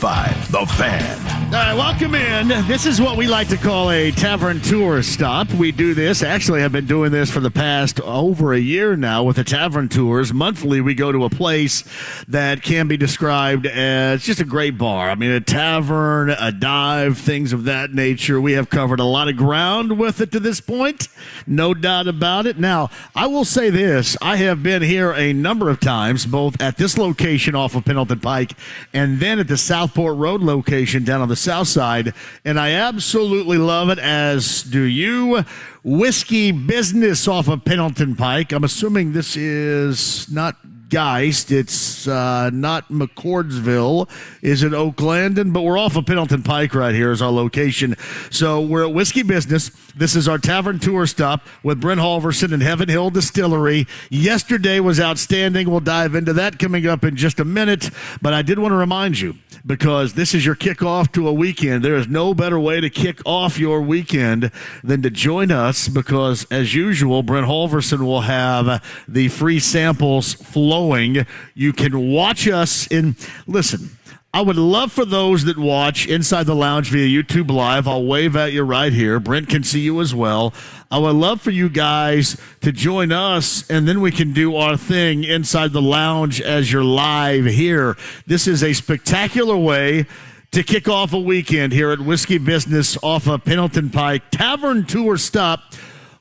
105.5, The Fan. All right, welcome in. This is what we like to call a tavern tour stop. We do this. Actually, I've been doing this for the past over a year now with the tavern tours. Monthly, we go to a place that can be described as just a great bar. I mean, a tavern, a dive, things of that nature. We have covered a lot of ground with it to this point. No doubt about it. Now, I will say this. I have been here a number of times, both at this location off of Pendleton Pike and then at the Southport Road location down on the south side, and I absolutely love it, as do you. Whiskey Business off of Pendleton Pike. I'm assuming this is not Geist. It's not McCordsville. Is it Oak Landon? But we're off of Pendleton Pike right here is our location. So we're at Whiskey Business. This is our tavern tour stop with Brent Halverson and Heaven Hill Distillery. Yesterday was outstanding. We'll dive into that coming up in just a minute. But I did want to remind you, because this is your kickoff to a weekend. There is no better way to kick off your weekend than to join us, because, as usual, Brent Halverson will have the free samples flowing. You can watch us in, listen, I would love for those that watch Inside the Lounge via YouTube Live. I'll wave at you right here. Brent can see you as well. I would love for you guys to join us, and then we can do our thing inside the lounge as you're live here. This is a spectacular way to kick off a weekend here at Whiskey Business off of Pendleton Pike. Tavern tour stop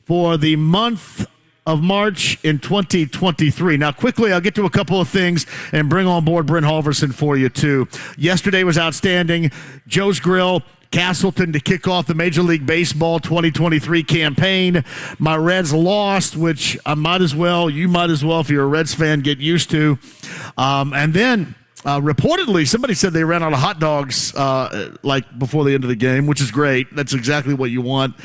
for the month of March in 2023. Now, quickly, I'll get to a couple of things and bring on board Brent Halverson for you, too. Yesterday was outstanding. Joe's Grill, Castleton to kick off the Major League Baseball 2023 campaign. My Reds lost, which you might as well, if you're a Reds fan, get used to. And then reportedly, somebody said they ran out of hot dogs before the end of the game, which is great. That's exactly what you want.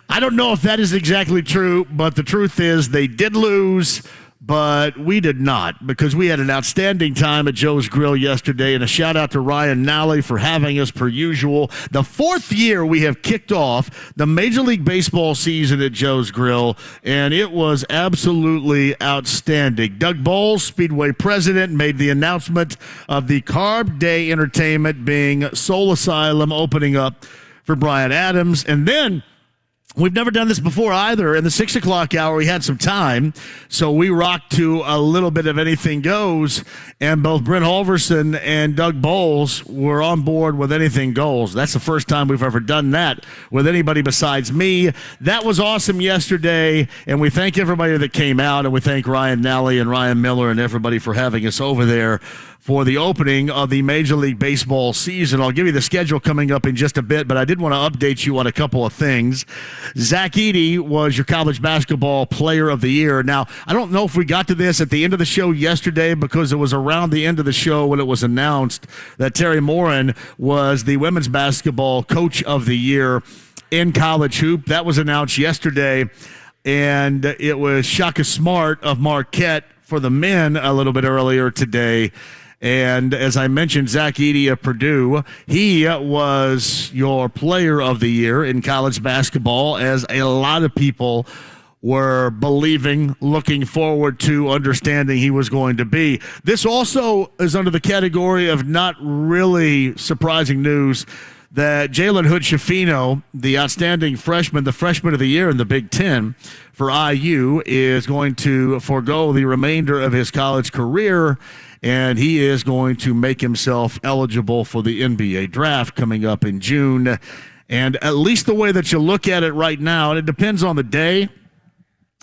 I don't know if that is exactly true, but the truth is they did lose, but we did not, because we had an outstanding time at Joe's Grill yesterday, and a shout-out to Ryan Nally for having us per usual. The fourth year we have kicked off the Major League Baseball season at Joe's Grill, and it was absolutely outstanding. Doug Bowles, Speedway president, made the announcement of the Carb Day Entertainment being Soul Asylum opening up for Bryan Adams, and then we've never done this before either. In the 6 o'clock hour, we had some time, so we rocked to a little bit of Anything Goes, and both Brent Halverson and Doug Bowles were on board with Anything Goes. That's the first time we've ever done that with anybody besides me. That was awesome yesterday, and we thank everybody that came out, and we thank Ryan Nally and Ryan Miller and everybody for having us over there for the opening of the Major League Baseball season. I'll give you the schedule coming up in just a bit, but I did want to update you on a couple of things. Zach Edey was your college basketball player of the year. Now, I don't know if we got to this at the end of the show yesterday, because it was around the end of the show when it was announced that Terry Morin was the women's basketball coach of the year in college hoop. That was announced yesterday, and it was Shaka Smart of Marquette for the men a little bit earlier today. And as I mentioned, Zach Edey of Purdue, he was your player of the year in college basketball, as a lot of people were believing, looking forward to, understanding he was going to be. This also is under the category of not really surprising news that Jalen Hood-Schifino, the outstanding freshman, the freshman of the year in the Big Ten for IU, is going to forego the remainder of his college career, and he is going to make himself eligible for the NBA draft coming up in June. And at least the way that you look at it right now, and it depends on the day,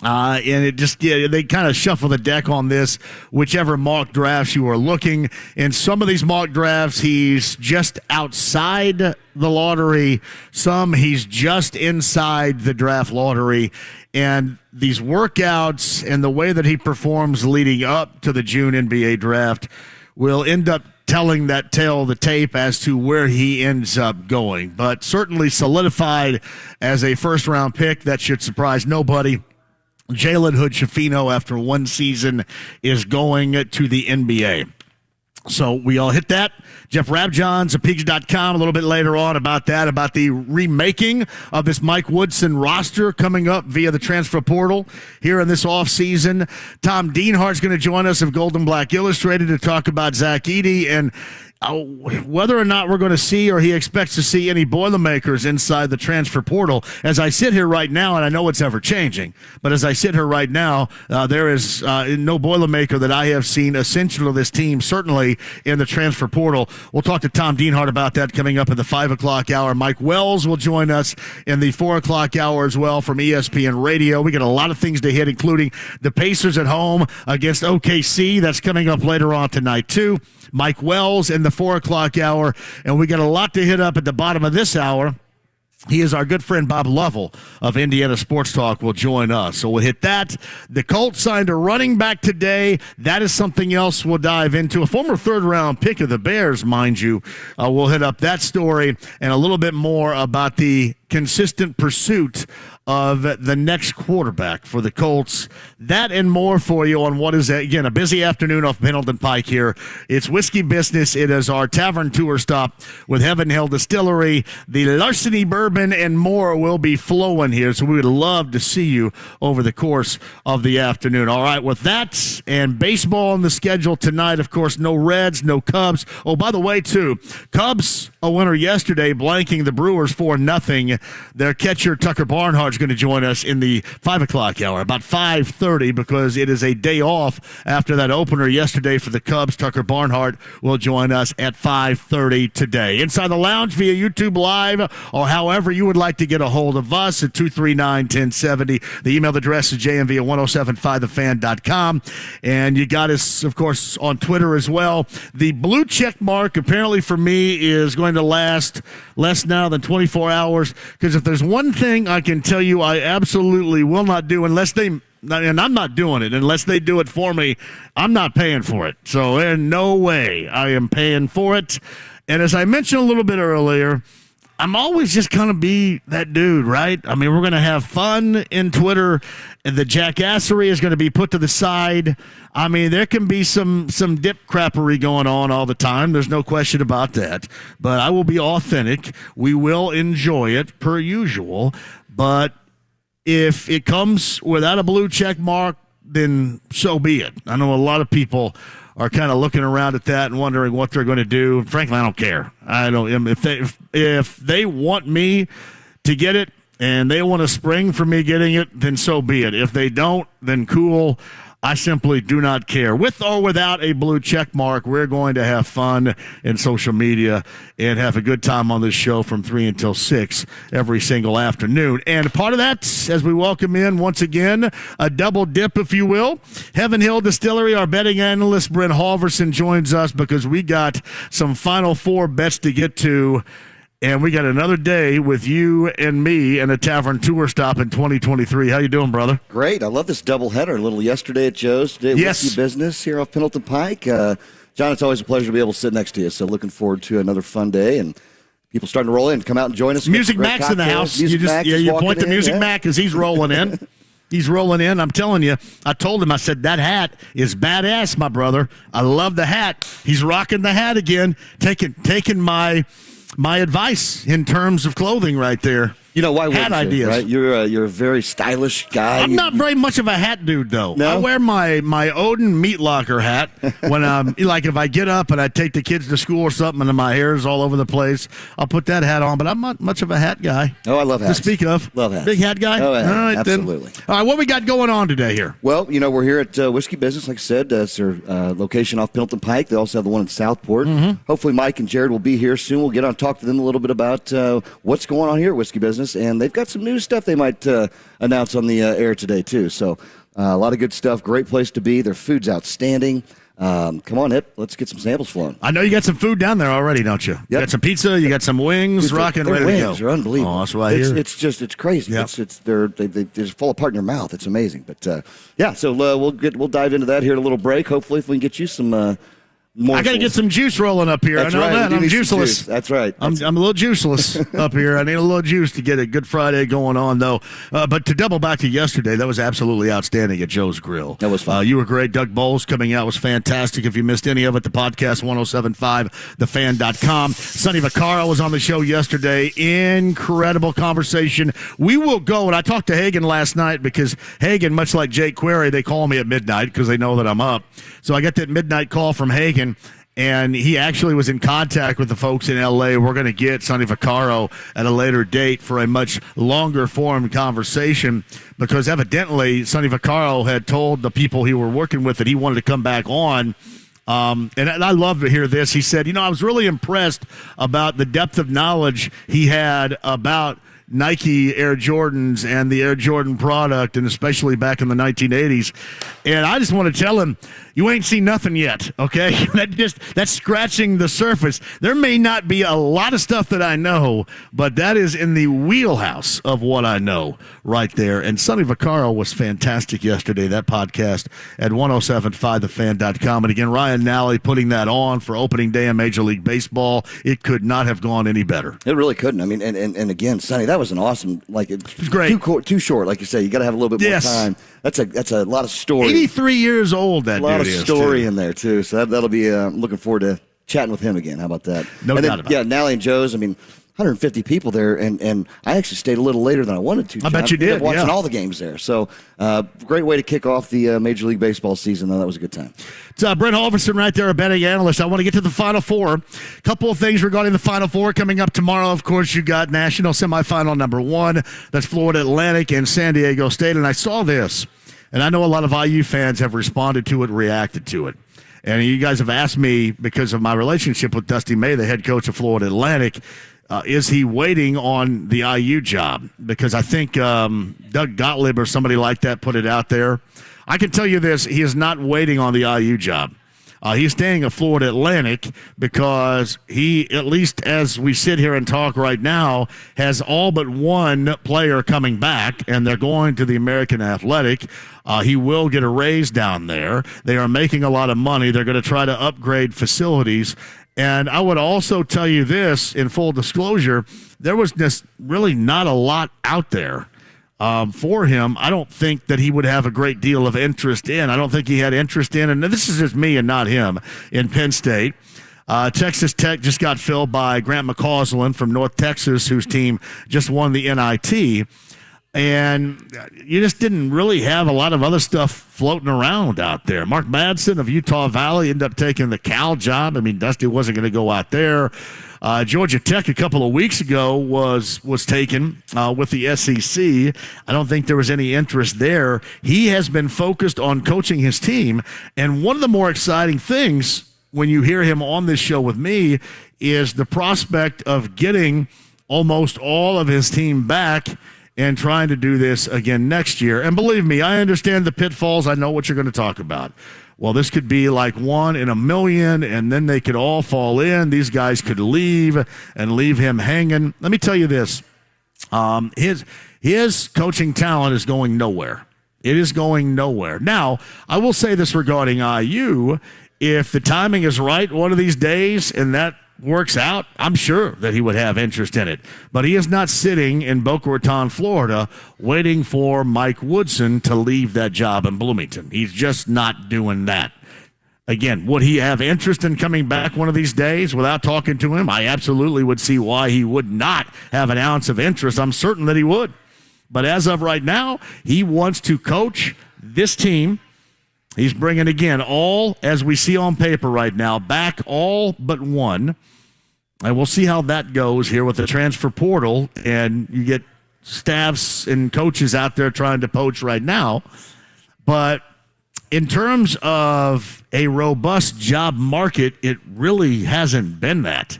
and it just, they kind of shuffle the deck on this, whichever mock drafts you are looking. In some of these mock drafts, he's just outside the lottery. Some he's just inside the draft lottery. And these workouts and the way that he performs leading up to the June NBA draft will end up telling that tale of the tape as to where he ends up going. But certainly solidified as a first-round pick. That should surprise nobody. Jalen Hood-Schifino, after one season, is going to the NBA. So we all hit that. Jeff Rabjohns of Pigs.com a little bit later on about that, about the remaking of this Mike Woodson roster coming up via the transfer portal here in this offseason. Tom Dienhart's going to join us of Gold and Black Illustrated to talk about Zach Edey. And whether or not we're going to see or he expects to see any Boilermakers inside the transfer portal. As I sit here right now, and I know it's ever changing, but as I sit here right now, there is no Boilermaker that I have seen essential to this team, certainly in the transfer portal. We'll talk to Tom Dienhart about that coming up in the 5 o'clock hour. Mike Wells will join us in the 4 o'clock hour as well from ESPN Radio. We got a lot of things to hit, including the Pacers at home against OKC. That's coming up later on tonight, too. Mike Wells in the 4 o'clock hour, and we got a lot to hit up at the bottom of this hour. He is our good friend Bob Lovell of Indiana Sports Talk will join us. So we'll hit that. The Colts signed a running back today. That is something else we'll dive into. A former third-round pick of the Bears, mind you. We'll hit up that story and a little bit more about the consistent pursuit of the next quarterback for the Colts. That and more for you on what is, again, a busy afternoon off Pendleton Pike here. It's Whiskey Business. It is our tavern tour stop with Heaven Hill Distillery. The Larceny Bourbon and more will be flowing here, so we would love to see you over the course of the afternoon. All right, with that and baseball on the schedule tonight, of course, no Reds, no Cubs. Oh, by the way, too, Cubs a winner yesterday, blanking the Brewers 4-0. Their catcher, Tucker Barnhart, is going to join us in the 5 o'clock hour, about 5:30, because it is a day off after that opener yesterday for the Cubs. Tucker Barnhart will join us at 5:30 today. Inside the Lounge via YouTube Live, or however you would like to get a hold of us at 239-1070. The email address is jmv at 1075thefan.com. And you got us, of course, on Twitter as well. The blue check mark, apparently for me, is going to last less now than 24 hours, because if there's one thing I can tell you I absolutely will not do unless they, and I'm not doing it unless they do it for me, I'm not paying for it. So there's no way I am paying for it. And as I mentioned a little bit earlier, I'm always just going to be that dude, right? I mean, we're going to have fun in Twitter, and the jackassery is going to be put to the side. I mean, there can be some dip crappery going on all the time. There's no question about that. But I will be authentic. We will enjoy it per usual. But if it comes without a blue check mark, then so be it. I know a lot of people are kind of looking around at that and wondering what they're going to do. Frankly, I don't care. I don't. If they want me to get it and they want to spring for me getting it, then so be it. If they don't, then cool. I simply do not care. With or without a blue check mark, we're going to have fun in social media and have a good time on this show from 3 until 6 every single afternoon. And part of that, as we welcome in once again, a double dip, if you will. Heaven Hill Distillery, our betting analyst, Brent Halverson, joins us because we got some Final Four bets to get to. And we got another day with you and me and a tavern tour stop in 2023. How you doing, brother? Great. I love this doubleheader. A little yesterday at Joe's, today at Whiskey Business here off Pendleton Pike. John, it's always a pleasure to be able to sit next to you. So looking forward to another fun day and people starting to roll in. Come out and join us. Music Mac's in the house. You point to Music Mac as he's rolling in. He's rolling in. I'm telling you, I told him, I said, that hat is badass, my brother. I love the hat. He's rocking the hat again, taking my advice in terms of clothing right there. You know, why hat wouldn't you, ideas. Right? You're a very stylish guy. I'm not very much of a hat dude, though. No? I wear my Odin Meat Locker hat when I'm like if I get up and I take the kids to school or something and my hair is all over the place. I'll put that hat on, but I'm not much of a hat guy. Oh, I love hats. To speak of, love hats. Big hat guy. Oh, yeah, all right, absolutely. Then. All right, what we got going on today here? Well, you know, we're here at Whiskey Business, like I said. It's their location off Pendleton Pike. They also have the one in Southport. Mm-hmm. Hopefully, Mike and Jared will be here soon. We'll get on and talk to them a little bit about what's going on here at Whiskey Business, and they've got some new stuff they might announce on the air today, too. So a lot of good stuff. Great place to be. Their food's outstanding. Come on, Hip. Let's get some samples flowing. I know you got some food down there already, don't you? You got some pizza. You got some wings, rocking, ready to go. They're unbelievable. Oh, that's what I hear. It's crazy. Yep. They just fall apart in your mouth. It's amazing. But yeah, so we'll dive into that here at a little break. Hopefully, if we can get you some. I got to get some juice rolling up here. That's I know right. that. I'm juiceless. That's right. I'm a little juiceless up here. I need a little juice to get a Good Friday going on, though. But to double back to yesterday, that was absolutely outstanding at Joe's Grill. That was fun. You were great. Doug Bowles coming out was fantastic. If you missed any of it, the podcast, 1075thefan.com. Sonny Vaccaro was on the show yesterday. Incredible conversation. We will go, and I talked to Hagan last night because Hagan, much like Jake Query, they call me at midnight because they know that I'm up. So I got that midnight call from Hagan. And he actually was in contact with the folks in L.A. We're going to get Sonny Vaccaro at a later date for a much longer form conversation because evidently Sonny Vaccaro had told the people he were working with that he wanted to come back on. And I love to hear this. He said, I was really impressed about the depth of knowledge he had about Nike Air Jordans and the Air Jordan product, and especially back in the 1980s. And I just want to tell him, you ain't seen nothing yet, okay? That's scratching the surface. There may not be a lot of stuff that I know, but that is in the wheelhouse of what I know right there. And Sonny Vaccaro was fantastic yesterday, that podcast at 1075thefan.com. And again, Ryan Nally putting that on for opening day in Major League Baseball. It could not have gone any better. It really couldn't. I mean, and again, Sonny, that was an awesome, it was great. Too short, like you say. You got to have a little bit more time. That's a lot of story. 83 years old, that dude is. A lot of story in there, too. So that'll be looking forward to chatting with him again. How about that? No doubt about it. Yeah, Nally and Joe's, 150 people there, and I actually stayed a little later than I wanted to. I bet you did, watching all the games there. So great way to kick off the Major League Baseball season, though. That was a good time. It's Brent Halverson right there, a betting analyst. I want to get to the Final Four. A couple of things regarding the Final Four coming up tomorrow. Of course, you got national semifinal number 1. That's Florida Atlantic and San Diego State. And I saw this, and I know a lot of IU fans have responded to it, reacted to it. And you guys have asked me, because of my relationship with Dusty May, the head coach of Florida Atlantic, is he waiting on the IU job? Because I think Doug Gottlieb or somebody like that put it out there. I can tell you this, he is not waiting on the IU job. He's staying at Florida Atlantic because he, at least as we sit here and talk right now, has all but one player coming back, and they're going to the American Athletic. He will get a raise down there. They are making a lot of money. They're going to try to upgrade facilities. And I would also tell you this, in full disclosure, there was just really not a lot out there for him. I don't think that he would have a great deal of interest in. I don't think he had interest in, and this is just me and not him, in Penn State. Texas Tech just got filled by Grant McCausland from North Texas, whose team just won the NIT. And you just didn't really have a lot of other stuff floating around out there. Mark Madsen of Utah Valley ended up taking the Cal job. Dusty wasn't going to go out there. Georgia Tech a couple of weeks ago was taken with the SEC. I don't think there was any interest there. He has been focused on coaching his team. And one of the more exciting things when you hear him on this show with me is the prospect of getting almost all of his team back and trying to do this again next year. And believe me, I understand the pitfalls. I know what you're going to talk about. Well, this could be like 1 in a million, and then they could all fall in. These guys could leave and leave him hanging. Let me tell you this. His coaching talent is going nowhere. It is going nowhere. Now, I will say this regarding IU. If the timing is right one of these days and that works out, I'm sure that he would have interest in it. But he is not sitting in Boca Raton, Florida, waiting for Mike Woodson to leave that job in Bloomington. He's just not doing that. Again, would he have interest in coming back one of these days without talking to him? I absolutely would see why he would not have an ounce of interest. I'm certain that he would. But as of right now, he wants to coach this team. He's bringing, again, all, as we see on paper right now, back all but one. And we'll see how that goes here with the transfer portal. And you get staffs and coaches out there trying to poach right now. But in terms of a robust job market, it really hasn't been that,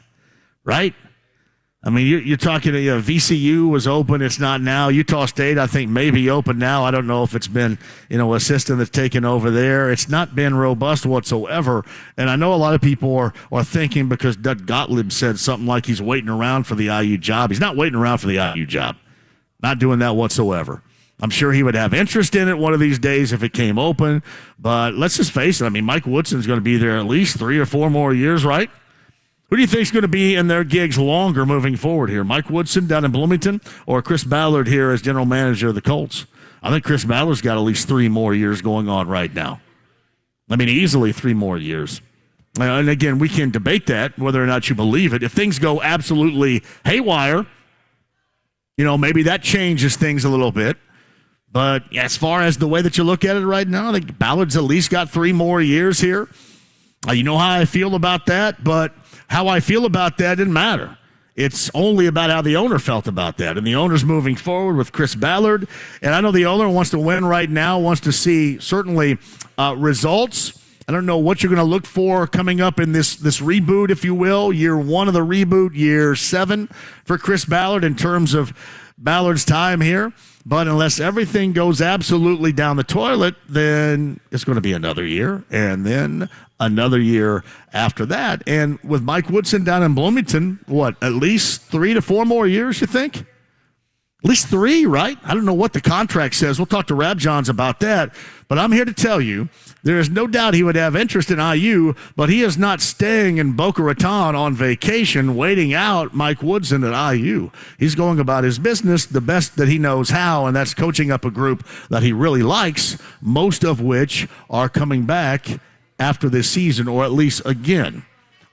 right? I mean, you're talking, VCU was open. It's not now. Utah State, I think, may be open now. I don't know if it's been, a system that's taken over there. It's not been robust whatsoever. And I know a lot of people are thinking because Doug Gottlieb said something like he's waiting around for the IU job. He's not waiting around for the IU job. Not doing that whatsoever. I'm sure he would have interest in it one of these days if it came open. But let's just face it. I mean, Mike Woodson's going to be there at least 3 or 4 more years, right? Who do you think is going to be in their gigs longer moving forward here? Mike Woodson down in Bloomington or Chris Ballard here as general manager of the Colts? I think Chris Ballard's got at least 3 more years going on right now. I mean, easily 3 more years. And again, we can debate that, whether or not you believe it. If things go absolutely haywire, maybe that changes things a little bit. But as far as the way that you look at it right now, I think Ballard's at least got 3 more years here. You know how I feel about that, but how I feel about that didn't matter. It's only about how the owner felt about that. And the owner's moving forward with Chris Ballard. And I know the owner wants to win right now, wants to see certainly results. I don't know what you're going to look for coming up in this reboot, if you will, year 1 of the reboot, year 7 for Chris Ballard in terms of Ballard's time here. But unless everything goes absolutely down the toilet, then it's going to be another year and then another year after that. And with Mike Woodson down in Bloomington, at least 3 to 4 more years, you think? At least 3, right? I don't know what the contract says. We'll talk to Rabjohns about that. But I'm here to tell you, there is no doubt he would have interest in IU, but he is not staying in Boca Raton on vacation waiting out Mike Woodson at IU. He's going about his business the best that he knows how, and that's coaching up a group that he really likes, most of which are coming back after this season, or at least, again,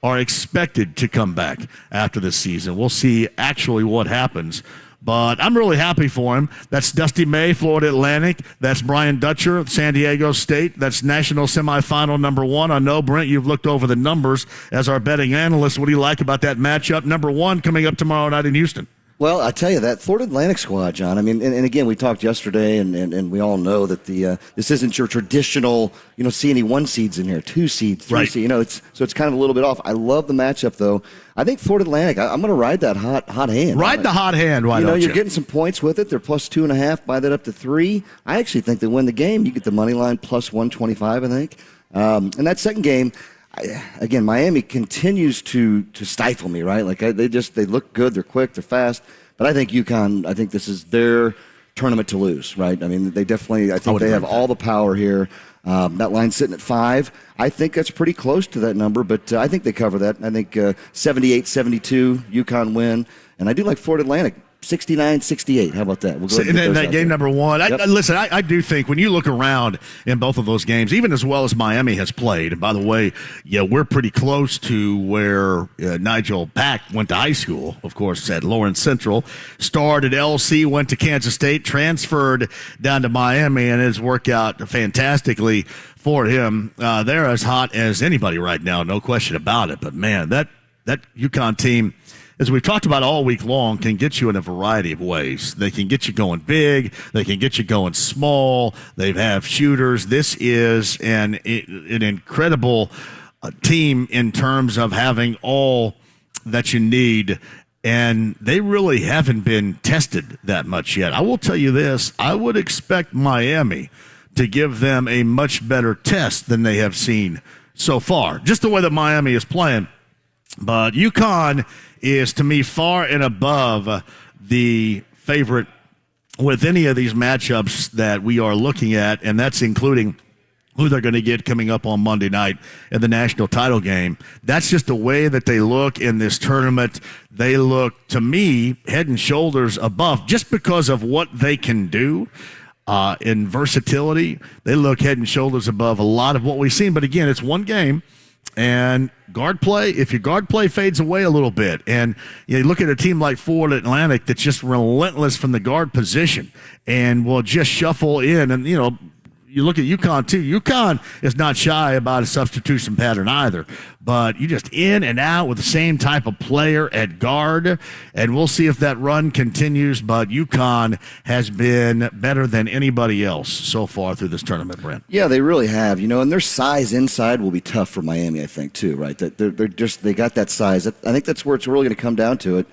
are expected to come back after this season. We'll see actually what happens. But I'm really happy for him. That's Dusty May, Florida Atlantic. That's Brian Dutcher, San Diego State. That's national semifinal number 1. I know, Brent, you've looked over the numbers as our betting analyst. What do you like about that matchup? Number 1 coming up tomorrow night in Houston. Well, I tell you, that Florida Atlantic squad, John, I mean, and again, we talked yesterday, and we all know that this isn't your traditional, see any 1 seeds in here, 2 seeds, 3 right. seeds, so it's kind of a little bit off. I love the matchup, though. I think Florida Atlantic, I'm going to ride that hot hand. Ride the hot hand, why don't you? You're getting some points with it. They're plus 2.5, buy that up to 3. I actually think they win the game. You get the money line plus 125, I think. And that second game, again, Miami continues to stifle me, right? Like they look good, they're quick, they're fast. But I think UConn, I think this is their tournament to lose, right? I mean, they definitely, I think they have all the power here. That line's sitting at 5. I think that's pretty close to that number, but I think they cover that. I think 78-72, UConn win. And I do like Florida Atlantic. 69-68. How about that? We'll go ahead and in that game number 1. Yep. Listen, I do think when you look around in both of those games, even as well as Miami has played, and by the way, we're pretty close to where Nigel Pack went to high school, of course, at Lawrence Central, starred at LC, went to Kansas State, transferred down to Miami, and has worked out fantastically for him. They're as hot as anybody right now, no question about it. But, man, that UConn team, as we've talked about all week long, can get you in a variety of ways. They can get you going big. They can get you going small. They have shooters. This is an incredible team in terms of having all that you need, and they really haven't been tested that much yet. I will tell you this. I would expect Miami to give them a much better test than they have seen so far, just the way that Miami is playing. But UConn is, to me, far and above the favorite with any of these matchups that we are looking at, and that's including who they're going to get coming up on Monday night in the national title game. That's just the way that they look in this tournament. They look, to me, head and shoulders above just because of what they can do. In versatility, they look head and shoulders above a lot of what we've seen. But again, it's one game. And guard play, if your guard play fades away a little bit, and you look at a team like Florida Atlantic that's just relentless from the guard position and will just shuffle in, and you look at UConn too. UConn is not shy about a substitution pattern either, but you just in and out with the same type of player at guard, and we'll see if that run continues. But UConn has been better than anybody else so far through this tournament, Brent. Yeah, they really have. And their size inside will be tough for Miami, I think, too. Right? That they got that size. I think that's where it's really going to come down to it.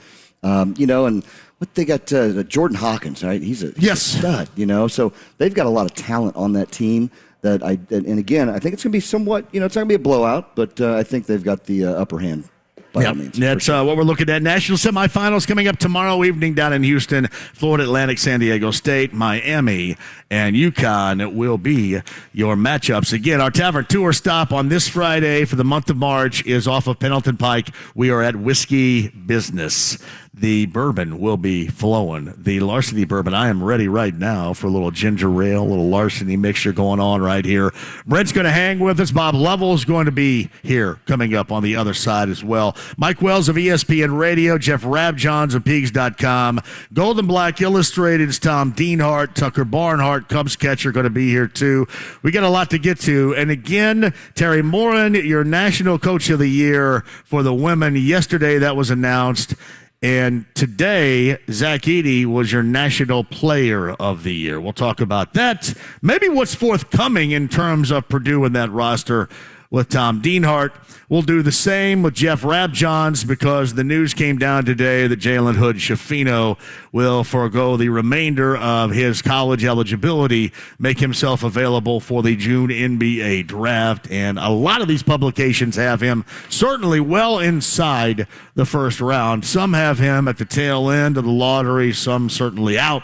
And what they got, Jordan Hawkins, right? He's a stud, So they've got a lot of talent on that team. And again, I think it's going to be somewhat, it's not going to be a blowout, but I think they've got the upper hand. By all means, that's what we're looking at. National semifinals coming up tomorrow evening down in Houston. Florida Atlantic, San Diego State, Miami, and UConn will be your matchups. Again, our Tavern Tour stop on this Friday for the month of March is off of Pendleton Pike. We are at Whiskey Business. the bourbon will be flowing. The Larceny bourbon. I am ready right now for a little ginger ale, a little Larceny mixture going on right here. Brent's going to hang with us. Bob Lovell's going to be here coming up on the other side as well. Mike Wells of ESPN Radio, Jeff Rabjohns of Pigs.com, Golden Black Illustrated's Tom Dienhart, Tucker Barnhart, Cubs catcher, going to be here too. We got a lot to get to. And again, Terry Morin, your National Coach of the Year for the women. Yesterday that was announced. And today, Zach Edey was your National Player of the Year. We'll talk about that. Maybe what's forthcoming in terms of Purdue in that roster with Tom Dienhart. We'll do the same with Jeff Rabjohns because the news came down today that Jalen Hood-Schifino will forego the remainder of his college eligibility, make himself available for the June NBA draft. And a lot of these publications have him certainly well inside the first round. Some have him at the tail end of the lottery, some certainly out.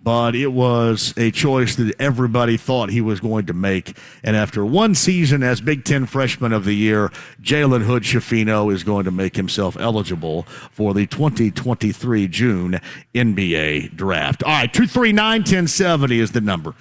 But it was a choice that everybody thought he was going to make. And after one season as Big Ten Freshman of the Year, Jalen Hood-Schifino is going to make himself eligible for the 2023 June NBA draft. All right, 239-1070 is the number.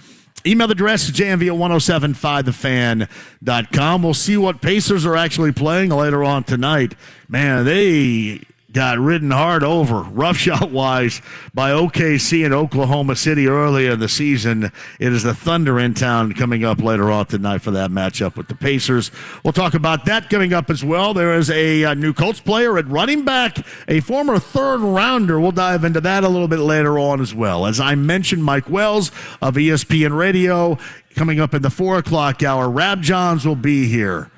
Email address is jmv at 1075thefan.com. We'll see what Pacers are actually playing later on tonight. Man, they got ridden hard over, rough shot-wise, by OKC and Oklahoma City earlier in the season. It is the Thunder in town coming up later on tonight for that matchup with the Pacers. We'll talk about that coming up as well. There is a new Colts player at running back, a former third-rounder. We'll dive into that a little bit later on as well. As I mentioned, Mike Wells of ESPN Radio coming up in the 4 o'clock hour. Rabjohns will be here.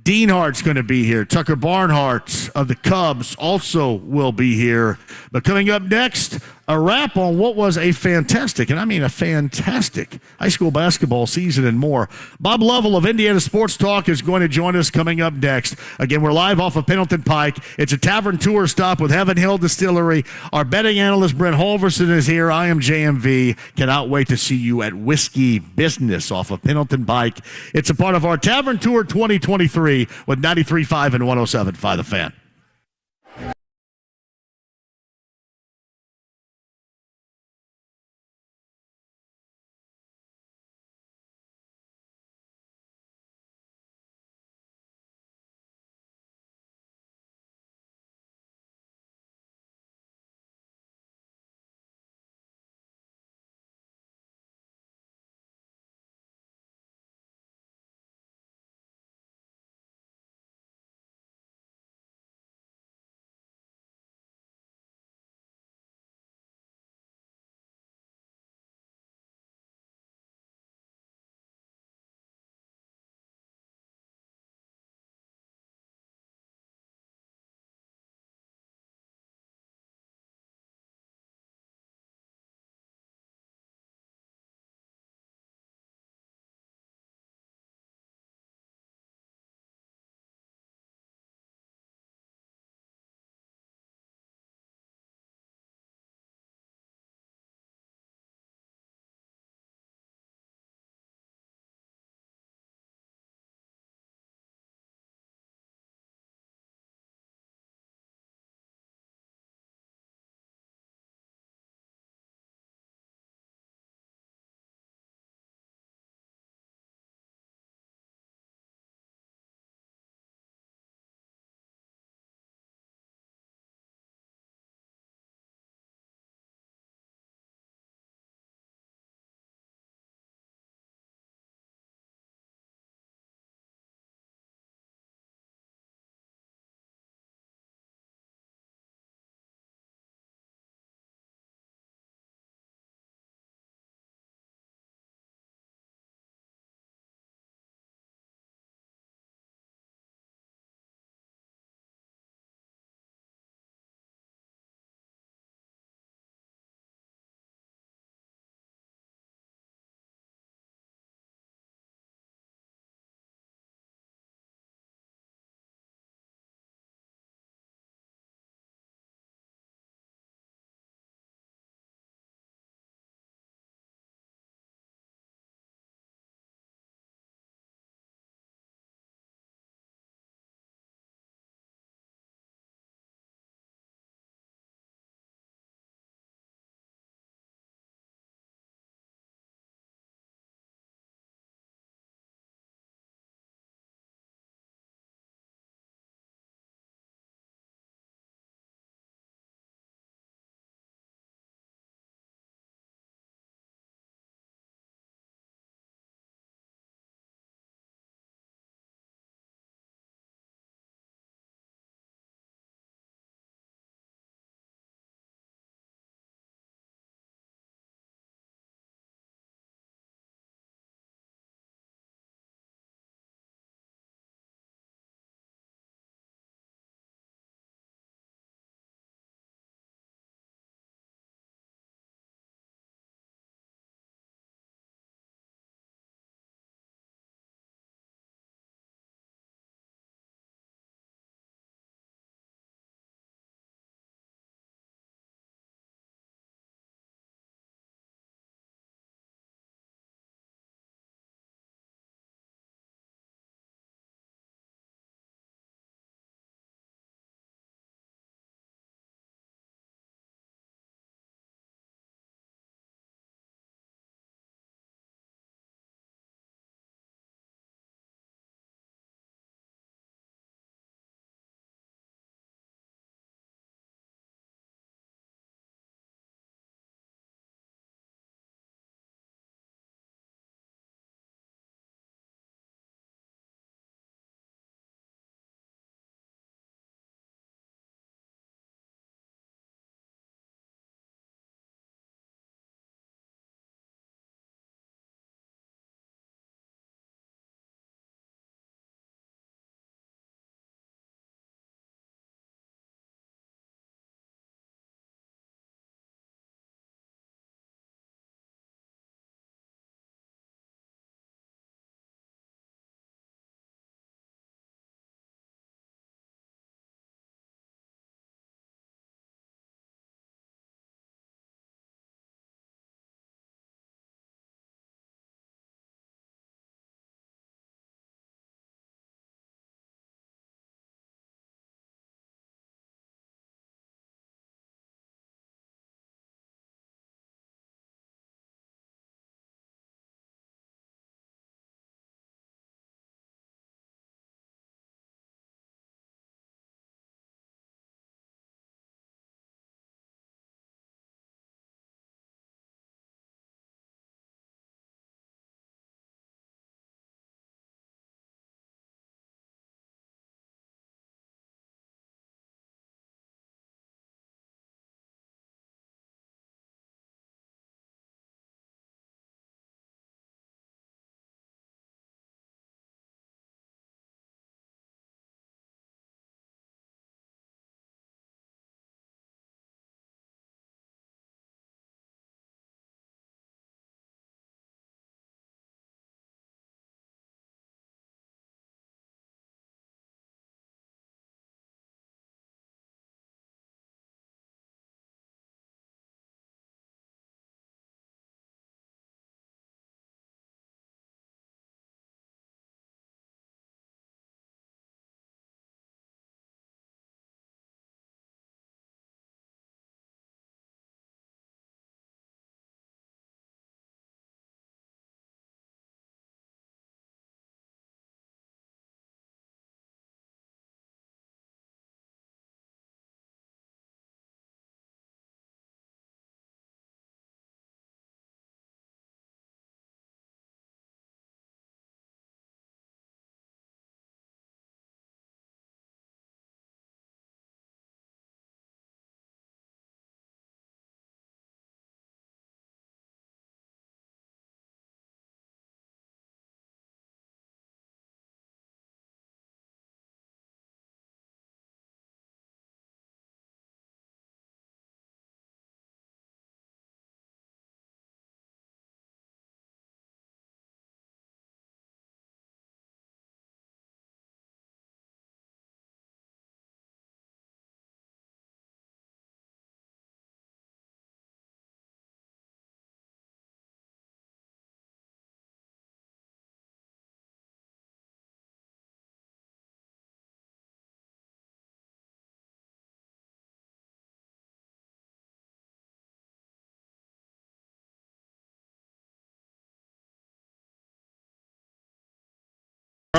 Dienhart's going to be here. Tucker Barnhart of the Cubs also will be here. But coming up next, a wrap on what was a fantastic, and I mean a fantastic, high school basketball season and more. Bob Lovell of Indiana Sports Talk is going to join us coming up next. Again, we're live off of Pendleton Pike. It's a tavern tour stop with Heaven Hill Distillery. Our betting analyst, Brent Holverson, is here. I am JMV. Cannot wait to see you at Whiskey Business off of Pendleton Pike. It's a part of our Tavern Tour 2023 with 93.5 and 107.5 The Fan.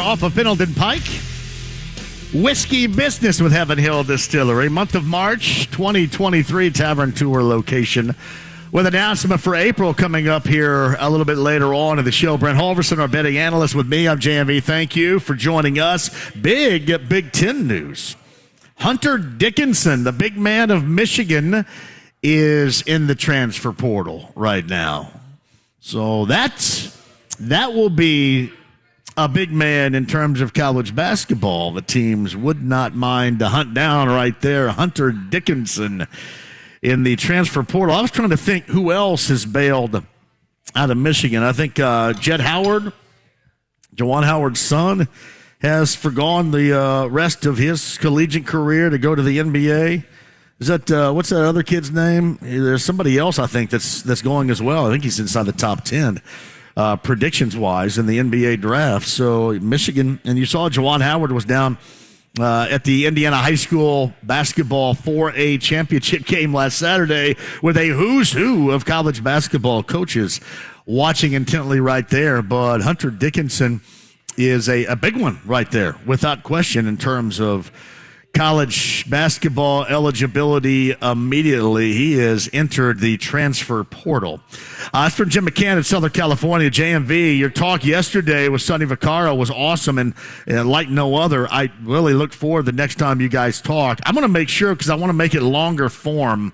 off of Pendleton Pike. Whiskey Business with Heaven Hill Distillery. Month of March 2023 Tavern Tour location. With announcement for April coming up here a little bit later on in the show. Brent Halverson, our betting analyst with me. I'm JMV. Thank you for joining us. Big Big Ten news. Hunter Dickinson, the big man of Michigan, is in the transfer portal right now. So that will be a big man in terms of college basketball. The teams would not mind to hunt down right there Hunter Dickinson in the transfer portal. I was trying to think who else has bailed out of Michigan. I think Jett Howard, Juwan Howard's son, has forgone the rest of his collegiate career to go to the NBA. Is that what's that other kid's name? There's somebody else I think that's going as well. I think he's inside the top 10 predictions-wise in the NBA draft. So Michigan, and you saw Juwan Howard was down at the Indiana High School basketball 4A championship game last Saturday with a who's who of college basketball coaches watching intently right there. But Hunter Dickinson is a big one right there, without question, in terms of college basketball eligibility immediately. He has entered the transfer portal. It's from Jim McCann in Southern California, JMV. Your talk yesterday with Sonny Vaccaro was awesome and like no other. I really look forward the next time you guys talk. I'm going to make sure, because I want to make it longer form.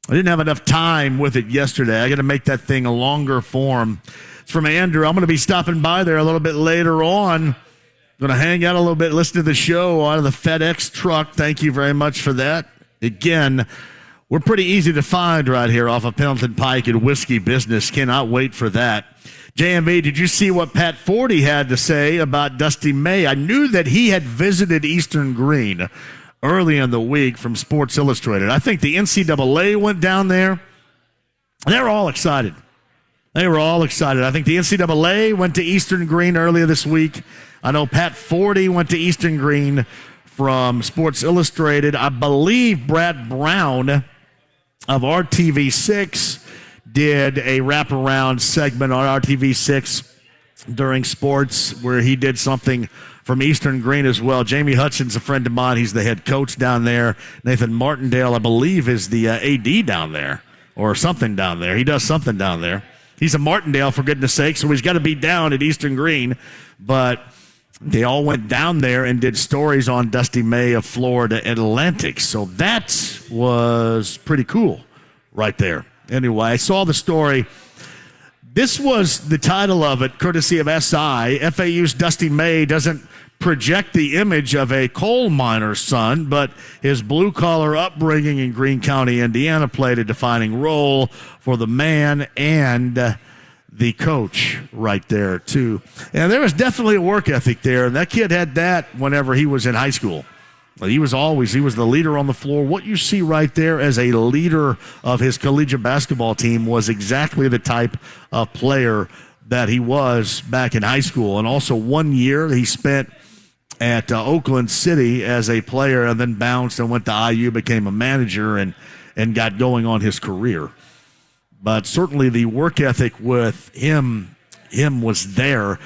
I didn't have enough time with it yesterday. I got to make that thing a longer form. It's from Andrew. I'm going to be stopping by there a little bit later on. Going to hang out a little bit, listen to the show out of the FedEx truck. Thank you very much for that. Again, we're pretty easy to find right here off of Pendleton Pike and Whiskey Business. Cannot wait for that. JMV, did you see what Pat Forty had to say about Dusty May? I knew that he had visited Eastern Green early in the week from Sports Illustrated. I think the NCAA went down there. They were all excited. They were all excited. I think the NCAA went to Eastern Green earlier this week. I know Pat Forty went to Eastern Green from Sports Illustrated. I believe Brad Brown of RTV6 did a wraparound segment on RTV6 during sports where he did something from Eastern Green as well. Jamie Hudson's a friend of mine. He's the head coach down there. Nathan Martindale, I believe, is the AD down there or something down there. He does something down there. He's a Martindale, for goodness sake, so he's got to be down at Eastern Green. But they all went down there and did stories on Dusty May of Florida Atlantic. So that was pretty cool right there. Anyway, I saw the story. This was the title of it, courtesy of SI. FAU's Dusty May doesn't project the image of a coal miner's son, but his blue-collar upbringing in Greene County, Indiana, played a defining role for the man and the coach right there, too. And there was definitely a work ethic there, and that kid had that whenever he was in high school. He was the leader on the floor. What you see right there as a leader of his collegiate basketball team was exactly the type of player that he was back in high school. And also 1 year he spent at Oakland City as a player and then bounced and went to IU, became a manager, and got going on his career. But certainly the work ethic with him was there.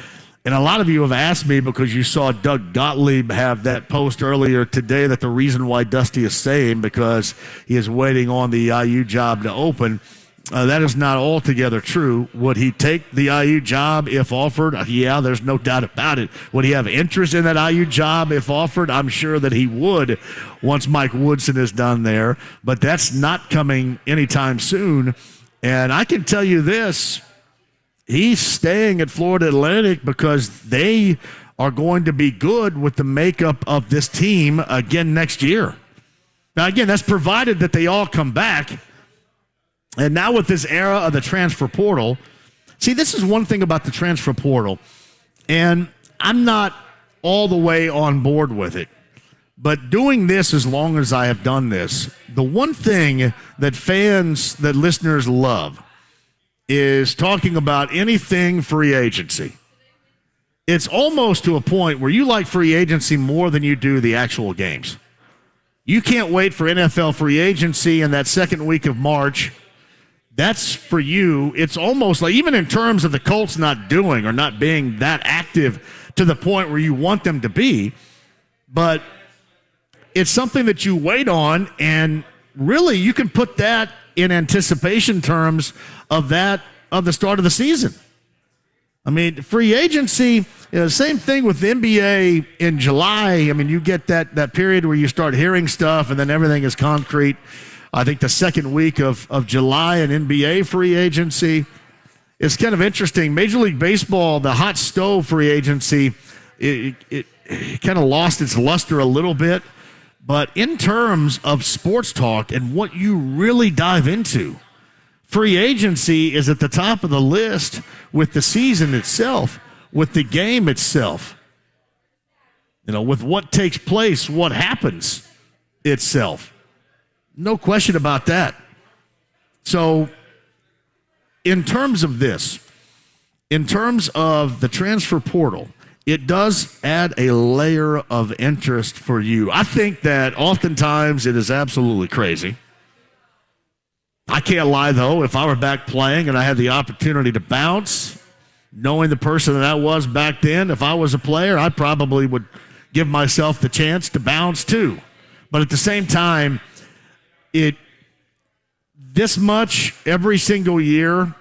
And a lot of you have asked me, because you saw Doug Gottlieb have that post earlier today, that the reason why Dusty is staying because he is waiting on the IU job to open. That is not altogether true. Would he take the IU job if offered? Yeah, there's no doubt about it. Would he have interest in that IU job if offered? I'm sure that he would once Mike Woodson is done there. But that's not coming anytime soon. And I can tell you this, he's staying at Florida Atlantic because they are going to be good with the makeup of this team again next year. Now, again, that's provided that they all come back. And now with this era of the transfer portal, see, this is one thing about the transfer portal, and I'm not all the way on board with it. But doing this as long as I have done this, the one thing that fans, that listeners love is talking about anything free agency. It's almost to a point where you like free agency more than you do the actual games. You can't wait for NFL free agency in that second week of March. that's for you. It's almost like, even in terms of the Colts not doing or not being that active to the point where you want them to be, but it's something that you wait on, and really you can put that in anticipation terms of the start of the season. I mean, free agency, same thing with the NBA in July. I mean, you get that period where you start hearing stuff and then everything is concrete. I think the second week of July in NBA free agency is kind of interesting. Major League Baseball, the hot stove free agency, it kind of lost its luster a little bit. But in terms of sports talk and what you really dive into, free agency is at the top of the list with the season itself, with the game itself, with what takes place, what happens itself. No question about that. So in terms of this, in terms of the transfer portal, it does add a layer of interest for you. I think that oftentimes it is absolutely crazy. I can't lie, though. If I were back playing and I had the opportunity to bounce, knowing the person that I was back then, if I was a player, I probably would give myself the chance to bounce too. But at the same time, this much every single year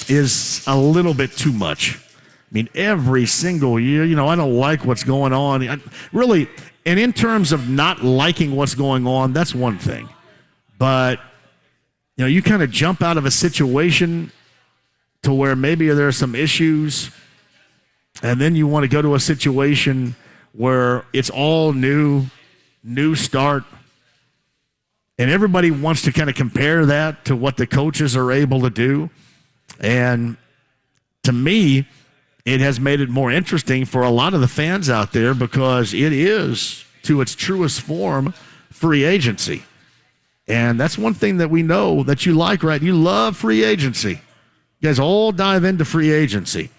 is a little bit too much. I mean, every single year, I don't like what's going on. And in terms of not liking what's going on, that's one thing. But, you kind of jump out of a situation to where maybe there are some issues, and then you want to go to a situation where it's all new start, and everybody wants to kind of compare that to what the coaches are able to do. And to me, it has made it more interesting for a lot of the fans out there because it is, to its truest form, free agency. And that's one thing that we know that you like, right? You love free agency. You guys all dive into free agency.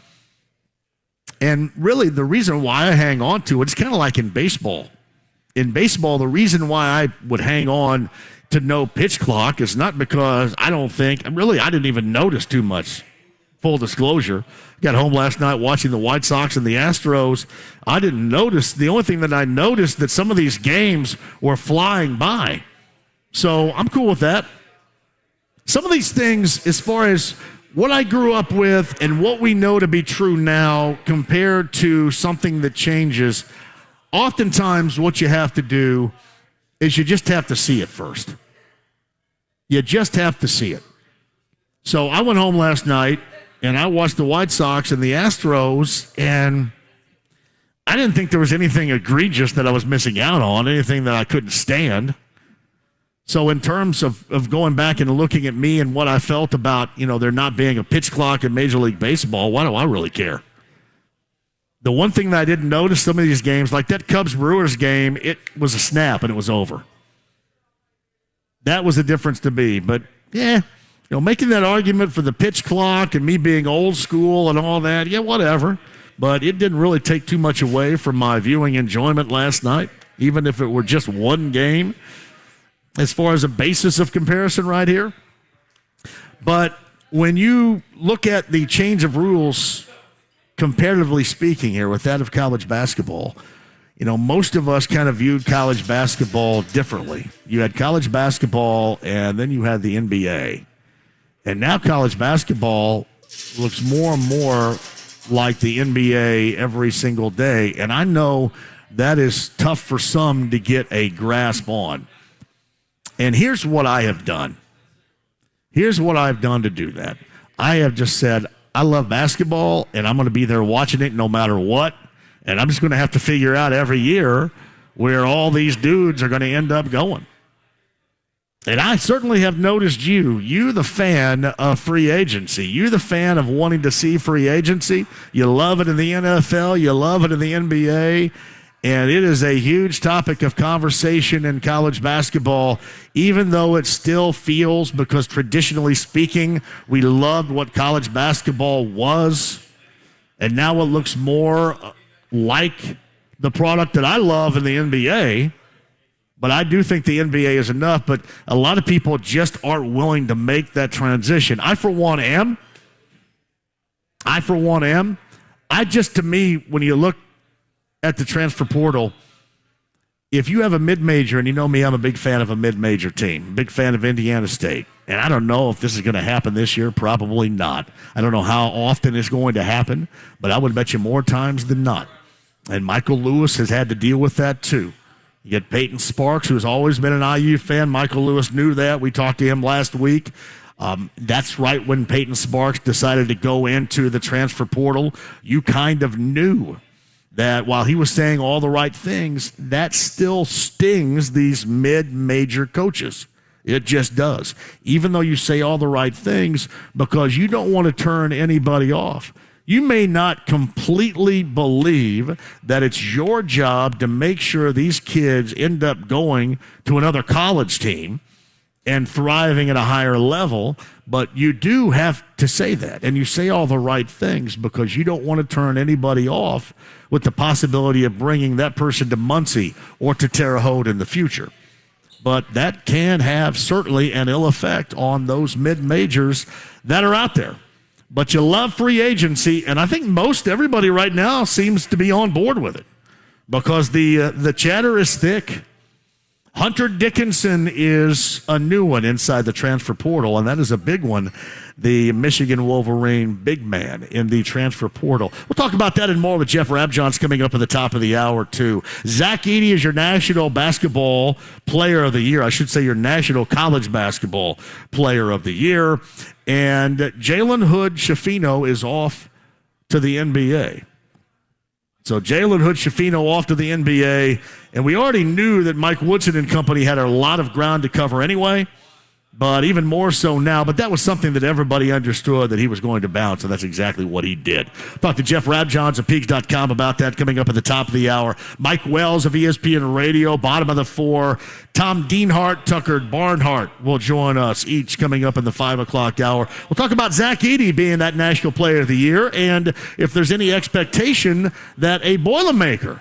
And really, the reason why I hang on to it, it's kind of like in baseball. In baseball, the reason why I would hang on to no pitch clock is not because I didn't even notice too much. Full disclosure, got home last night watching the White Sox and the Astros. I didn't notice. The only thing that I noticed that some of these games were flying by. So I'm cool with that. Some of these things, as far as what I grew up with and what we know to be true now compared to something that changes, oftentimes what you have to do is you just have to see it first. You just have to see it. So I went home last night and I watched the White Sox and the Astros, and I didn't think there was anything egregious that I was missing out on, anything that I couldn't stand. So in terms of going back and looking at me and what I felt about, there not being a pitch clock in Major League Baseball, why do I really care? The one thing that I didn't notice some of these games, like that Cubs-Brewers game, it was a snap and it was over. That was the difference to me. But, making that argument for the pitch clock and me being old school and all that, whatever. But it didn't really take too much away from my viewing enjoyment last night, even if it were just one game, as far as a basis of comparison right here. But when you look at the change of rules, comparatively speaking here, with that of college basketball, most of us kind of viewed college basketball differently. You had college basketball, and then you had the NBA. And now college basketball looks more and more like the NBA every single day. And I know that is tough for some to get a grasp on. And here's what I have done. Here's what I've done to do that. I have just said, I love basketball, and I'm going to be there watching it no matter what. And I'm just going to have to figure out every year where all these dudes are going to end up going. And I certainly have noticed you the fan of free agency. You the fan of wanting to see free agency. You love it in the NFL. You love it in the NBA. And it is a huge topic of conversation in college basketball, even though it still feels, because traditionally speaking, we loved what college basketball was. And now it looks more like the product that I love in the NBA. But I do think the NBA is enough, but a lot of people just aren't willing to make that transition. I, for one, am. To me, when you look at the transfer portal, if you have a mid-major, and you know me, I'm a big fan of a mid-major team, big fan of Indiana State, and I don't know if this is going to happen this year, probably not. I don't know how often it's going to happen, but I would bet you more times than not. And Michael Lewis has had to deal with that too. You get Peyton Sparks, who has always been an IU fan. Michael Lewis knew that. We talked to him last week. That's right when Peyton Sparks decided to go into the transfer portal. You kind of knew that while he was saying all the right things, that still stings these mid-major coaches. It just does. Even though you say all the right things, because you don't want to turn anybody off. You may not completely believe that it's your job to make sure these kids end up going to another college team and thriving at a higher level, but you do have to say that. And you say all the right things because you don't want to turn anybody off with the possibility of bringing that person to Muncie or to Terre Haute in the future. But that can have certainly an ill effect on those mid-majors that are out there. But you love free agency, and I think most everybody right now seems to be on board with it because the chatter is thick. Hunter Dickinson is a new one inside the transfer portal, and that is a big one, the Michigan Wolverine big man in the transfer portal. We'll talk about that and more with Jeff Rabjohns coming up at the top of the hour, too. Zach Edey is your National Basketball Player of the Year. I should say your National College Basketball Player of the Year. And Jalen Hood-Schifino is off to the NBA. So Jalen Hood-Schifino off to the NBA, and we already knew that Mike Woodson and company had a lot of ground to cover anyway, but even more so now. But that was something that everybody understood that he was going to bounce, and that's exactly what he did. Talk to Jeff Rabjohns of Peaks.com about that coming up at the top of the hour. Mike Wells of ESPN Radio, bottom of the four. Tom Dienhart, Tucker Barnhart will join us each coming up in the 5 o'clock hour. We'll talk about Zach Edey being that National Player of the Year, and if there's any expectation that a Boilermaker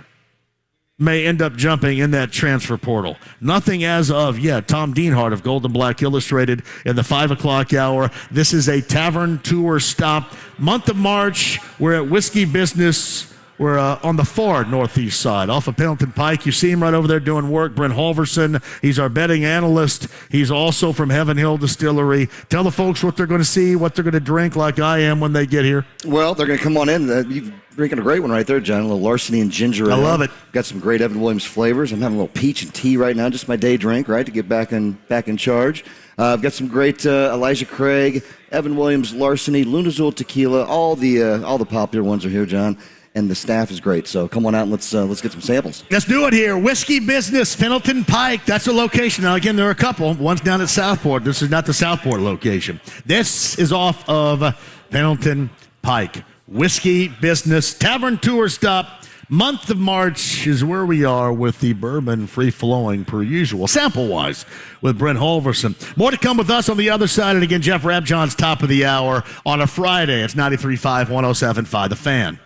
may end up jumping in that transfer portal. Nothing as of yet. Tom Dienhart of Gold and Black Illustrated in the 5 o'clock hour. This is a tavern tour stop. Month of March, we're at Whiskey Business. We're on the far northeast side, off of Pendleton Pike. You see him right over there doing work. Brent Halverson, he's our betting analyst. He's also from Heaven Hill Distillery. Tell the folks what they're going to see, what they're going to drink like I am when they get here. Well, they're going to come on in. You're drinking a great one right there, John. A little larceny and ginger ale. I love it. Got some great Evan Williams flavors. I'm having a little peach and tea right now, just my day drink, right, to get back in charge. I've got some great Elijah Craig, Evan Williams larceny, Lunazul tequila. All the popular ones are here, John. And the staff is great. So come on out and let's get some samples. Let's do it here. Whiskey Business, Pendleton Pike. That's the location. Now, again, there are a couple. One's down at Southport. This is not the Southport location. This is off of Pendleton Pike. Whiskey Business, tavern tour stop. Month of March is where we are with the bourbon free-flowing per usual, sample-wise, with Brent Halverson. More to come with us on the other side. And again, Jeff Rabjohns, top of the hour on a Friday. It's 93.5, 107.5, The Fan.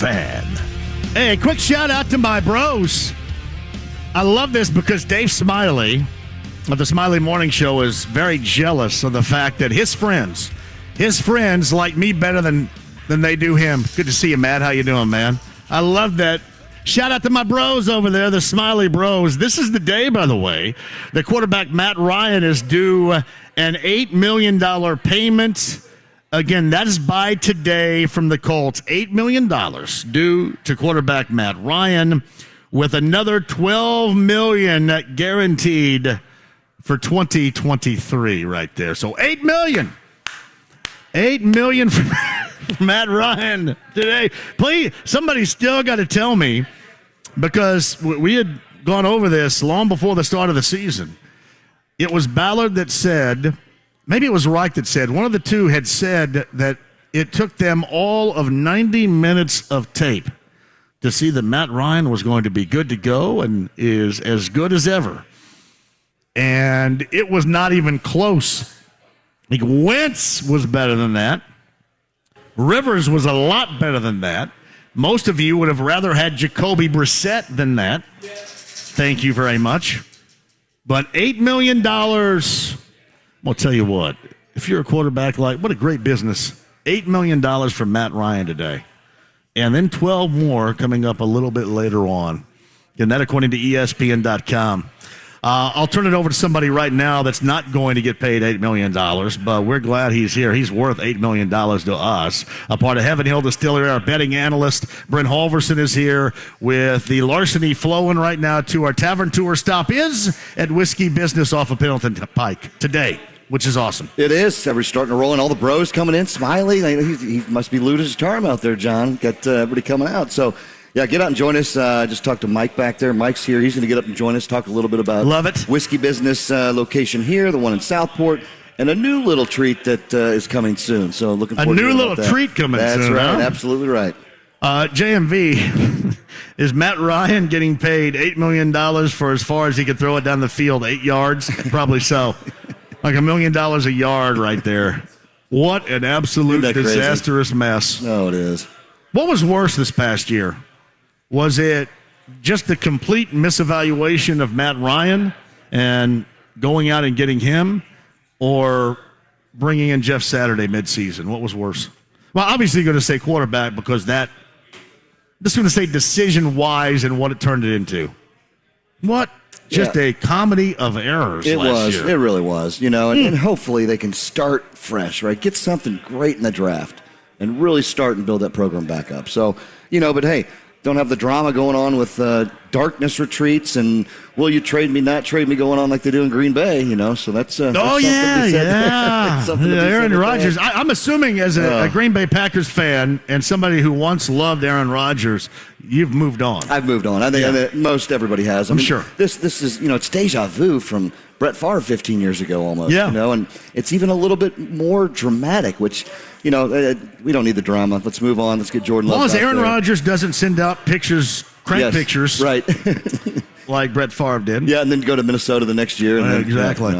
fan. Hey, a quick shout out to my bros. I love this because Dave Smiley of the Smiley Morning Show is very jealous of the fact that his friends like me better than they do him. Good to see you, Matt. How you doing, man? I love that. Shout out to my bros over there, the Smiley Bros. This is the day, by the way, the quarterback Matt Ryan is due an $8 million payment. Again, that is by today from the Colts. $8 million due to quarterback Matt Ryan, with another $12 million guaranteed for 2023 right there. So $8 million. $8 million for Matt Ryan today. Please, somebody still got to tell me, because we had gone over this long before the start of the season. It was Ballard that said, maybe it was Reich that said, one of the two had said that it took them all of 90 minutes of tape to see that Matt Ryan was going to be good to go and is as good as ever. And it was not even close. Like, Wentz was better than that. Rivers was a lot better than that. Most of you would have rather had Jacoby Brissett than that. Thank you very much. But $8 million, I'll tell you what, if you're a quarterback, what a great business. $8 million for Matt Ryan today. And then 12 more coming up a little bit later on. And that according to ESPN.com. I'll turn it over to somebody right now that's not going to get paid $8 million, but we're glad he's here. He's worth $8 million to us. A part of Heaven Hill Distillery, our betting analyst, Brent Halverson, is here with the larceny flowing right now to our tavern tour. Stop is at Whiskey Business off of Pendleton Pike today, which is awesome. It is. Everybody's starting to roll in. All the bros coming in. Smiley. He must be losing his charm out there, John. Got everybody coming out. So, yeah, get out and join us. Just talked to Mike back there. Mike's here. He's going to get up and join us, talk a little bit about Whiskey Business location here, the one in Southport, and a new little treat that is coming soon. So looking forward to that. A new little treat coming soon. That's right. Huh? Absolutely right. JMV, is Matt Ryan getting paid $8 million for as far as he could throw it down the field, 8 yards? Probably so. Like $1 million a yard right there. What an absolute disastrous mess. No, it is. What was worse this past year? Was it just the complete misevaluation of Matt Ryan and going out and getting him, or bringing in Jeff Saturday midseason? What was worse? Well, obviously you're going to say quarterback, because I'm just going to say decision-wise and what it turned it into. What? Just a comedy of errors last year. It really was. And hopefully they can start fresh, right? Get something great in the draft and really start and build that program back up. So, but hey, don't have the drama going on with darkness retreats and will you trade me, not trade me going on like they do in Green Bay, so that's Aaron Rodgers. I'm assuming as a Green Bay Packers fan and somebody who once loved Aaron Rodgers, you've moved on. I've moved on. I think most everybody has. I'm sure. This is, it's deja vu from Brett Favre 15 years ago almost, and it's even a little bit more dramatic, which, we don't need the drama. Let's move on. Let's get Jordan Love. As long as Aaron Rodgers doesn't send out pictures, pictures. Right. Like Brett Favre did. Yeah, and then go to Minnesota the next year. And exactly.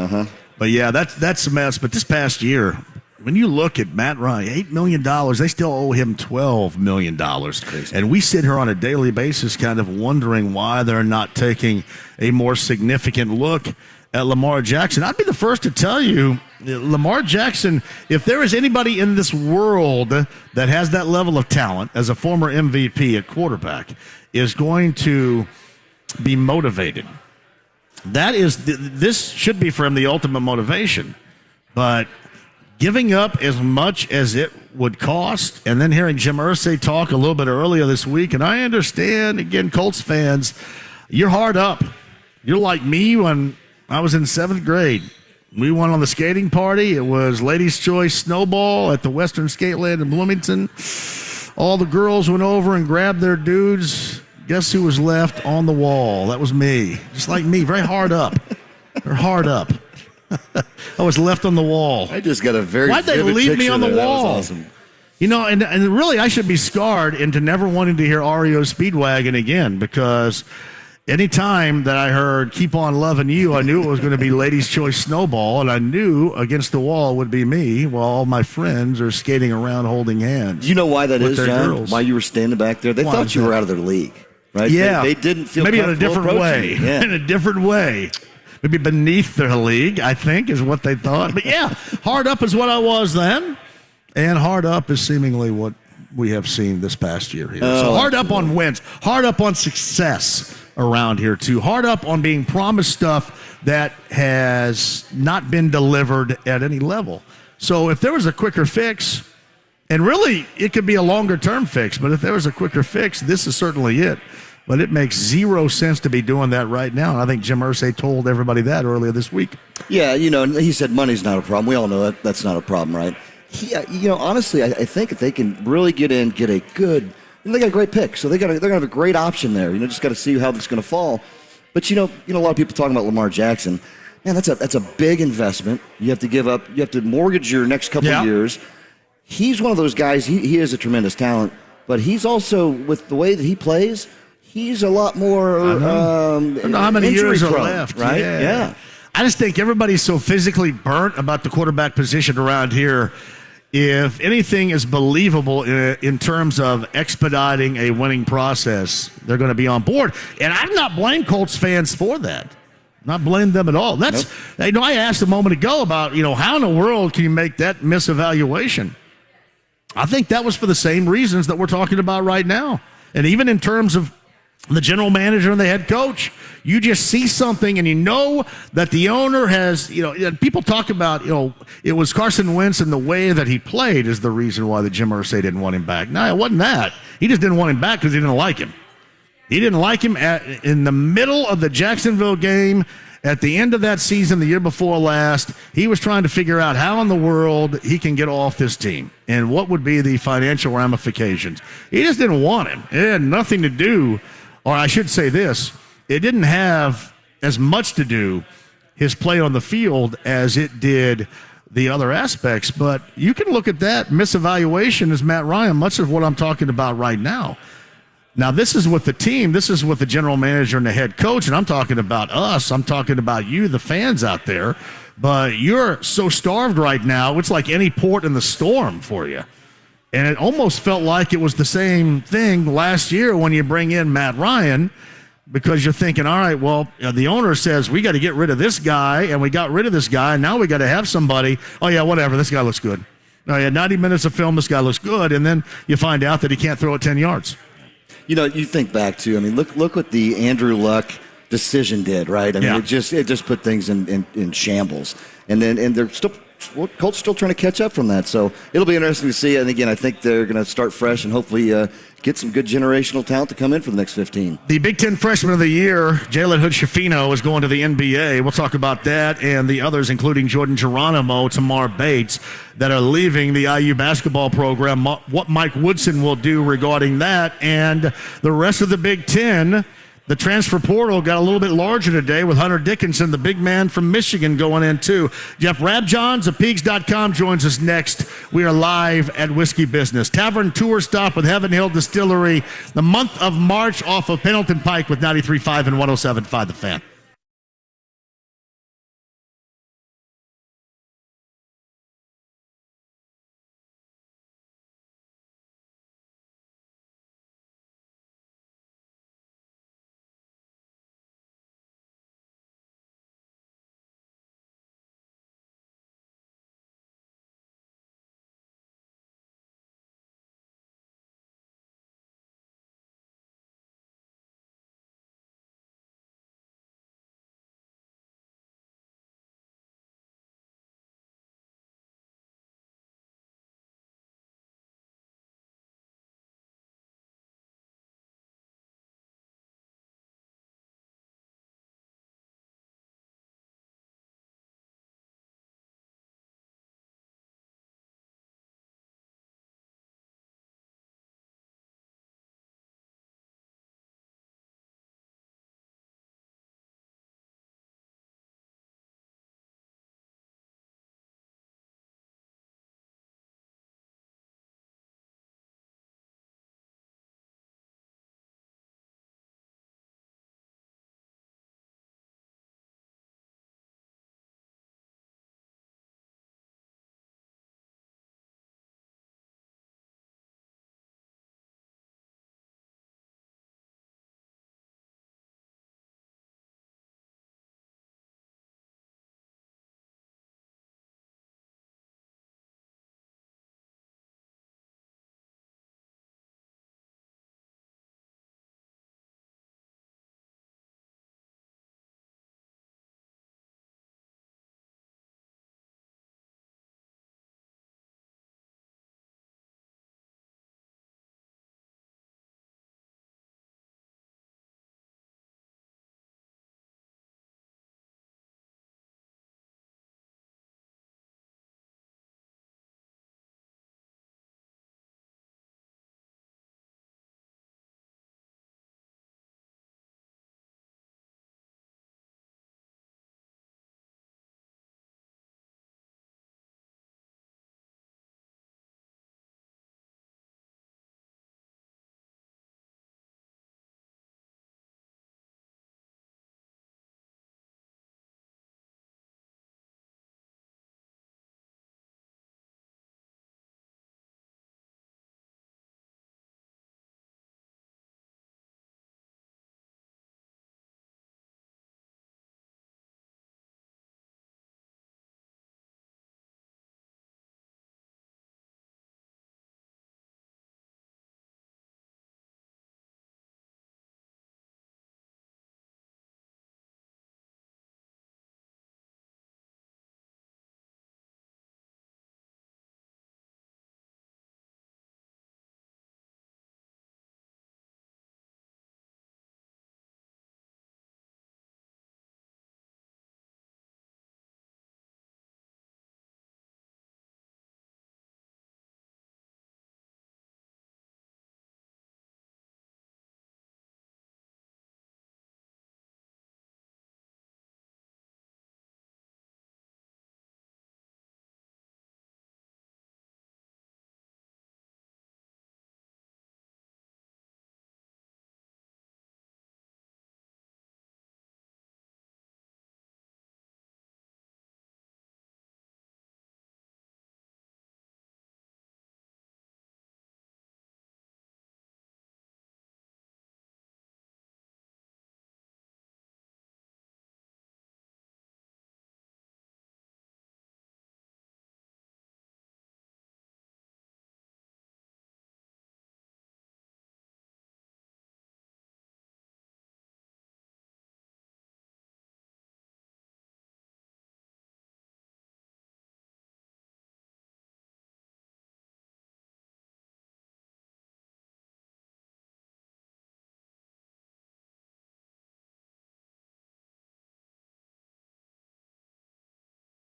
But, that's a mess. But this past year, when you look at Matt Ryan, $8 million, they still owe him $12 million. Crazy. And we sit here on a daily basis kind of wondering why they're not taking a more significant look at Lamar Jackson. I'd be the first to tell you, Lamar Jackson, if there is anybody in this world that has that level of talent as a former MVP at quarterback, is going to be motivated. This should be for him the ultimate motivation. But giving up as much as it would cost, and then hearing Jim Irsay talk a little bit earlier this week, and I understand, again, Colts fans, you're hard up. You're like me when I was in 7th grade. We went on the skating party. It was Ladies' Choice Snowball at the Western Skateland in Bloomington. All the girls went over and grabbed their dudes. Guess who was left on the wall? That was me. Just like me, very hard up. They're hard up. I was left on the wall. I just got a very Why'd they leave me on the wall? That was awesome. And really I should be scarred into never wanting to hear REO Speedwagon again, because anytime that I heard "Keep on Loving You," I knew it was going to be Ladies' Choice Snowball, and I knew against the wall would be me while all my friends are skating around holding hands. Do you know why that is, John? Girls. Why you were standing back there? They thought you were out of their league, right? Yeah. They didn't feel maybe in a different way. Yeah. In a different way. Maybe beneath their league, I think, is what they thought. But yeah, hard up is what I was then, and hard up is seemingly what we have seen this past year here. So hard up on wins, hard up on success around here too, hard up on being promised stuff that has not been delivered at any level. So if there was a quicker fix, and really it could be a longer term fix, but if there was a quicker fix, this is certainly it. But it makes zero sense to be doing that right now. And I think Jim Irsay told everybody that earlier this week. Yeah, he said money's not a problem. We all know that that's not a problem, right? Honestly, I think if they can really get a good, they got a great pick, so they're gonna have a great option there. Just got to see how it's gonna fall. But a lot of people talking about Lamar Jackson. Man, that's a big investment. You have to give up. You have to mortgage your next couple of years. He's one of those guys. He is a tremendous talent, but he's also, with the way that he plays, he's a lot more how many years are left, right? Yeah. I just think everybody's so physically burnt about the quarterback position around here. If anything is believable in terms of expediting a winning process, they're going to be on board. And I'm not blaming Colts fans for that. Not blame them at all. That's I asked a moment ago about how in the world can you make that misevaluation? I think that was for the same reasons that we're talking about right now. And even in terms of the general manager and the head coach, you just see something and you know that the owner has, people talk about, it was Carson Wentz and the way that he played is the reason why the Jim Irsay didn't want him back. No, it wasn't that. He just didn't want him back because he didn't like him. He didn't like him in the middle of the Jacksonville game. At the end of that season, the year before last, he was trying to figure out how in the world he can get off this team and what would be the financial ramifications. He just didn't want him. It had nothing to do, or I should say this, it didn't have as much to do, his play on the field, as it did the other aspects. But you can look at that misevaluation as Matt Ryan, much of what I'm talking about right now. Now, this is with the team. This is with the general manager and the head coach, and I'm talking about us. I'm talking about you, the fans out there. But you're so starved right now, it's like any port in the storm for you. And it almost felt like it was the same thing last year when you bring in Matt Ryan, because you're thinking, all right, well, the owner says we got to get rid of this guy, and we got rid of this guy, and now we got to have somebody. Oh, yeah, whatever, this guy looks good. Oh, yeah, 90 minutes of film, this guy looks good, and then you find out that he can't throw it 10 yards. You think back to, look what the Andrew Luck decision did, right? It just put things in shambles. And they're Colts still trying to catch up from that. So it'll be interesting to see. And again, I think they're going to start fresh and hopefully get some good generational talent to come in for the next 15. The Big Ten Freshman of the Year, Jalen Hood-Schifino, is going to the NBA. We'll talk about that and the others, including Jordan Geronimo, Tamar Bates, that are leaving the IU basketball program. What Mike Woodson will do regarding that, and the rest of the Big Ten. The transfer portal got a little bit larger today with Hunter Dickinson, the big man from Michigan, going in too. Jeff Rabjohns of Peaks.com joins us next. We are live at Whiskey Business. Tavern Tour Stop with Heaven Hill Distillery, the month of March off of Pendleton Pike with 93.5 and 107.5 The Fan.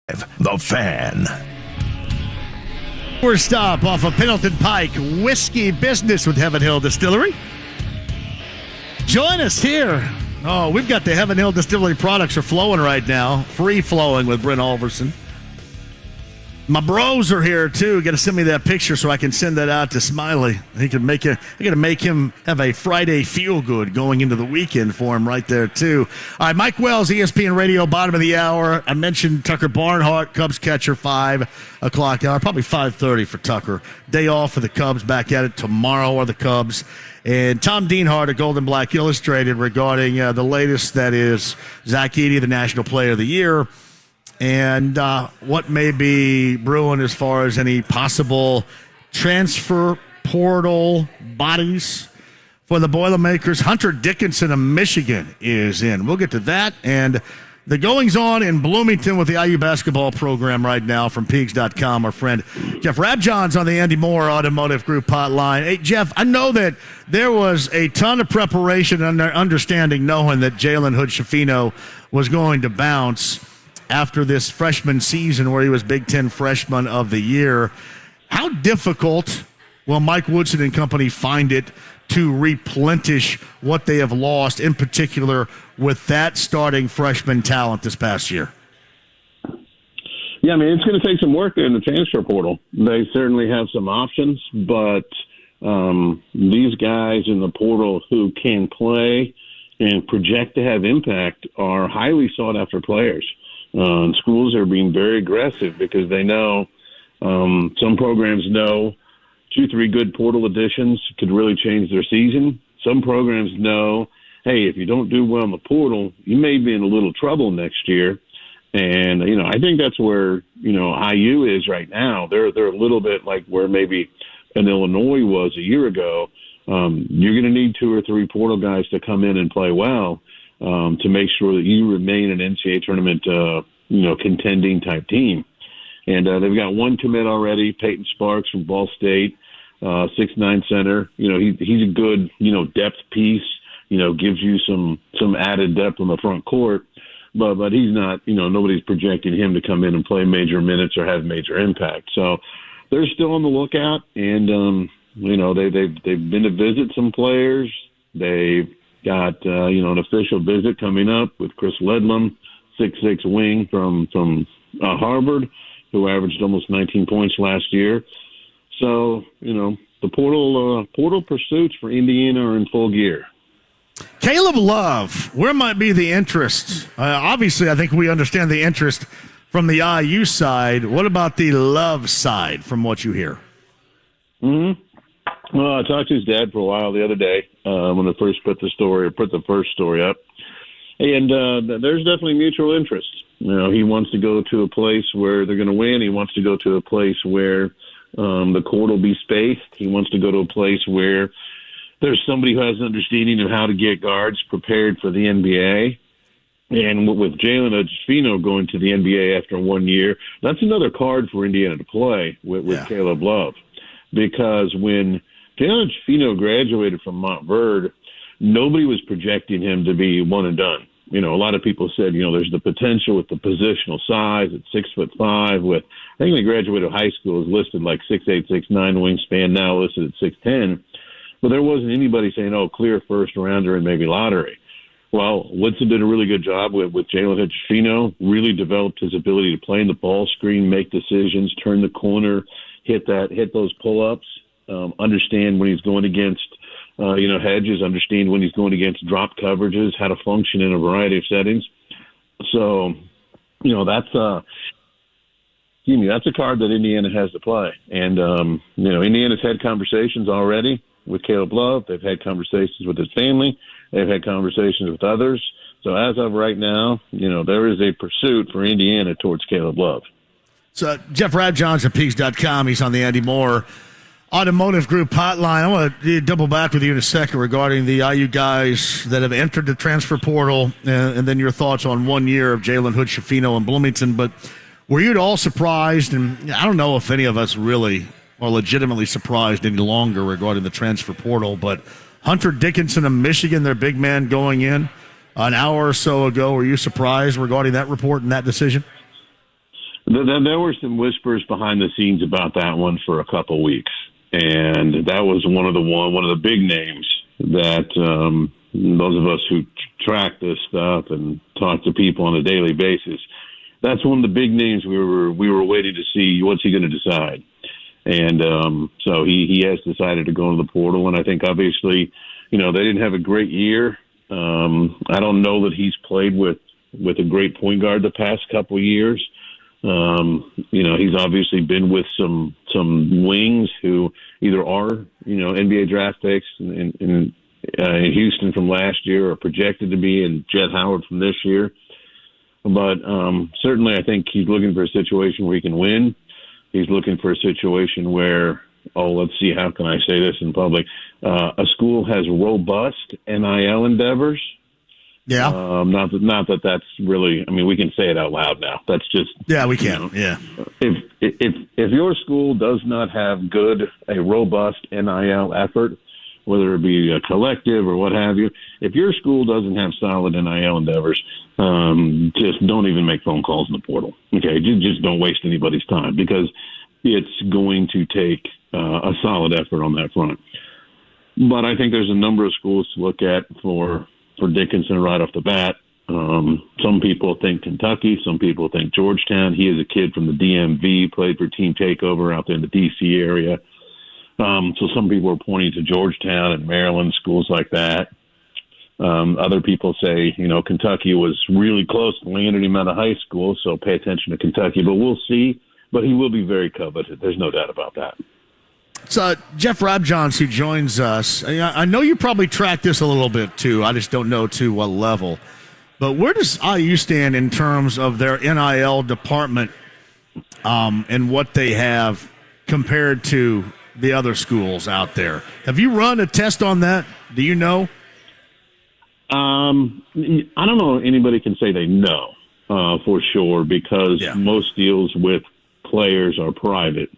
The Fan. We're stop off of Pendleton Pike, Whiskey Business with Heaven Hill Distillery. Join us here. Oh, we've got the Heaven Hill Distillery products are flowing right now. Free flowing with Brent Alverson. My bros are here too. Got to send me that picture so I can send that out to Smiley. He can make it. I got to make him have a Friday feel good going into the weekend for him right there too. All right, Mike Wells, ESPN Radio, bottom of the hour. I mentioned Tucker Barnhart, Cubs catcher, 5 o'clock hour, probably 5:30 for Tucker. Day off for the Cubs. Back at it tomorrow are the Cubs. And Tom Dienhart of Gold and Black Illustrated regarding the latest, that is Zach Edey, the National Player of the Year. And what may be brewing as far as any possible transfer portal bodies for the Boilermakers. Hunter Dickinson of Michigan is in. We'll get to that. And the goings-on in Bloomington with the IU basketball program right now from Pigs.com. Our friend Jeff Rabjohns on the Andy Moore Automotive Group hotline. Hey, Jeff, I know that there was a ton of preparation and understanding knowing that Jalen Hood-Schifino was going to bounce after this freshman season where he was Big Ten Freshman of the Year. How difficult will Mike Woodson and company find it to replenish what they have lost, in particular with that starting freshman talent this past year? Yeah, I mean, it's going to take some work there in the transfer portal. They certainly have some options, but these guys in the portal who can play and project to have impact are highly sought-after players. And schools are being very aggressive because they know some programs know 2-3 good portal additions could really change their season. Some programs know, hey, if you don't do well in the portal, you may be in a little trouble next year. And, I think that's where, IU is right now. They're a little bit like where maybe an Illinois was a year ago. You're going to need 2 or 3 portal guys to come in and play well. To make sure that you remain an NCAA tournament, contending type team. And they've got one commit already, Peyton Sparks from Ball State, 6'9" center. He's a good, depth piece, gives you some added depth on the front court. But he's not, nobody's projecting him to come in and play major minutes or have major impact. So they're still on the lookout. And, they've been to visit some players. They've got, an official visit coming up with Chris Ledlum, 6'6" wing from Harvard, who averaged almost 19 points last year. So, the portal pursuits for Indiana are in full gear. Caleb Love, where might be the interest? Obviously, I think we understand the interest from the IU side. What about the Love side from what you hear? Mm-hmm. Well, I talked to his dad for a while the other day when I first put the first story up. And there's definitely mutual interest. He wants to go to a place where they're going to win. He wants to go to a place where the court will be spaced. He wants to go to a place where there's somebody who has an understanding of how to get guards prepared for the NBA. And with Jalen Hood-Schifino going to the NBA after 1 year, that's another card for Indiana to play with Caleb Love. Because when Jalen Hood-Schifino graduated from Montverde, nobody was projecting him to be one and done. A lot of people said, there's the potential with the positional size at 6'5". With, I think when he graduated high school, was listed like 6'8", 6'9" wingspan, now listed at 6'10". But there wasn't anybody saying, clear first rounder and maybe lottery. Well, Woodson did a really good job with Jalen Hood-Schifino, really developed his ability to play in the ball screen, make decisions, turn the corner, hit those pull-ups, understand when he's going against hedges, understand when he's going against drop coverages, how to function in a variety of settings. So, that's a card that Indiana has to play. And, Indiana's had conversations already with Caleb Love. They've had conversations with his family. They've had conversations with others. So as of right now, there is a pursuit for Indiana towards Caleb Love. So Jeff Rabjohns at Pigs.com. He's on the Andy Moore Automotive Group hotline. I want to double back with you in a second regarding the IU guys that have entered the transfer portal, and then your thoughts on 1 year of Jalen Hood-Schifino in Bloomington. But were you at all surprised, and I don't know if any of us really are legitimately surprised any longer regarding the transfer portal, but Hunter Dickinson of Michigan, their big man going in an hour or so ago, were you surprised regarding that report and that decision? There were some whispers behind the scenes about that one for a couple weeks, and that was one of the big names that those of us who track this stuff and talk to people on a daily basis. That's one of the big names we were waiting to see. What's he going to decide? And so he has decided to go into the portal, and I think obviously, they didn't have a great year. I don't know that he's played with a great point guard the past couple years. He's obviously been with some wings who either are, NBA draft picks in Houston from last year or projected to be, and Jet Howard from this year. But certainly I think he's looking for a situation where he can win. He's looking for a situation where, let's see, how can I say this in public? A school has robust NIL endeavors. Yeah. Not that that's really. I mean, we can say it out loud now. That's just. Yeah, we can. Yeah. If your school does not have a robust NIL effort, whether it be a collective or what have you, if your school doesn't have solid NIL endeavors, just don't even make phone calls in the portal. Okay, just don't waste anybody's time, because it's going to take a solid effort on that front. But I think there's a number of schools to look at for Dickinson right off the bat. Some people think Kentucky. Some people think Georgetown. He is a kid from the DMV, played for Team Takeover out there in the D.C. area. So some people are pointing to Georgetown and Maryland, schools like that. Other people say, Kentucky was really close to landing him out of high school, so pay attention to Kentucky. But we'll see. But he will be very coveted. There's no doubt about that. So Jeff Rabjohns, who joins us, I know you probably track this a little bit too. I just don't know to what level. But where does IU stand in terms of their NIL department and what they have compared to the other schools out there? Have you run a test on that? Do you know? I don't know. Anybody can say they know for sure, because most deals with players are private.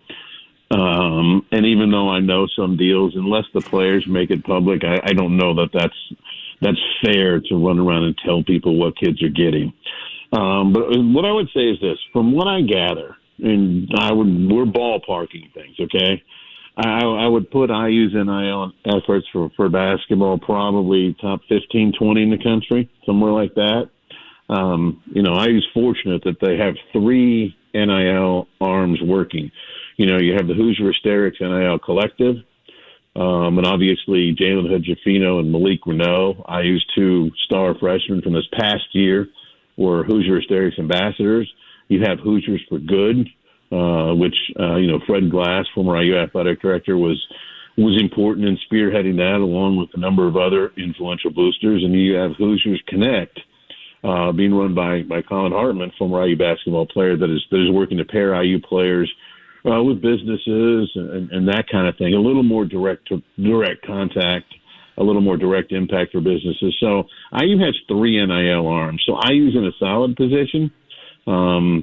And even though I know some deals, unless the players make it public, I don't know that that's fair to run around and tell people what kids are getting. But what I would say is this: from what I gather, and we're ballparking things, okay? I would put IU's NIL efforts for basketball probably top 15, 20 in the country, somewhere like that. IU's fortunate that they have 3 NIL arms working. You have the Hoosier Hysterics NIL Collective, and obviously Jalen Hood-Schifino and Malik Renault, IU's 2 star freshmen from this past year, were Hoosier Hysterics ambassadors. You have Hoosiers for Good, which Fred Glass, former IU athletic director, was important in spearheading that, along with a number of other influential boosters. And you have Hoosiers Connect, being run by Colin Hartman, former IU basketball player, that is working to pair IU players with businesses and that kind of thing. A little more direct contact, a little more direct impact for businesses. So IU has 3 NIL arms. So IU's in a solid position. But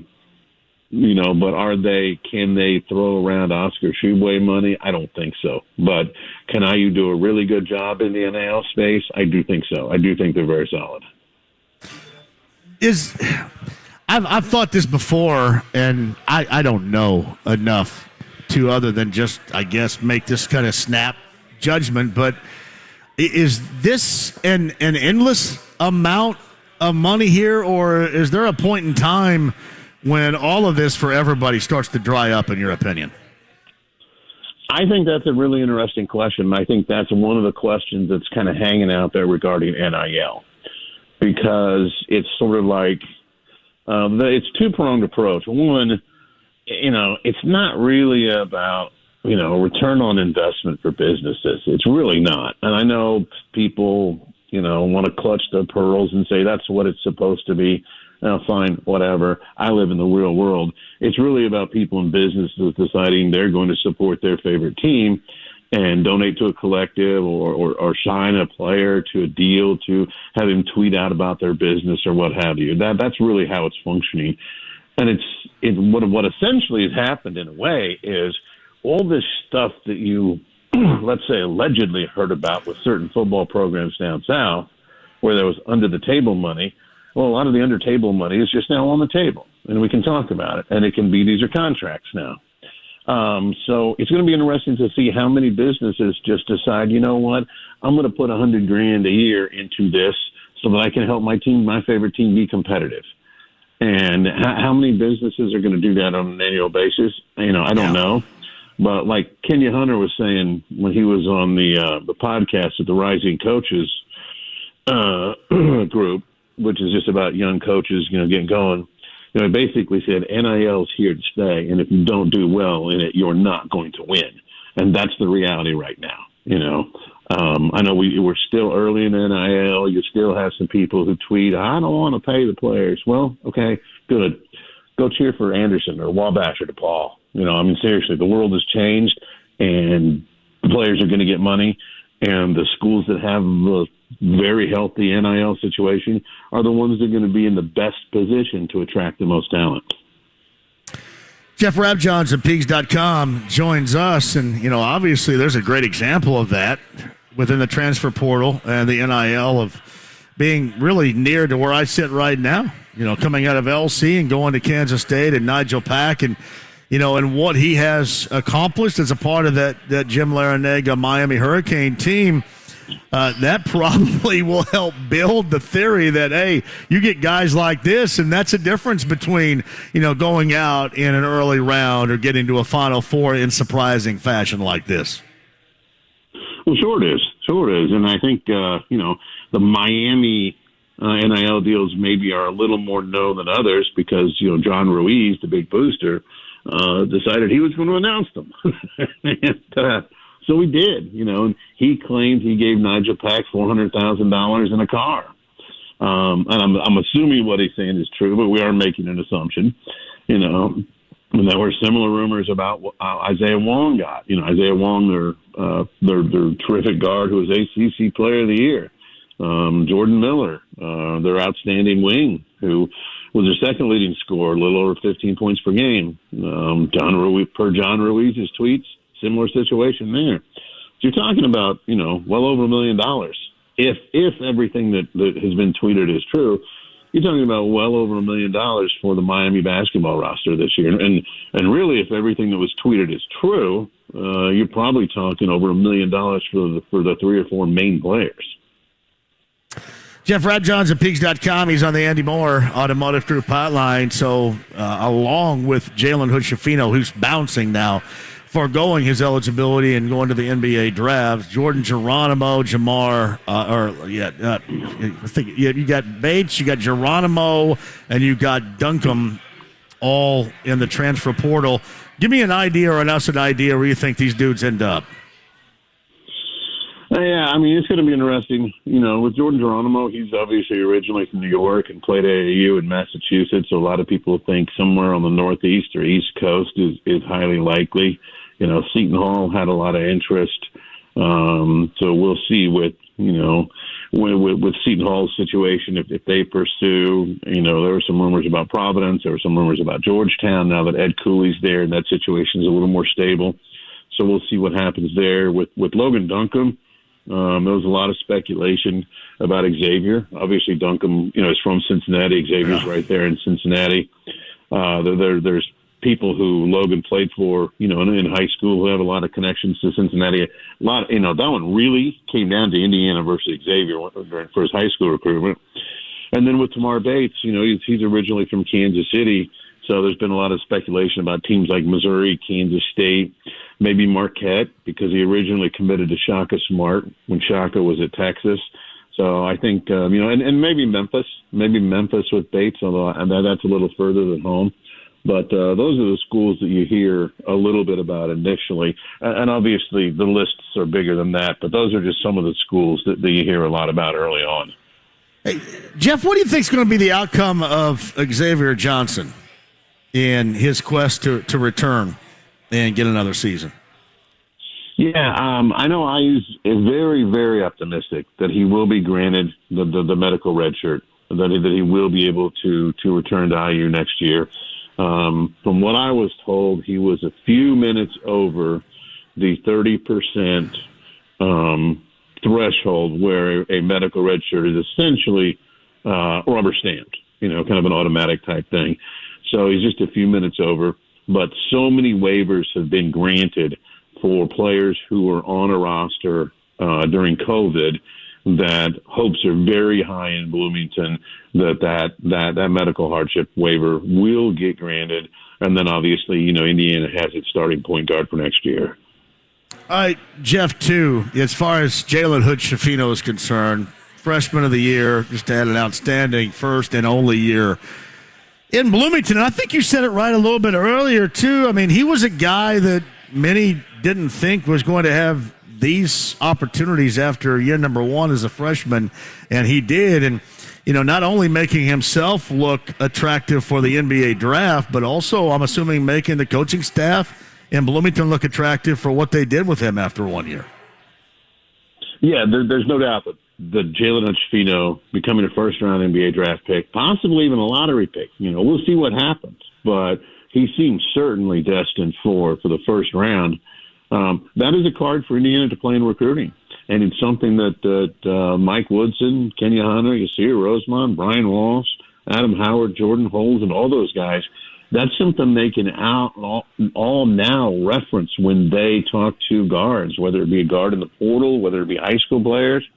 can they throw around Oscar Tshiebwe money? I don't think so. But can IU do a really good job in the NIL space? I do think so. I do think they're very solid. I've thought this before, and I don't know enough to other than just, I guess, make this kind of snap judgment. But is this an endless amount of money here, or is there a point in time when all of this for everybody starts to dry up, in your opinion? I think that's a really interesting question. I think that's one of the questions that's kind of hanging out there regarding NIL, because it's sort of like it's two-pronged approach. One, it's not really about, return on investment for businesses. It's really not. And I know people, want to clutch their pearls and say that's what it's supposed to be. Fine, whatever. I live in the real world. It's really about people in businesses deciding they're going to support their favorite team and donate to a collective or sign a player to a deal to have him tweet out about their business or what have you. That's really how it's functioning. And what essentially has happened in a way is all this stuff that you, let's say, allegedly heard about with certain football programs down south, where there was under the table money. Well, a lot of the under-table money is just now on the table, and we can talk about it. And it can be these are contracts now. So it's going to be interesting to see how many businesses just decide, you know what, I'm going to put $100,000 a year into this so that I can help my team, my favorite team, be competitive. And how many businesses are going to do that on an annual basis? I don't know. But like Kenya Hunter was saying when he was on the podcast at the Rising Coaches group, which is just about young coaches, getting going. He basically said NIL's here to stay, and if you don't do well in it, you're not going to win. And that's the reality right now. I know we're still early in NIL. You still have some people who tweet, I don't want to pay the players. Well, okay, good. Go cheer for Anderson or Wabash or DePaul. Seriously, the world has changed, and the players are going to get money, and the schools that have a very healthy NIL situation are the ones that are going to be in the best position to attract the most talent. Jeff Rabjohns of Pigs.com joins us, and, obviously there's a great example of that within the transfer portal and the NIL of being really near to where I sit right now, coming out of LC and going to Kansas State and Nigel Pack and what he has accomplished as a part of that Jim Larrañaga Miami Hurricane team. That probably will help build the theory that, hey, you get guys like this, and that's a difference between, going out in an early round or getting to a Final Four in surprising fashion like this. Well, sure it is. And I think, the Miami NIL deals maybe are a little more known than others because, John Ruiz, the big booster, decided he was going to announce them. So he did, and he claimed he gave Nigel Pack $400,000 in a car. And I'm assuming what he's saying is true, but we are making an assumption, and there were similar rumors about Isaiah Wong got. Isaiah Wong, their terrific guard who was ACC Player of the Year. Jordan Miller, their outstanding wing, who was their second leading scorer, a little over 15 points per game. John Ruiz's tweets, similar situation there. So you're talking about, well over $1 million. If everything that has been tweeted is true, you're talking about well over $1 million for the Miami basketball roster this year. And really, if everything that was tweeted is true, you're probably talking over $1 million for the 3 or 4 main players. Jeff Rabjohns at Pigs.com. He's on the Andy Moore Automotive Group hotline. So along with Jalen Hood-Schifino, who's bouncing now, foregoing his eligibility and going to the NBA draft, Jordan Geronimo, Jamar, you got Bates, you got Geronimo, and you got Duncombe all in the transfer portal. Give me an idea or us an idea where you think these dudes end up. Yeah, it's going to be interesting. With Jordan Geronimo, he's obviously originally from New York and played AAU in Massachusetts, so a lot of people think somewhere on the Northeast or East Coast is highly likely. Seton Hall had a lot of interest, so we'll see with Seton Hall's situation if they pursue. There were some rumors about Providence, there were some rumors about Georgetown. Now that Ed Cooley's there, and that situation is a little more stable, so we'll see what happens there with Logan Duncombe. There was a lot of speculation about Xavier. Obviously, Duncombe, is from Cincinnati. Xavier's right there in Cincinnati. There's people who Logan played for, in high school who have a lot of connections to Cincinnati. A lot, that one really came down to Indiana versus Xavier for his high school recruitment. And then with Tamar Bates, he's originally from Kansas City. So there's been a lot of speculation about teams like Missouri, Kansas State, maybe Marquette, because he originally committed to Shaka Smart when Shaka was at Texas. So I think, and maybe Memphis with Bates, although that's a little further than home. But those are the schools that you hear a little bit about initially. And obviously the lists are bigger than that, but those are just some of the schools that you hear a lot about early on. Hey, Jeff, what do you think is going to be the outcome of Xavier Johnson in his quest to return and get another season? Yeah, I know I is very, very optimistic that he will be granted the medical red shirt, that he will be able to return to IU next year. From what I was told, he was a few minutes over the 30% threshold where a medical red shirt is essentially rubber stamped, kind of an automatic type thing. So he's just a few minutes over. But so many waivers have been granted for players who were on a roster during COVID that hopes are very high in Bloomington that medical hardship waiver will get granted. And then obviously, Indiana has its starting point guard for next year. All right, Jeff, too, as far as Jalen Hood-Schifino is concerned, freshman of the year, just had an outstanding first and only year in Bloomington. And I think you said it right a little bit earlier, too. I mean, he was a guy that many didn't think was going to have these opportunities after year number one as a freshman, and he did. And, not only making himself look attractive for the NBA draft, but also, I'm assuming, making the coaching staff in Bloomington look attractive for what they did with him after 1 year. Yeah, there's no doubt that Jalen Hood-Schifino becoming a first-round NBA draft pick, possibly even a lottery pick, we'll see what happens. But he seems certainly destined for the first round. That is a card for Indiana to play in recruiting. And it's something that Mike Woodson, Kenya Hunter, Yasir Rosemont, Brian Walsh, Adam Howard, Jordan Holes, and all those guys, that's something they can all now reference when they talk to guards, whether it be a guard in the portal, whether it be high school players.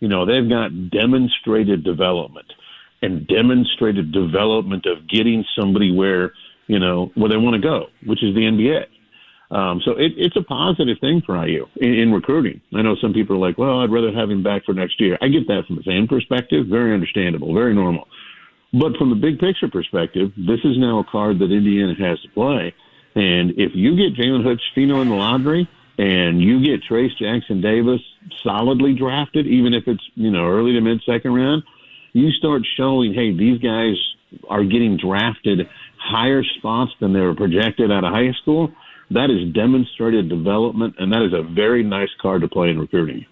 They've got demonstrated development and demonstrated development of getting somebody where they want to go, which is the NBA. So it's a positive thing for IU in recruiting. I know some people are like, well, I'd rather have him back for next year. I get that from a fan perspective. Very understandable, very normal. But from the big picture perspective, this is now a card that Indiana has to play. And if you get Jalen Hood-Schifino in the lottery and you get Trayce Jackson-Davis solidly drafted, even if it's, early to mid-second round, you start showing, hey, these guys are getting drafted higher spots than they were projected out of high school. That is demonstrated development, and that is a very nice card to play in recruiting.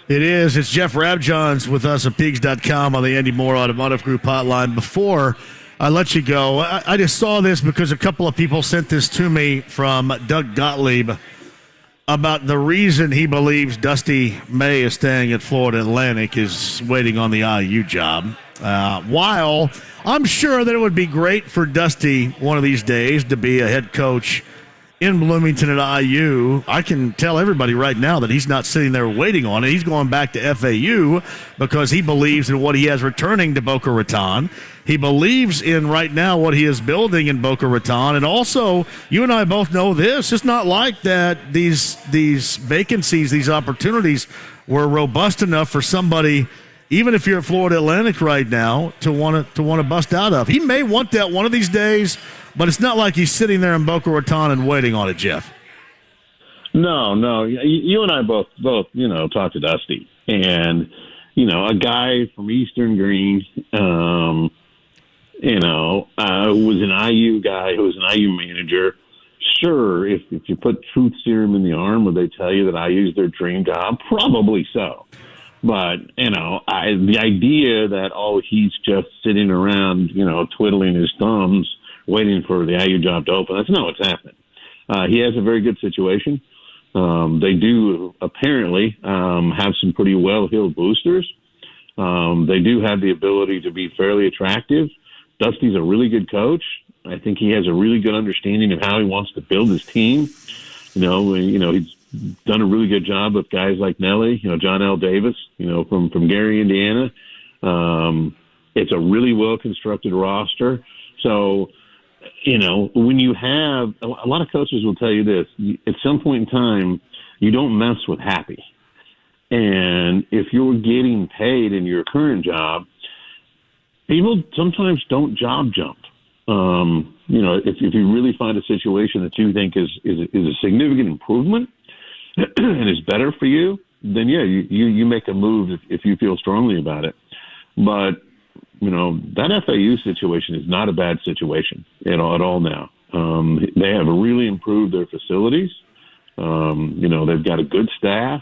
It is. It's Jeff Rabjohns with us at Pigs.com on the Andy Moore Automotive Group hotline. Before I let you go, I just saw this because a couple of people sent this to me from Doug Gottlieb about the reason he believes Dusty May is staying at Florida Atlantic is waiting on the IU job. While I'm sure that it would be great for Dusty one of these days to be a head coach in Bloomington at IU, I can tell everybody right now that he's not sitting there waiting on it. He's going back to FAU because he believes in what he has returning to Boca Raton. He believes in right now what he is building in Boca Raton. And also, you and I both know this. It's not like that these vacancies, these opportunities were robust enough for somebody, even if you're at Florida Atlantic right now, to want to bust out of. He may want that one of these days, but it's not like he's sitting there in Boca Raton and waiting on it, Jeff. No. You and I both talked to Dusty. And, a guy from Eastern Green, who was an IU guy, who was an IU manager. Sure, if you put truth serum in the arm, would they tell you that IU is their dream job? Probably so. But, the idea that, he's just sitting around, twiddling his thumbs, waiting for the IU job to open, that's not what's happening. He has a very good situation. They do apparently have some pretty well-heeled boosters. They do have the ability to be fairly attractive. Dusty's a really good coach. I think he has a really good understanding of how he wants to build his team. He's done a really good job with guys like Nelly, John L. Davis, from Gary, Indiana. It's a really well-constructed roster. So, when you have – a lot of coaches will tell you this. At some point in time, you don't mess with happy. And if you're getting paid in your current job, people sometimes don't job jump. If you really find a situation that you think is a significant improvement and is better for you, then, you make a move if you feel strongly about it. But – that FAU situation is not a bad situation at all now. They have really improved their facilities. They've got a good staff.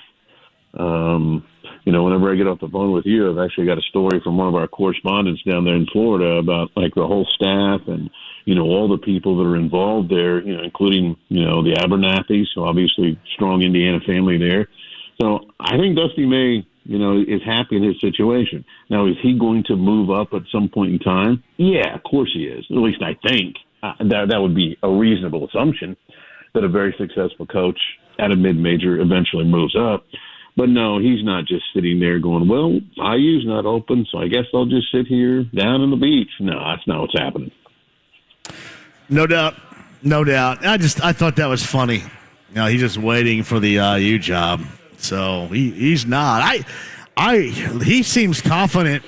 Whenever I get off the phone with you, I've actually got a story from one of our correspondents down there in Florida about the whole staff and, all the people that are involved there, including, the Abernathys, so obviously strong Indiana family there. So I think Dusty may is happy in his situation. Now, is he going to move up at some point in time? Yeah, of course he is. At least I think that would be a reasonable assumption that a very successful coach at a mid-major eventually moves up. But no, he's not just sitting there going, well, IU's not open, so I guess I'll just sit here down on the beach. No, that's not what's happening. No doubt. I thought that was funny. He's just waiting for the IU job. So he's not. He seems confident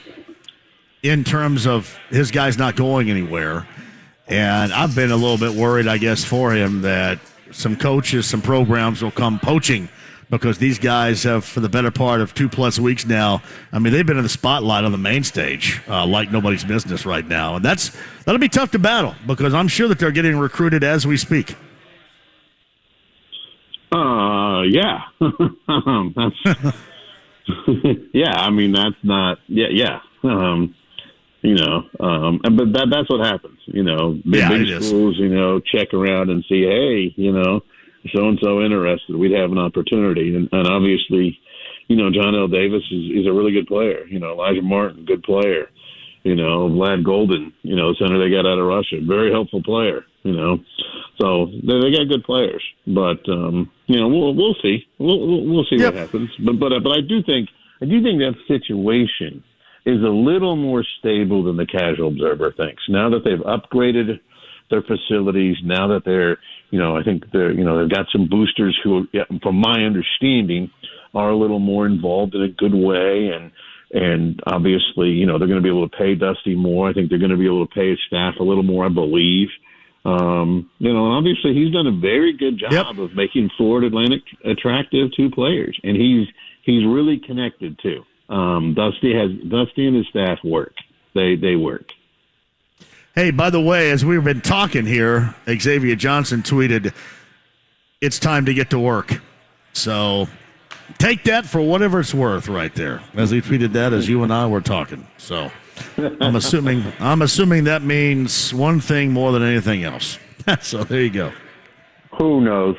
in terms of his guy's not going anywhere. And I've been a little bit worried, I guess, for him that some coaches, some programs will come poaching because these guys have, for the better part of 2+ weeks now, I mean, they've been in the spotlight on the main stage like nobody's business right now. And that'll be tough to battle because I'm sure that they're getting recruited as we speak. Yeah. Yeah, I mean, that's not, yeah. But that's what happens, big schools, check around and see, hey, so-and-so interested, we'd have an opportunity. And obviously, John L. Davis is a really good player. Elijah Martin, good player. Vlad Golden, center they got out of Russia, very helpful player, So they got good players. But, we'll see. We'll see what happens. But I do think that situation is a little more stable than the casual observer thinks. Now that they've upgraded their facilities, now that they're, I think they've got some boosters who, from my understanding, are a little more involved in a good way. And obviously, they're going to be able to pay Dusty more. I think they're going to be able to pay his staff a little more, I believe. And obviously he's done a very good job of making Florida Atlantic attractive to players. And he's really connected too. Dusty and his staff work. They work. Hey, by the way, as we've been talking here, Xavier Johnson tweeted, "It's time to get to work." So take that for whatever it's worth right there. As he tweeted that as you and I were talking. So I'm assuming that means one thing more than anything else. So there you go. Who knows?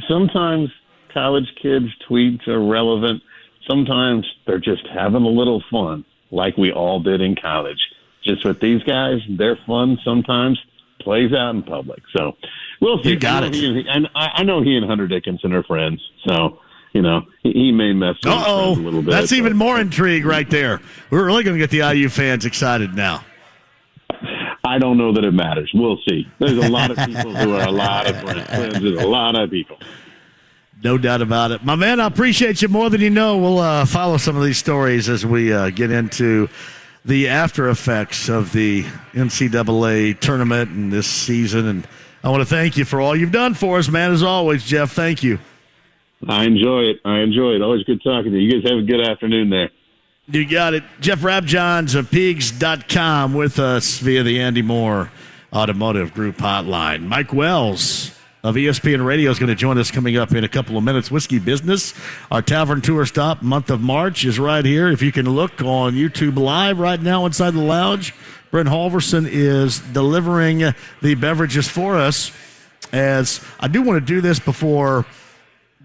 Sometimes college kids' tweets are relevant. Sometimes they're just having a little fun, like we all did in college. Just with these guys, their fun sometimes plays out in public. So we'll see. You got it. I know he and Hunter Dickinson are friends. So, he may mess with his friends a little bit. That's even more intrigue right there. We're really going to get the IU fans excited now. I don't know that it matters. We'll see. There's a lot of people who are a lot of friends. There's a lot of people. No doubt about it. My man, I appreciate you more than you know. We'll follow some of these stories as we get into the after effects of the NCAA tournament and this season. And I want to thank you for all you've done for us, man, as always, Jeff. Thank you. I enjoy it. Always good talking to you. You guys have a good afternoon there. You got it. Jeff Rabjohns of Pigs.com with us via the Andy Moore Automotive Group hotline. Mike Wells of ESPN Radio is going to join us coming up in a couple of minutes. Whiskey Business, our tavern tour stop, month of March, is right here. If you can look on YouTube Live right now inside the lounge, Brent Halverson is delivering the beverages for us. As I do want to do this before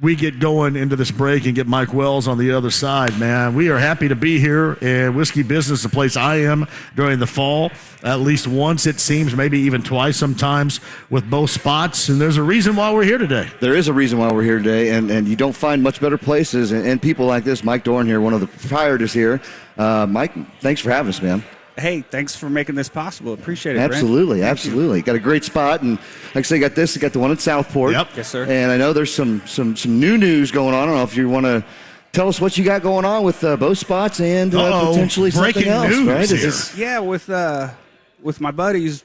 we get going into this break and get Mike Wells on the other side, man. We are happy to be here, and Whiskey Business, the place I am during the fall, at least once, it seems, maybe even twice sometimes, with both spots. And there's a reason why we're here today. There is a reason why we're here today, and you don't find much better places and people like this. Mike Dorn here, one of the proprietors here. Mike, thanks for having us, man. Hey, thanks for making this possible. Appreciate it, Absolutely, Brent. absolutely. Got a great spot, and like I say, got the one at Southport. Yep. Yes, sir. And I know there's some new news going on. I don't know if you want to tell us what you got going on with both spots and potentially breaking something else, news right? here. Yeah, with my buddies,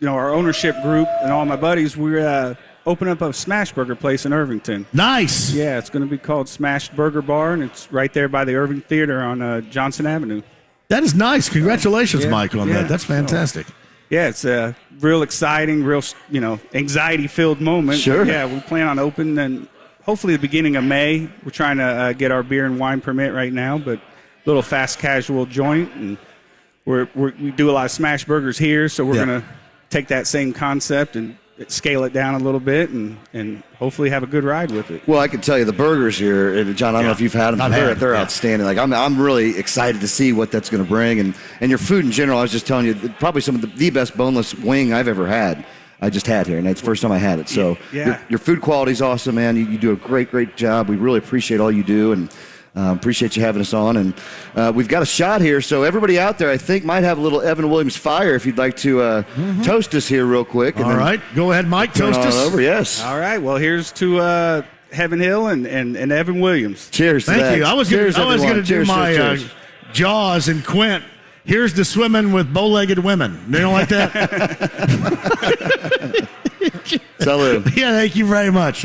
our ownership group and all my buddies, we're opening up a smash burger place in Irvington. Nice. Yeah, it's going to be called Smashed Burger Bar, and it's right there by the Irving Theater on Johnson Avenue. That is nice. Congratulations, Yeah, Mike, on yeah. that. That's fantastic. Yeah, it's a real exciting, real, anxiety-filled moment. Sure. Yeah, we plan on opening and hopefully the beginning of May. We're trying to get our beer and wine permit right now, but a little fast casual joint, and we do a lot of smash burgers here, so we're going to take that same concept and scale it down a little bit and hopefully have a good ride with it. Well, I can tell you the burgers here, and John, I don't know if you've had them. They're outstanding. Like I'm really excited to see what that's going to bring, and your food in general. I was just telling you, probably some of the best boneless wing I've ever had. I just had here, and it's the first time I had it. So your food quality is awesome, man. You do a great job. We really appreciate all you do, and appreciate you having us on. And we've got a shot here, so everybody out there, I think, might have a little Evan Williams fire if you'd like to toast us here real quick. All right. Go ahead, Mike. Toast us. Over. Yes. All right. Well, here's to Heaven Hill and Evan Williams. Cheers to Thank that. you. I was going to do my Jaws and Quint. Here's to swimming with bow-legged women. You don't like that? Salud. Yeah, thank you very much.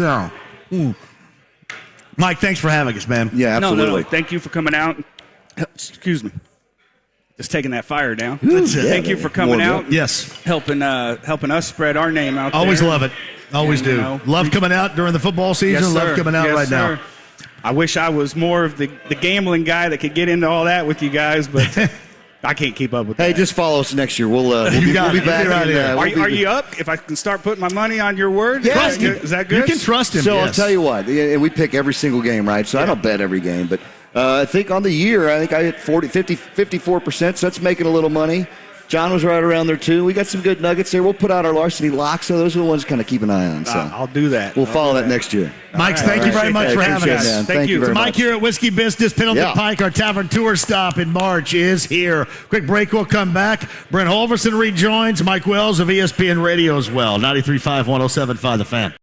Mike, thanks for having us, man. Yeah, absolutely. No. Thank you for coming out. Excuse me. Just taking that fire down. Thank you for coming out. Yes. Helping us spread our name out Always there. love it. Always do. Love coming out during the football season. Yes, love coming out now. I wish I was more of the gambling guy that could get into all that with you guys, but I can't keep up with that. Hey, just follow us next year. We'll be back. Are you up? If I can start putting my money on your word? Yeah. Is that good? You can trust him. So I'll tell you what, and we pick every single game, right? So I don't bet every game, but I think on the year, I think I hit 54%, so that's making a little money. John was right around there, too. We got some good nuggets there. We'll put out our varsity locks, so those are the ones to kind of keep an eye on. So I'll do that. We'll follow that next year. Mike, thank you very much for having us. Thank you very much. Mike here at Whiskey Business, Pendleton Pike. Our tavern tour stop in March is here. Quick break, we'll come back. Brent Holverson rejoins. Mike Wells of ESPN Radio as well. 93.5, 107.5 The Fan.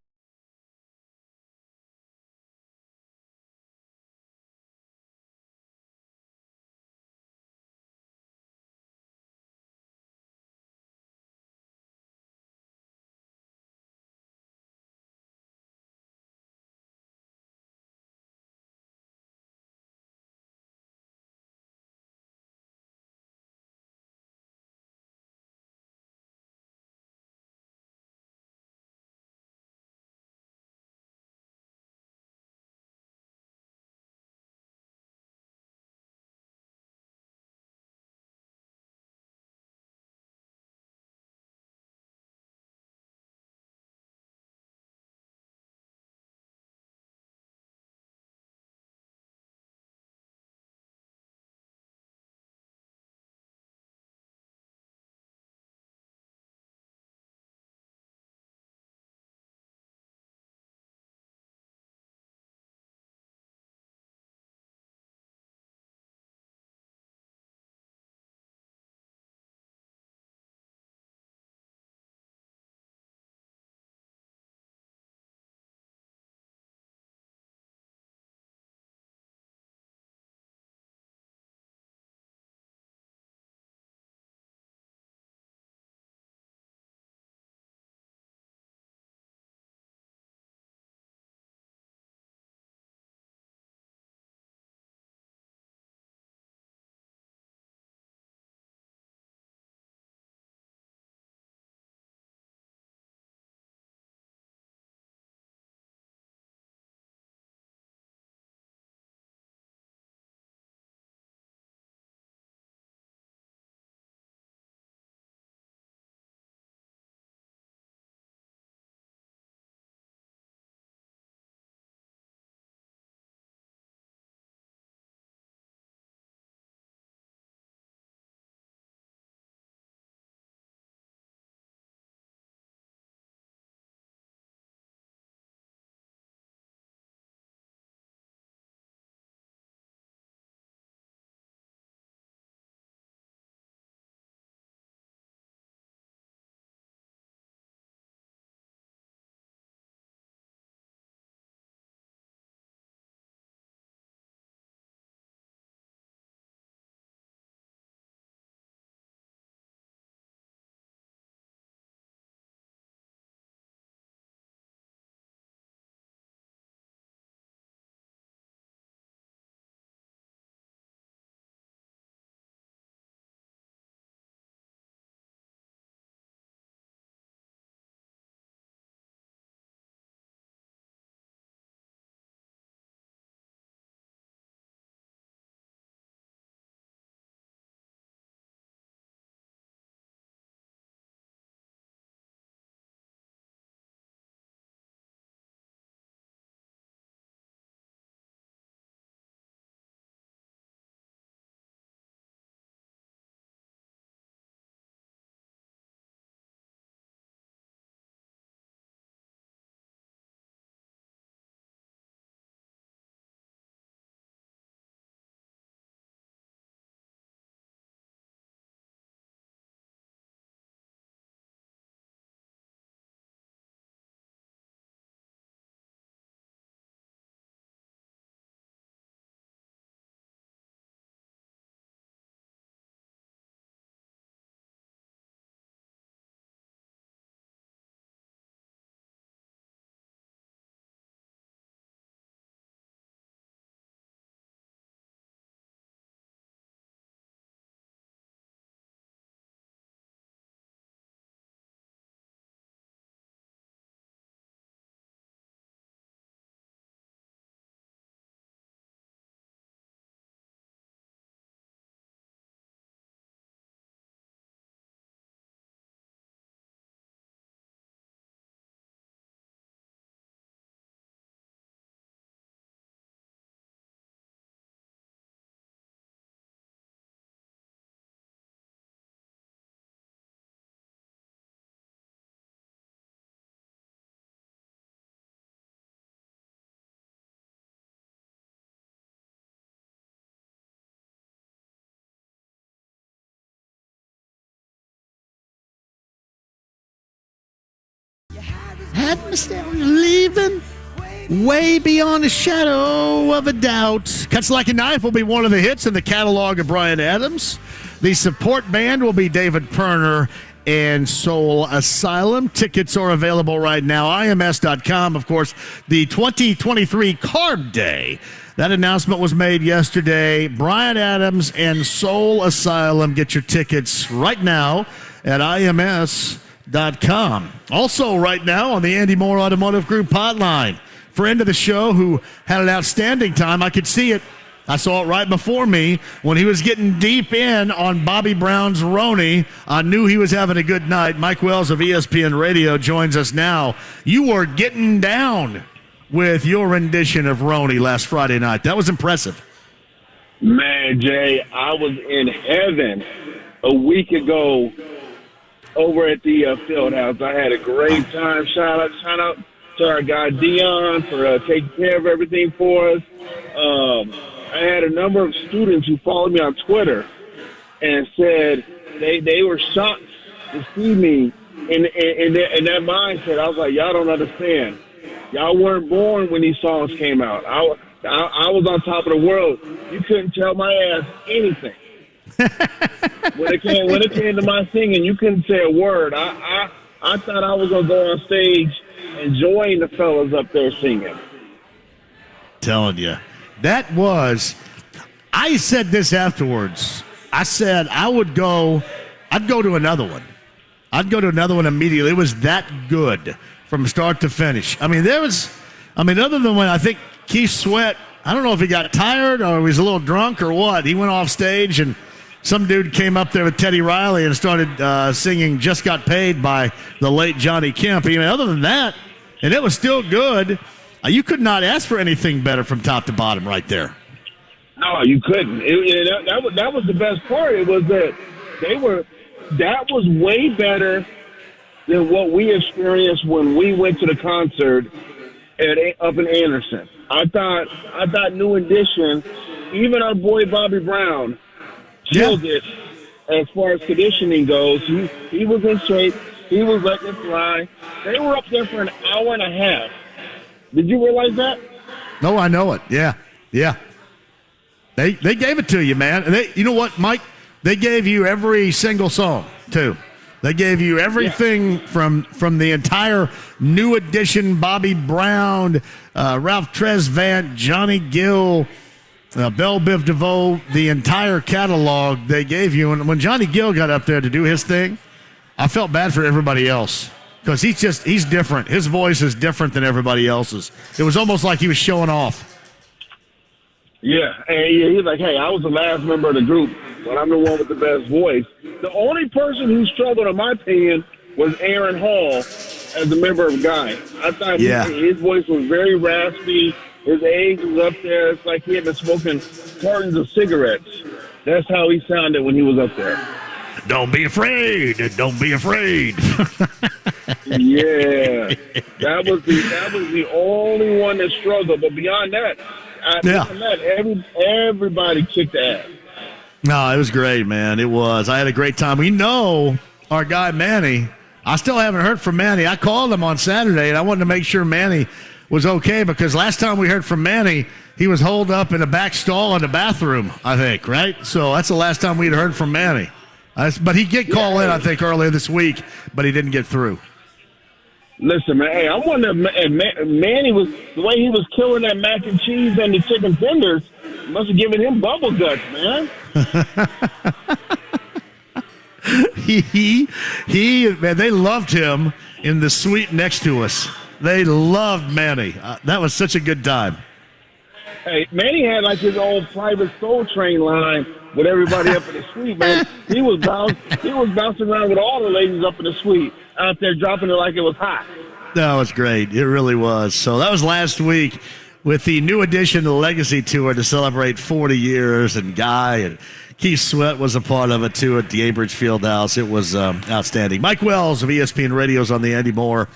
Adams leaving way beyond a shadow of a doubt. Cuts Like a Knife will be one of the hits in the catalog of Bryan Adams. The support band will be David Perner and Soul Asylum. Tickets are available right now. IMS.com, of course, the 2023 Carb Day. That announcement was made yesterday. Bryan Adams and Soul Asylum. Get your tickets right now at IMS.com. Also right now on the Andy Moore Automotive Group hotline. Friend of the show who had an outstanding time. I could see it. I saw it right before me when he was getting deep in on Bobby Brown's Roni. I knew he was having a good night. Mike Wells of ESPN Radio joins us now. You were getting down with your rendition of Roni last Friday night. That was impressive. Man, Jay, I was in heaven a week ago over at the Fieldhouse. I had a great time. Shout out to our guy Dion for taking care of everything for us. I had a number of students who followed me on Twitter and said they were shocked to see me in that mindset. I was like, y'all don't understand. Y'all weren't born when these songs came out. I was on top of the world. You couldn't tell my ass anything. When it came to my singing, you couldn't say a word. I thought I was gonna go on stage and join the fellas up there singing. Telling you. That was, I said this afterwards. I said I'd go to another one. I'd go to another one immediately. It was that good from start to finish. other than when I think Keith Sweat, I don't know if he got tired or he was a little drunk or what. He went off stage and some dude came up there with Teddy Riley and started singing Just Got Paid by the late Johnny Kemp. Other than that, and it was still good. You could not ask for anything better from top to bottom right there. No, you couldn't. That was the best part. It was that that was way better than what we experienced when we went to the concert up in Anderson. I thought New Edition, even our boy Bobby Brown, killed it as far as conditioning goes. He was in shape. He was letting it fly. They were up there for an hour and a half. Did you realize that? No, I know it. Yeah. They gave it to you, man. And you know what, Mike? They gave you every single song, too. They gave you everything from the entire New Edition, Bobby Brown, Ralph Tresvant, Johnny Gill, Belle Biv DeVoe, the entire catalog they gave you. And when Johnny Gill got up there to do his thing, I felt bad for everybody else. Because he's different. His voice is different than everybody else's. It was almost like he was showing off. Yeah, and he's like, hey, I was the last member of the group, but I'm the one with the best voice. The only person who struggled, in my opinion, was Aaron Hall as a member of Guy. I thought his voice was very raspy. His age was up there. It's like he had been smoking cartons of cigarettes. That's how he sounded when he was up there. Don't be afraid. Don't be afraid. Yeah, that was the only one that struggled. But beyond that, everybody kicked ass. No, it was great, man. It was. I had a great time. We know our guy Manny. I still haven't heard from Manny. I called him on Saturday, and I wanted to make sure Manny was okay because last time we heard from Manny, he was holed up in a back stall in the bathroom, I think, right? So that's the last time we'd heard from Manny. But he did call in, I think, earlier this week, but he didn't get through. Listen, man, hey, I wonder if Manny was the way he was killing that mac and cheese and the chicken tenders must have given him bubble guts, man. Man, they loved him in the suite next to us. They loved Manny. That was such a good time. Hey, Manny had like his own private Soul Train line with everybody up in the suite, man. He was bouncing around with all the ladies up in the suite out there dropping it like it was hot. That was great. It really was. So that was last week with the New Edition Legacy Tour to celebrate 40 years. And Guy and Keith Sweat was a part of it, too, at the Abridge Fieldhouse. It was outstanding. Mike Wells of ESPN Radio's on the Andy Moore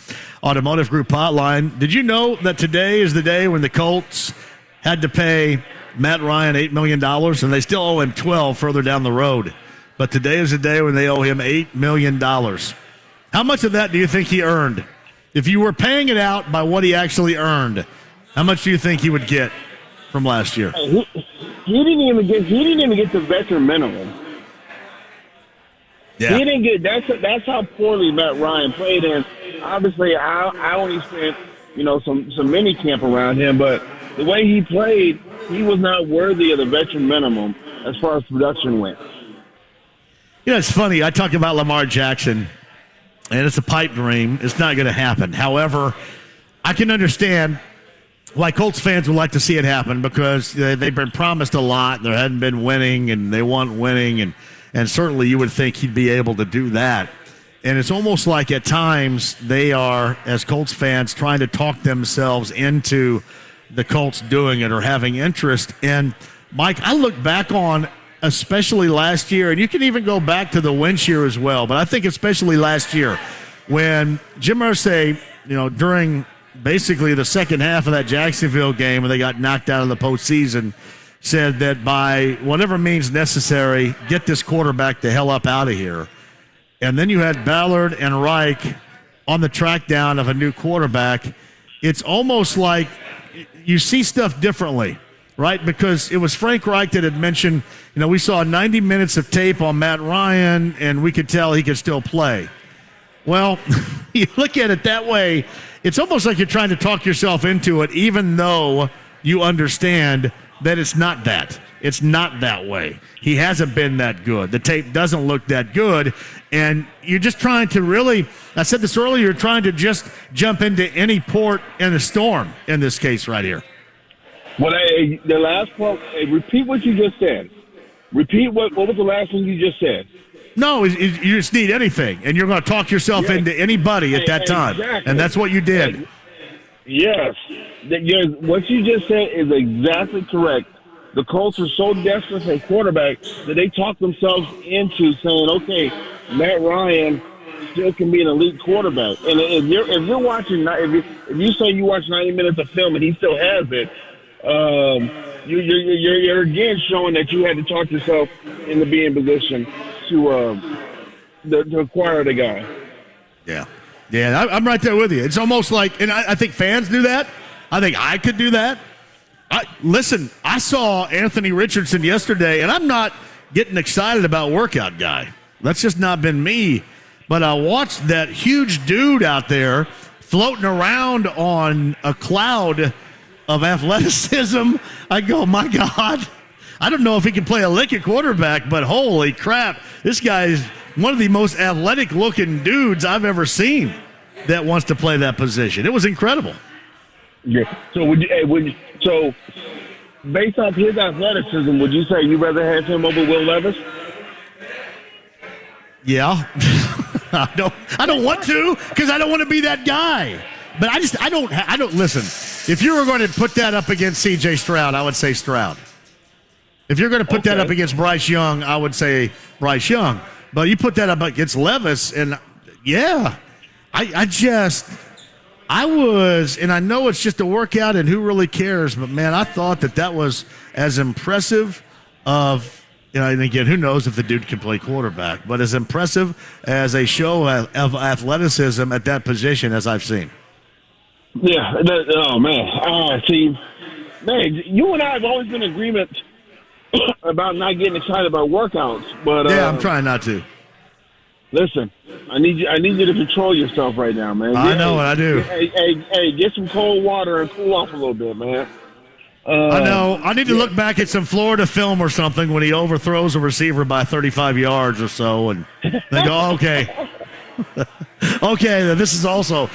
Automotive Group hotline. Did you know that today is the day when the Colts had to pay Matt Ryan $8 million, and they still owe him $12 further down the road. But today is the day when they owe him $8 million. How much of that do you think he earned if you were paying it out by what he actually earned, how much do you think he would get from last year? He didn't even get the veteran minimum. Yeah. He didn't get that's how poorly Matt Ryan played. And obviously, I only spent some mini camp around him, but the way he played, he was not worthy of the veteran minimum as far as production went. It's funny. I talk about Lamar Jackson, and it's a pipe dream. It's not going to happen. However, I can understand why Colts fans would like to see it happen because they've been promised a lot. There hadn't been winning, and they want winning, and certainly you would think he'd be able to do that. And it's almost like at times they are, as Colts fans, trying to talk themselves into the Colts doing it or having interest. And, Mike, I look back on especially last year, and you can even go back to the Wentz year as well, but I think especially last year when Jim Irsay, during basically the second half of that Jacksonville game when they got knocked out of the postseason, said that by whatever means necessary, get this quarterback the hell up out of here. And then you had Ballard and Reich on the track down of a new quarterback. It's almost like you see stuff differently, right? Because it was Frank Reich that had mentioned, we saw 90 minutes of tape on Matt Ryan, and we could tell he could still play. Well, you look at it that way, it's almost like you're trying to talk yourself into it, even though you understand that it's not that. It's not that way. He hasn't been that good. The tape doesn't look that good. And you're just trying to really, I said this earlier, you're trying to just jump into any port in a storm in this case right here. Well, the last part, repeat what you just said. Repeat what was the last thing you just said? No, you just need anything. And you're going to talk yourself into anybody at that time. Exactly. And that's what you did. Yes. What you just said is exactly correct. The Colts are so desperate for a quarterback that they talk themselves into saying, okay, Matt Ryan still can be an elite quarterback. And if you're watching, if you say you watch 90 minutes of film and he still has it, you're again showing that you had to talk yourself into being in position to acquire the guy. Yeah. Yeah, I'm right there with you. It's almost like, and I think fans do that. I think I could do that. Listen, I saw Anthony Richardson yesterday, and I'm not getting excited about workout guy. That's just not been me. But I watched that huge dude out there floating around on a cloud of athleticism. I go, my God, I don't know if he can play a lick at quarterback, but holy crap, this guy is one of the most athletic-looking dudes I've ever seen that wants to play that position. It was incredible. Yeah. So so based off his athleticism, would you say you'd rather have him over Will Levis? Yeah. I don't want to because I don't want to be that guy. But I don't listen. If you were going to put that up against C.J. Stroud, I would say Stroud. If you're going to put that up against Bryce Young, I would say Bryce Young. But you put that up against Levis, and yeah, I was, and I know it's just a workout and who really cares, but man, I thought that was as impressive of, and again, who knows if the dude can play quarterback, but as impressive as a show of athleticism at that position as I've seen. Yeah, oh man. See, man, you and I have always been in agreement about not getting excited about workouts, but yeah, I'm trying not to. Listen, I need you to control yourself right now, man. I know what I do. Hey, get some cold water and cool off a little bit, man. I know. I need to look back at some Florida film or something when he overthrows a receiver by 35 yards or so, and they go, okay. Okay, this is also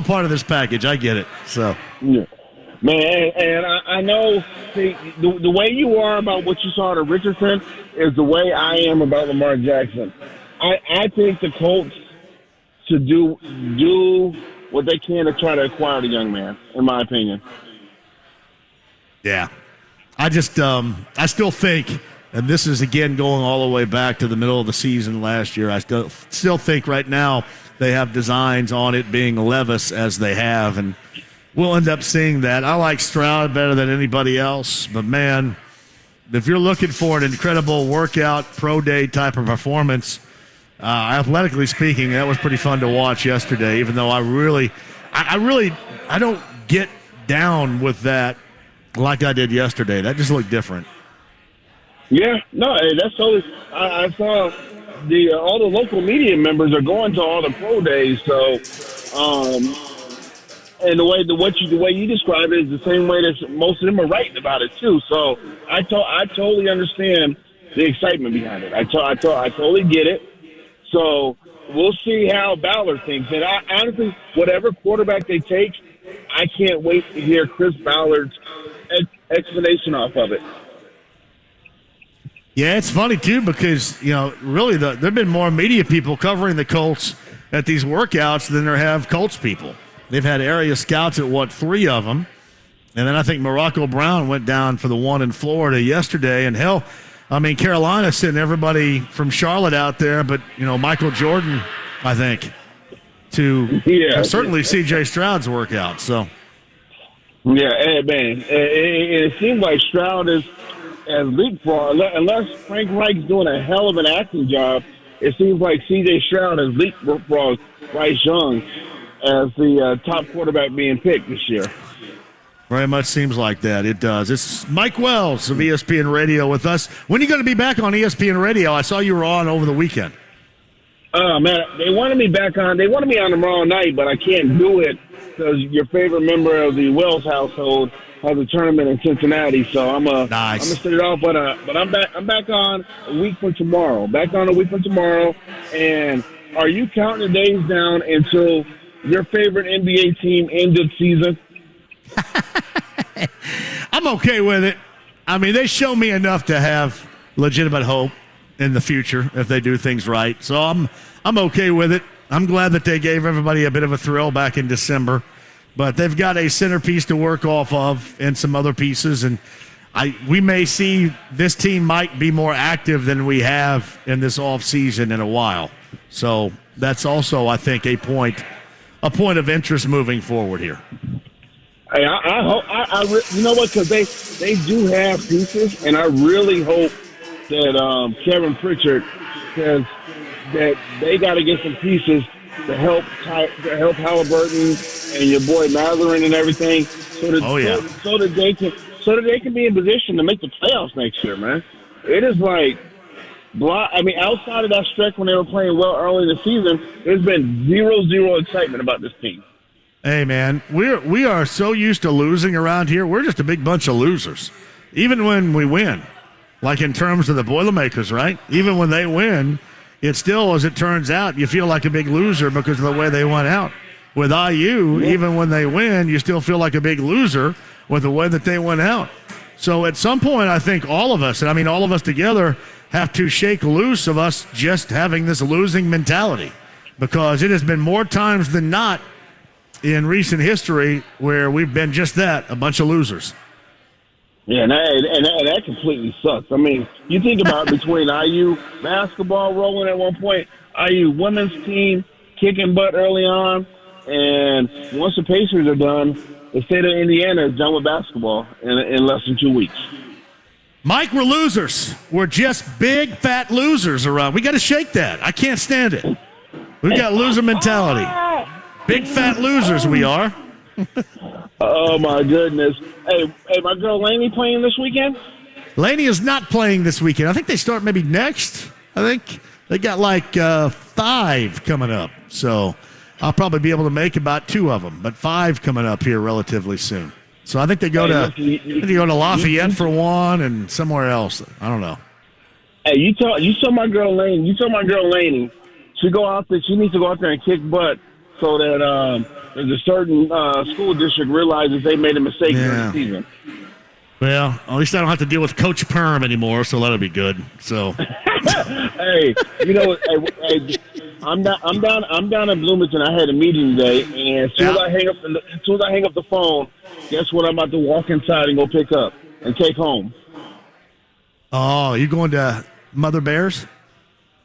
part of this package. I get it. So, yeah. Man, and I know the way you are about what you saw to Richardson is the way I am about Lamar Jackson. I think the Colts should do what they can to try to acquire the young man, in my opinion. Yeah. I just I still think, and this is again going all the way back to the middle of the season last year, I still think right now they have designs on it being Levis as they have, and we'll end up seeing that. I like Stroud better than anybody else, but man, if you're looking for an incredible workout, pro day type of performance, Athletically speaking, that was pretty fun to watch yesterday, even though I don't get down with that like I did yesterday. That just looked different. Yeah, no, that's totally. I saw all the local media members are going to all the pro days, so and the way you describe it is the same way that most of them are writing about it too. So I totally understand the excitement behind it. I totally get it. So we'll see how Ballard thinks. And I honestly, whatever quarterback they take, I can't wait to hear Chris Ballard's explanation off of it. Yeah, it's funny, too, because, really there have been more media people covering the Colts at these workouts than there have Colts people. They've had area scouts at, 3 of them. And then I think Morocco Brown went down for the one in Florida yesterday. And, hell, Carolina sent everybody from Charlotte out there, but, Michael Jordan, I think, to certainly C.J. Stroud's workout. So, yeah, man, it seems like Stroud is as leapfrog. Unless Frank Reich's doing a hell of an acting job, it seems like C.J. Stroud has leapfrogged Bryce Young as the top quarterback being picked this year. Very much seems like that. It does. It's Mike Wells of ESPN Radio with us. When are you going to be back on ESPN Radio? I saw you were on over the weekend. Oh, man, they wanted me back on. They wanted me on tomorrow night, but I can't do it because your favorite member of the Wells household has a tournament in Cincinnati. So I'm gonna set it off. But I'm back on a week from tomorrow. And are you counting the days down until your favorite NBA team ended season? I'm okay with it. They show me enough to have legitimate hope in the future if they do things right. So I'm okay with it. I'm glad that they gave everybody a bit of a thrill back in December. But they've got a centerpiece to work off of and some other pieces. And we may see this team might be more active than we have in this offseason in a while. So that's also, I think, a point of interest moving forward here. Hey, I hope you know what? Because they do have pieces, and I really hope that Kevin Pritchard says that they got to get some pieces to help Halliburton and your boy Matherin and everything, so that they can be in position to make the playoffs next year, man. It is like, outside of that stretch when they were playing well early in the season, there's been zero excitement about this team. Hey, man, we are so used to losing around here. We're just a big bunch of losers, even when we win. Like in terms of the Boilermakers, right? Even when they win, it still, as it turns out, you feel like a big loser because of the way they went out. With IU, even when they win, you still feel like a big loser with the way that they went out. So at some point, I think all of us, and all of us together, have to shake loose of us just having this losing mentality, because it has been more times than not in recent history where we've been just that, a bunch of losers. Yeah, and that completely sucks. You think about between IU basketball rolling at one point, IU women's team kicking butt early on, and once the Pacers are done, the state of Indiana is done with basketball in less than 2 weeks. Mike, we're losers. We're just big, fat losers around. We got to shake that. I can't stand it. We've got loser mentality. Big, fat losers we are. Oh, my goodness. Hey, my girl Laney playing this weekend? Laney is not playing this weekend. I think they start maybe next. I think they got 5 coming up. So I'll probably be able to make about 2 of them, but 5 coming up here relatively soon. So I think they go to Lafayette for one and somewhere else. I don't know. Hey, you saw my girl Laney. She needs to go out there and kick butt so that there's a certain school district realizes they made a mistake during the season. Well, at least I don't have to deal with Coach Perm anymore, so that'll be good. So, hey, I'm down in Bloomington. I had a meeting today, and as soon as I hang up the phone, guess what? I'm about to walk inside and go pick up and take home. Oh, you going to Mother Bears?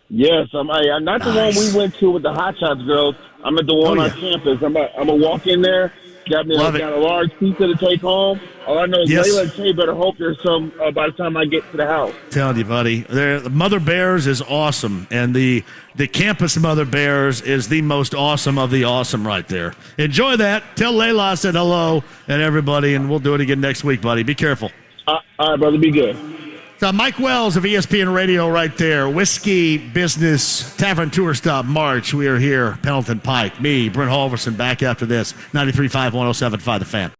Yes, I'm not the one we went to with the Hot Shots girls. I'm at the one on campus. I'm gonna walk in there, Got Love it. got a large pizza to take home. All I know is Yes. Layla and Tay better hope there's some by the time I get to the house. Telling you, buddy, the Mother Bears is awesome, and the campus Mother Bears is the most awesome of the awesome right there. Enjoy that. Tell Layla I said hello and everybody, and we'll do it again next week, buddy. Be careful. All right, brother. Be good. So Mike Wells of ESPN Radio right there. Whiskey Business Tavern Tour Stop March. We are here, Pendleton Pike. Me, Brent Halverson, back after this. 93.5, 107.5 The Fan.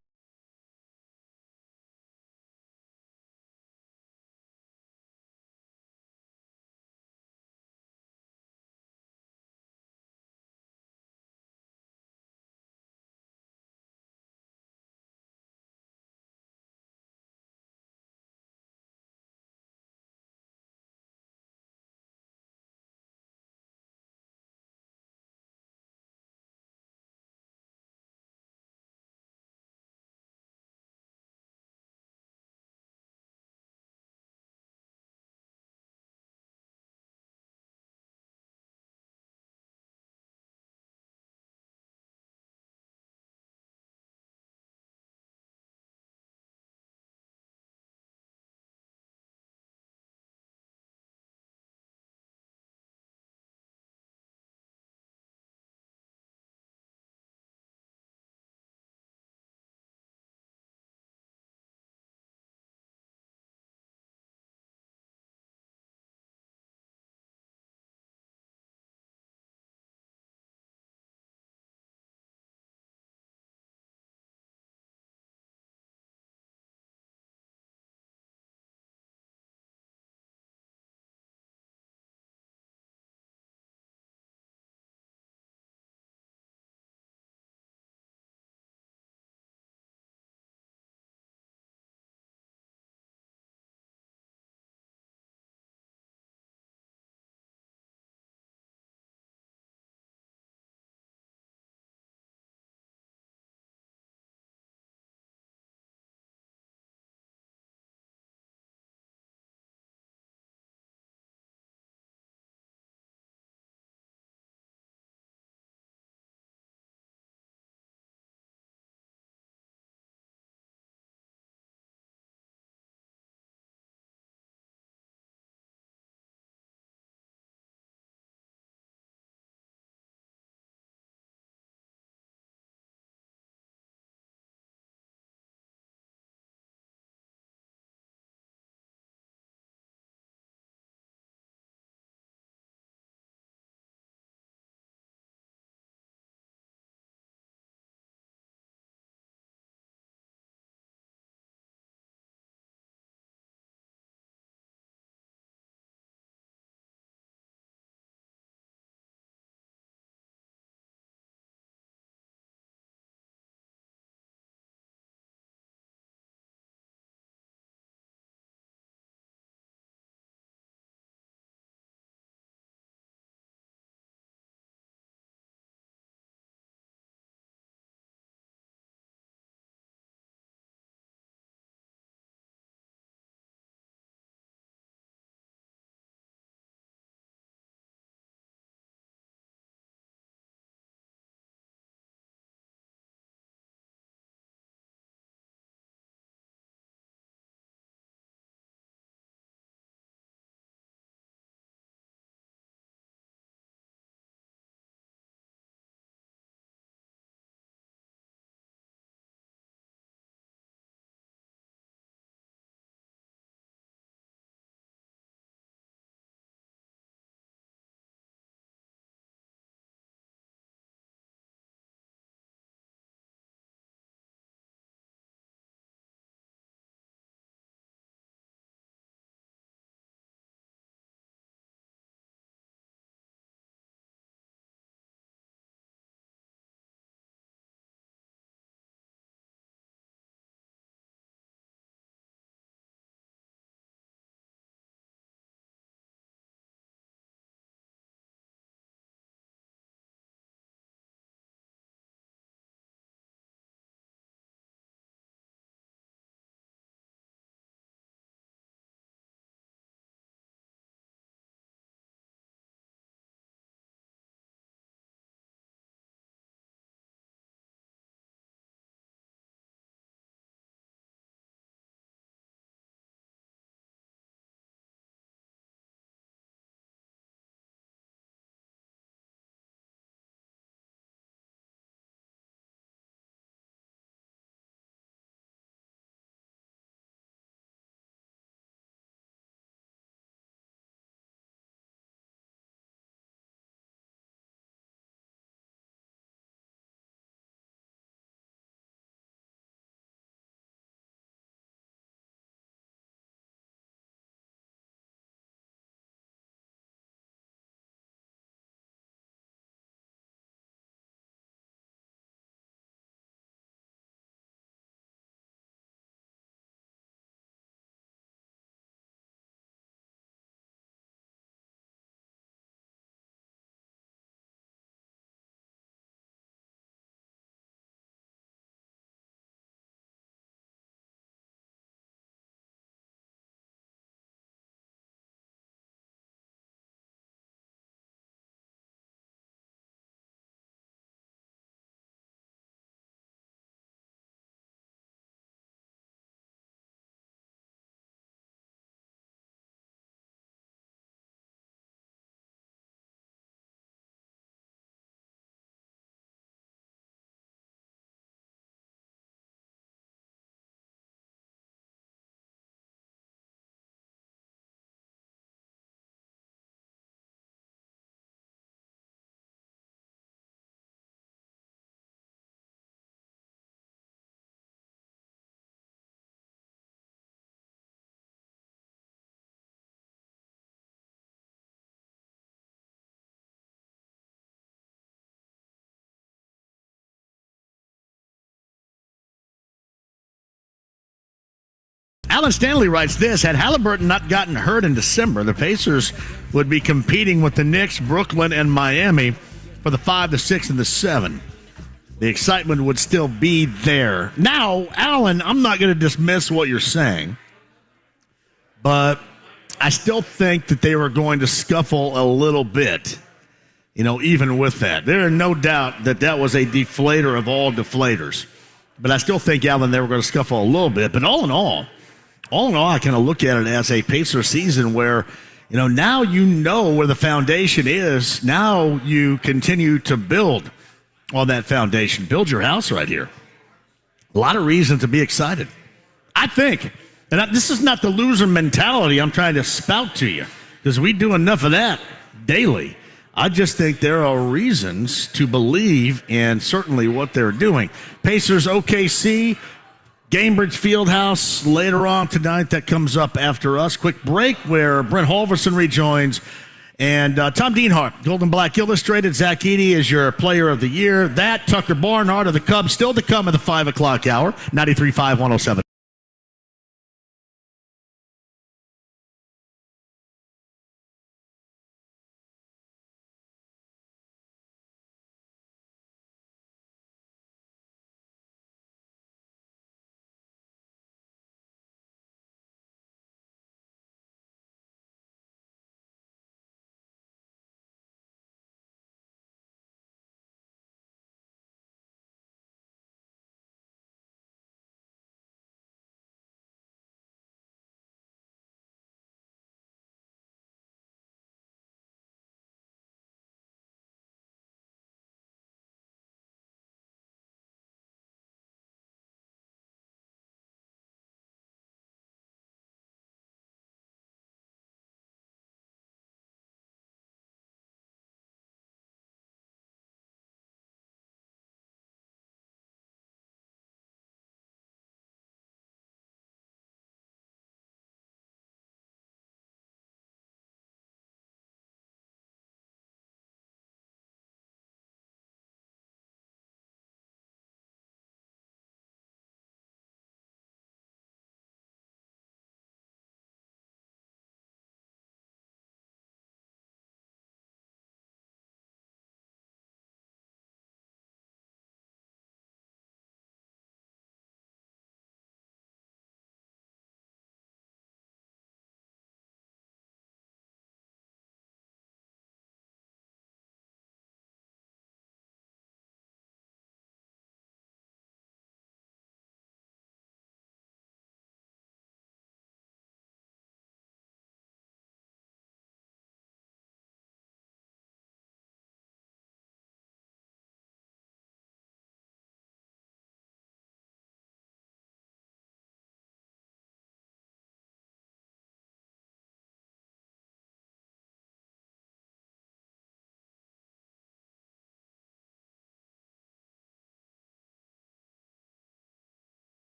Alan Stanley writes this: had Halliburton not gotten hurt in December, the Pacers would be competing with the Knicks, Brooklyn, and Miami for the 5, the 6, and the 7. The excitement would still be there. Now, Alan, I'm not going to dismiss what you're saying, but I still think that they were going to scuffle a little bit, even with that. There is no doubt that that was a deflator of all deflators. But I still think, Alan, they were going to scuffle a little bit. But all in all, I kind of look at it as a Pacer season where, now you know where the foundation is. Now you continue to build on that foundation. Build your house right here. A lot of reason to be excited, I think. And this is not the loser mentality I'm trying to spout to you, because we do enough of that daily. I just think there are reasons to believe in certainly what they're doing. Pacers, OKC, Gainbridge Fieldhouse later on tonight. That comes up after us. Quick break where Brent Halverson rejoins. And Tom Dienhart, Golden Black Illustrated. Zach Edey is your player of the year. That, Tucker Barnhart of the Cubs, still to come at the 5 o'clock hour. 93.5, 107.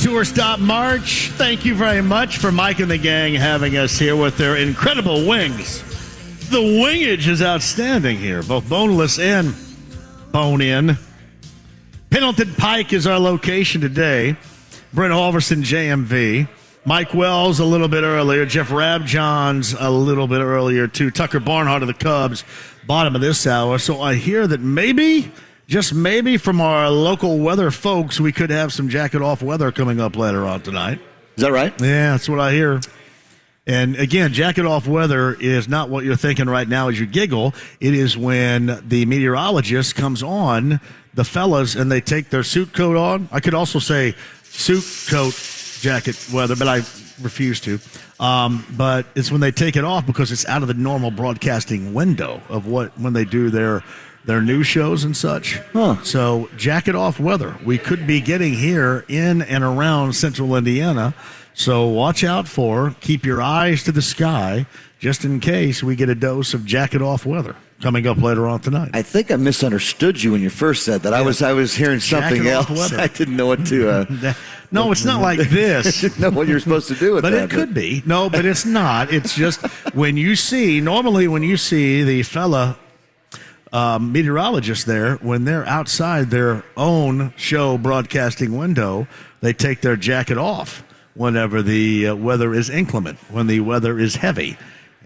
Tour Stop March. Thank you very much for Mike and the gang having us here with their incredible wings. The wingage is outstanding here, both boneless and bone-in. Pendleton Pike is our location today. Brent Halverson, JMV. Mike Wells a little bit earlier. Jeff Rabjohns a little bit earlier, too. Tucker Barnhart of the Cubs, bottom of this hour. So I hear that maybe, just maybe, from our local weather folks, we could have some jacket-off weather coming up later on tonight. Is that right? Yeah, that's what I hear. And again, jacket-off weather is not what you're thinking right now as you giggle. It is when the meteorologist comes on, the fellas, and they take their suit coat on. I could also say suit coat jacket weather, but I refuse to. But it's when they take it off because it's out of the normal broadcasting window of when they do their news shows and such. Huh. So jacket-off weather we could be getting here in and around central Indiana. So watch out keep your eyes to the sky just in case we get a dose of jacket-off weather coming up later on tonight. I think I misunderstood you when you first said that. Yeah. I was hearing something else. Weather. I didn't know what to. No, it's not like this. I didn't know what you're supposed to do with but that. It could be. No, but it's not. It's just when you see the fella meteorologists there, when they're outside their own show broadcasting window, they take their jacket off whenever the weather is inclement, when the weather is heavy.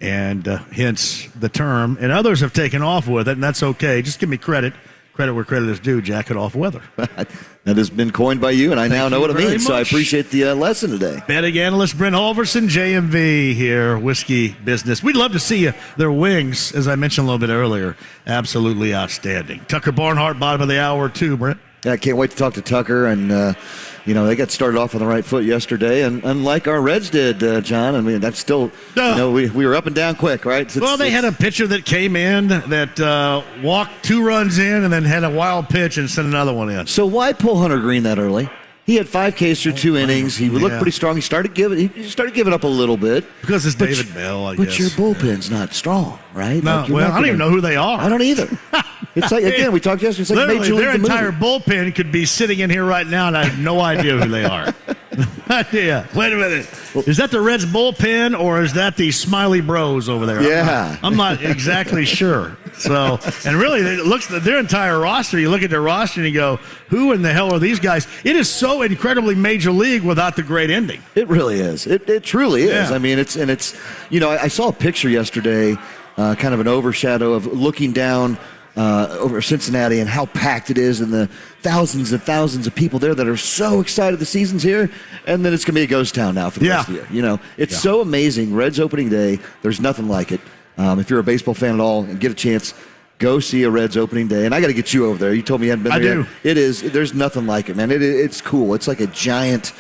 And hence the term. And others have taken off with it, and that's okay. Just give me credit where credit is due, jacket-off weather. That has been coined by you, and I now know what it means, so I appreciate the lesson today. Betting analyst Brent Halverson, JMV here, Whiskey Business. We'd love to see you. Their wings, as I mentioned a little bit earlier, absolutely outstanding. Tucker Barnhart, bottom of the hour, too, Brent. Yeah, I can't wait to talk to Tucker, and they got started off on the right foot yesterday, and unlike our Reds did, John. I mean, that's still, we were up and down quick, right? They had a pitcher that came in that walked 2 runs in and then had a wild pitch and sent another one in. So why pull Hunter Green that early? He had 5 Ks through 2 innings. He looked pretty strong. He started giving up a little bit because it's David Bell. I guess. But your bullpen's not strong, right? No, I don't even know who they are. I don't either. It's like, again, we talked yesterday. It's like literally, Major League their entire movie. Bullpen could be sitting in here right now, and I have no idea who they are. Yeah. Wait a minute. Is that the Reds bullpen, or is that the Smiley Bros over there? Yeah. I'm not exactly sure. So, and really, it looks at their entire roster. You look at their roster and you go, who in the hell are these guys? It is so incredibly major league without the great ending. It really is. It truly is. Yeah. I mean, I saw a picture yesterday, kind of an overshadow of looking down over Cincinnati and how packed it is and the thousands and thousands of people there that are so excited the season's here, and then it's going to be a ghost town now for the rest of the year. It's so amazing. Reds opening day, there's nothing like it. If you're a baseball fan at all and get a chance, go see a Reds opening day. And I got to get you over there. You told me you hadn't been there yet. It is. There's nothing like it, man. It's cool. It's like a giant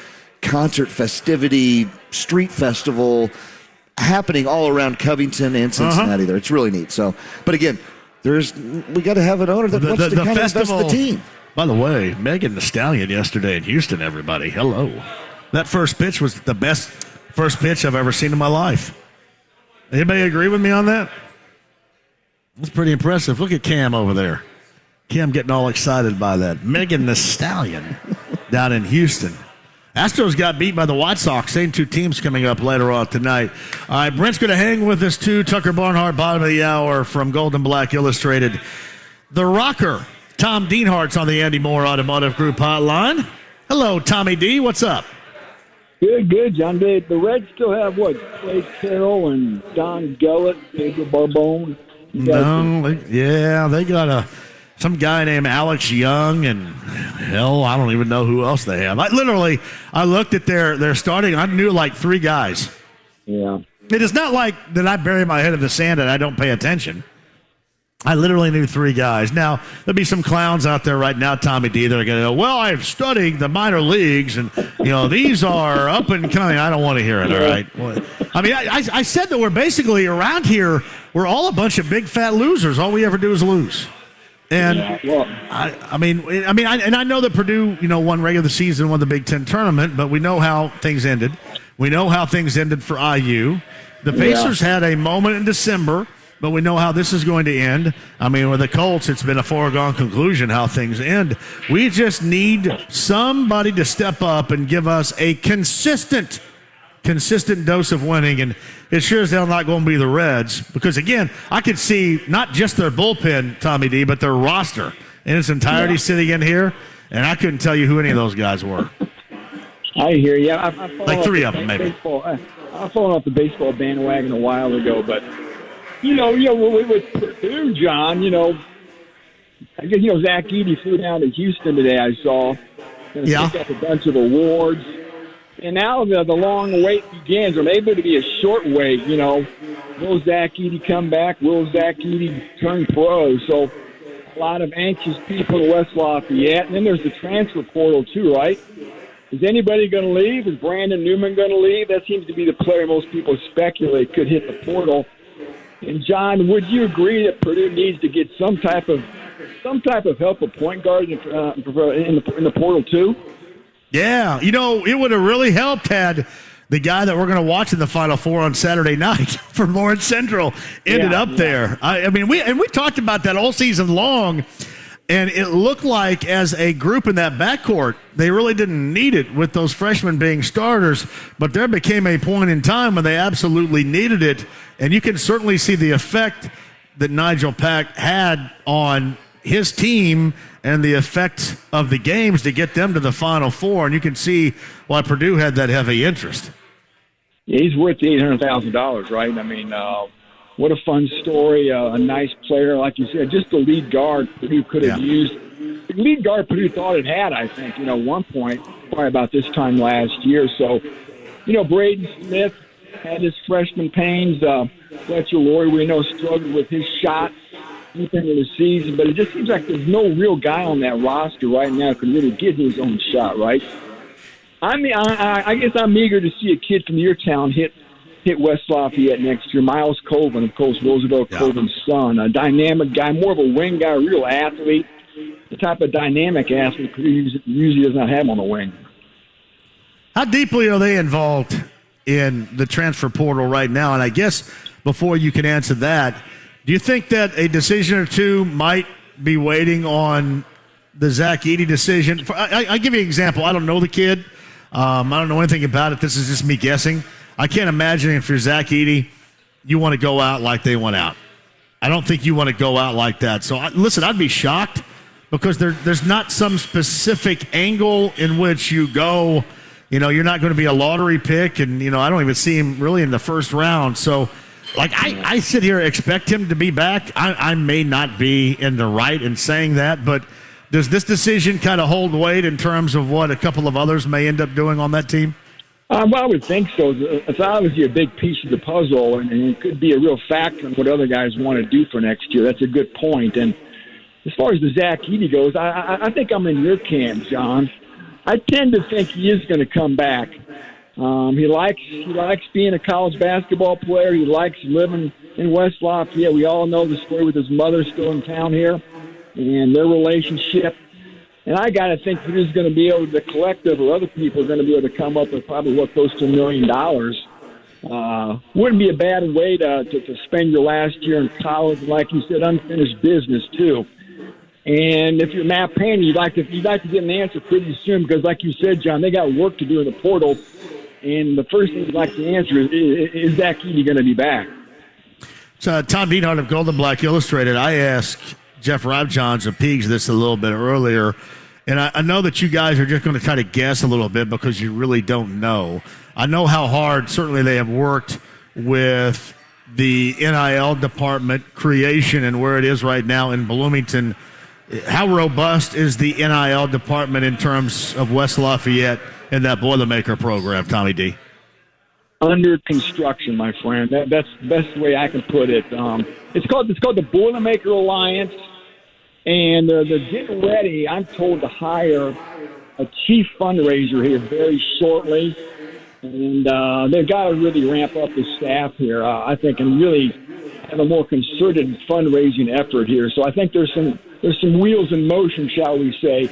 concert festivity, street festival happening all around Covington and Cincinnati there. It's really neat. So, but again, we got to have an owner that wants to kind of invest in the team. By the way, Megan Thee Stallion yesterday in Houston, everybody. Hello. That first pitch was the best first pitch I've ever seen in my life. Anybody agree with me on that? That's pretty impressive. Look at Cam over there. Cam getting all excited by that. Megan Thee Stallion down in Houston. Astros got beat by the White Sox. Same 2 teams coming up later on tonight. All right, Brent's going to hang with us, too. Tucker Barnhart, bottom of the hour from Golden Black Illustrated. The Rocker, Tom Dienhart's on the Andy Moore Automotive Group hotline. Hello, Tommy D. What's up? Good, John. The Reds still have, Blake Carroll and Don Gullett, Pedro Barbone? They got some guy named Alex Young, and hell, I don't even know who else they have. I looked at their starting. I knew like 3 guys. Yeah. It is not like that I bury my head in the sand and I don't pay attention. I literally knew 3 guys. Now, there'll be some clowns out there right now, Tommy D. They're going to go, well, I've studied the minor leagues, and, these are up and coming. I don't want to hear it, all right? I mean, I said that we're basically around here, we're all a bunch of big, fat losers. All we ever do is lose. And I know that Purdue, won regular season, won the Big Ten tournament, but we know how things ended. We know how things ended for IU. The Pacers had a moment in December but we know how this is going to end. I mean, with the Colts, it's been a foregone conclusion how things end. We just need somebody to step up and give us a consistent dose of winning, and it sure as hell not going to be the Reds, because, again, I could see not just their bullpen, Tommy D, but their roster in its entirety sitting in here, and I couldn't tell you who any of those guys were. I hear you. Like three of them, maybe. I fallen off the baseball bandwagon a while ago, but with Purdue, John, I guess Zach Edey flew down to Houston today. I saw, picked up a bunch of awards, and now the long wait begins. Or maybe it'll be a short wait. Will Zach Edey come back? Will Zach Edey turn pro? So a lot of anxious people in West Lafayette, and then there's the transfer portal too, right? Is anybody going to leave? Is Brandon Newman going to leave? That seems to be the player most people speculate could hit the portal. And John, would you agree that Purdue needs to get some type of help a point guard in the portal too? Yeah, it would have really helped had the guy that we're going to watch in the Final Four on Saturday night for Lawrence Central ended up there. I mean, we talked about that all season long. And it looked like as a group in that backcourt, they really didn't need it with those freshmen being starters. But there became a point in time when they absolutely needed it. And you can certainly see the effect that Nigel Pack had on his team and the effect of the games to get them to the Final Four. And you can see why Purdue had that heavy interest. Yeah, he's worth $800,000, right? I mean, what a fun story. A nice player, like you said, just the lead guard Purdue could have used. The lead guard Purdue thought it had, I think, one point, probably about this time last year. So, Braden Smith had his freshman pains. Fletcher Laurie, we know, struggled with his shot deep into the season. But it just seems like there's no real guy on that roster right now who can really get his own shot, right? I mean, I guess I'm eager to see a kid from your town hit West Lafayette next year. Miles Colvin, of course, Roosevelt Colvin's son, a dynamic guy, more of a wing guy, a real athlete, the type of dynamic athlete Purdue usually does not have on the wing. How deeply are they involved in the transfer portal right now? And I guess before you can answer that, do you think that a decision or two might be waiting on the Zach Edey decision? I give you an example. I don't know the kid. I don't know anything about it. This is just me guessing. I can't imagine if you're Zach Edey, you want to go out like they went out. I don't think you want to go out like that. So, listen, I'd be shocked because there's not some specific angle in which you go, you're not going to be a lottery pick, and, I don't even see him really in the first round. So, I sit here expect him to be back. I may not be in the right in saying that, but does this decision kind of hold weight in terms of what a couple of others may end up doing on that team? Well, I would think so. It's obviously a big piece of the puzzle, and it could be a real factor in what other guys want to do for next year. That's a good point. And as far as the Zach Edey goes, I think I'm in your camp, John. I tend to think he is going to come back. He likes being a college basketball player. He likes living in West Lafayette. We all know the story with his mother still in town here and their relationship. And I got to think that he's going to be able, the collective or other people are going to be able to come up with probably what goes to $1 million. Wouldn't be a bad way to spend your last year in college, like you said, unfinished business too. And if you're Matt Payne, you'd like to get an answer pretty soon because, like you said, John, they got work to do in the portal. And the first thing you'd like to answer is Zach Edey going to be back? So Tom Dienhart of Gold and Black Illustrated, I asked Jeff Rabjohns of Peegs this a little bit earlier, and I know that you guys are just going to try to guess a little bit because you really don't know. I know how hard certainly they have worked with the NIL department creation and where it is right now in Bloomington. How robust is the NIL department in terms of West Lafayette and that Boilermaker program, Tommy D? Under construction, my friend. That's the best way I can put it. It's called the Boilermaker Alliance, and they're getting ready, I'm told, to hire a chief fundraiser here very shortly, and they've got to really ramp up the staff here, I think, and really have a more concerted fundraising effort here. So I think there's some wheels in motion, shall we say,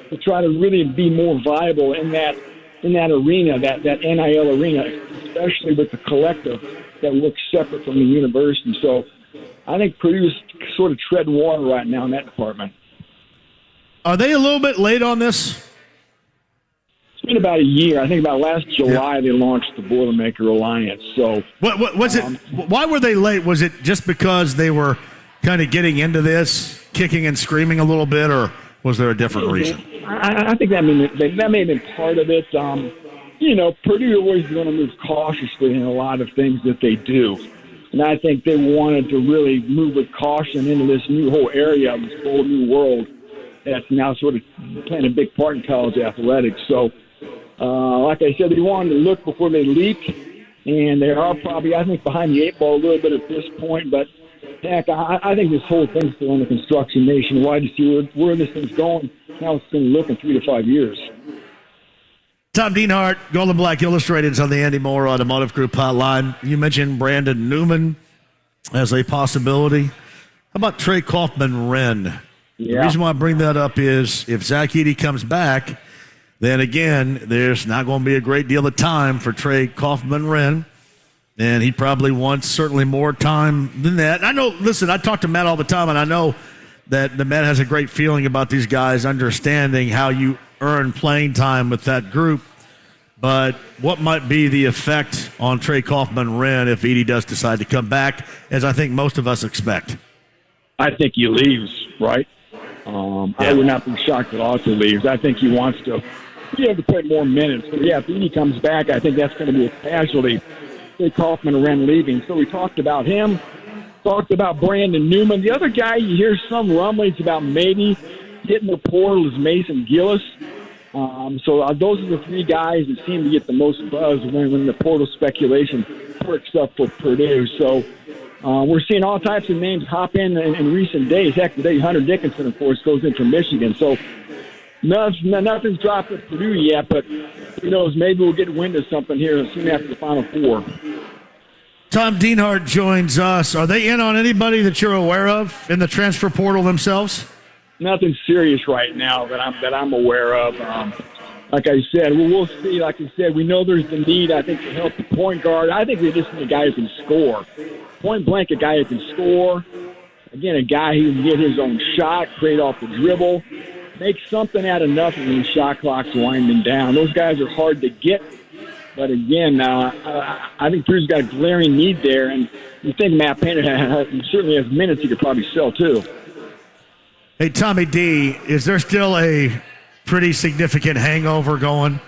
to try to really be more viable in that arena, that NIL arena, especially with the collective that looks separate from the university. So I think Purdue's sort of treading water right now in that department. Are they a little bit late on this? It's been about a year. I think about last July they launched the Boilermaker Alliance. So what was it? Why were they late? Was it just because they were kind of getting into this, kicking and screaming a little bit, or was there a different reason? I think that may have been part of it. Purdue always going to move cautiously in a lot of things that they do. And I think they wanted to really move with caution into this new whole area, this whole new world that's now sort of playing a big part in college athletics. So, like I said, they wanted to look before they leap, and they are probably, I think, behind the eight ball a little bit at this point. But, heck, I think this whole thing's still under construction nationwide to see where this thing's going, how it's going to look in 3 to 5 years. Tom Dienhart, Gold and Black Illustrated is on the Andy Moore Automotive Group hotline. You mentioned Brandon Newman as a possibility. How about Trey Kaufman-Renn? Yeah. The reason why I bring that up is if Zach Edey comes back, then again, there's not going to be a great deal of time for Trey Kaufman-Renn, and he probably wants certainly more time than that. I know, listen, I talk to Matt all the time, and I know that the Matt has a great feeling about these guys understanding how you earn playing time with that group. But what might be the effect on Trey Kaufman-Renn if Edey does decide to come back, as I think most of us expect? I think he leaves, right? I would not be shocked at all if he leaves. I think he wants to be able to play more minutes. But, yeah, if Edey comes back, I think that's going to be a casualty. Trey Kaufman-Renn leaving. So we talked about him, talked about Brandon Newman. The other guy you hear some rumblings about maybe hitting the portal is Mason Gillis. So those are the three guys that seem to get the most buzz when the portal speculation perks up for Purdue. So we're seeing all types of names hop in recent days. Heck, today Hunter Dickinson, of course, goes in from Michigan. So nothing's dropped at Purdue yet, but who knows, maybe we'll get wind of something here soon after the Final Four. Tom Dienhart joins us. Are they in on anybody that you're aware of in the transfer portal themselves? Nothing serious right now that I'm aware of. Like I said, we'll see. Like I said, we know there's the need, I think, to help the point guard. I think we just need a guy who can score. Point blank, a guy who can score. Again, a guy who can get his own shot, create off the dribble, make something out of nothing when the shot clock's winding down. Those guys are hard to get. But again, I think Purdue's got a glaring need there. And you think Matt Painter certainly has minutes he could probably sell too. Hey, Tommy D, is there still a pretty significant hangover going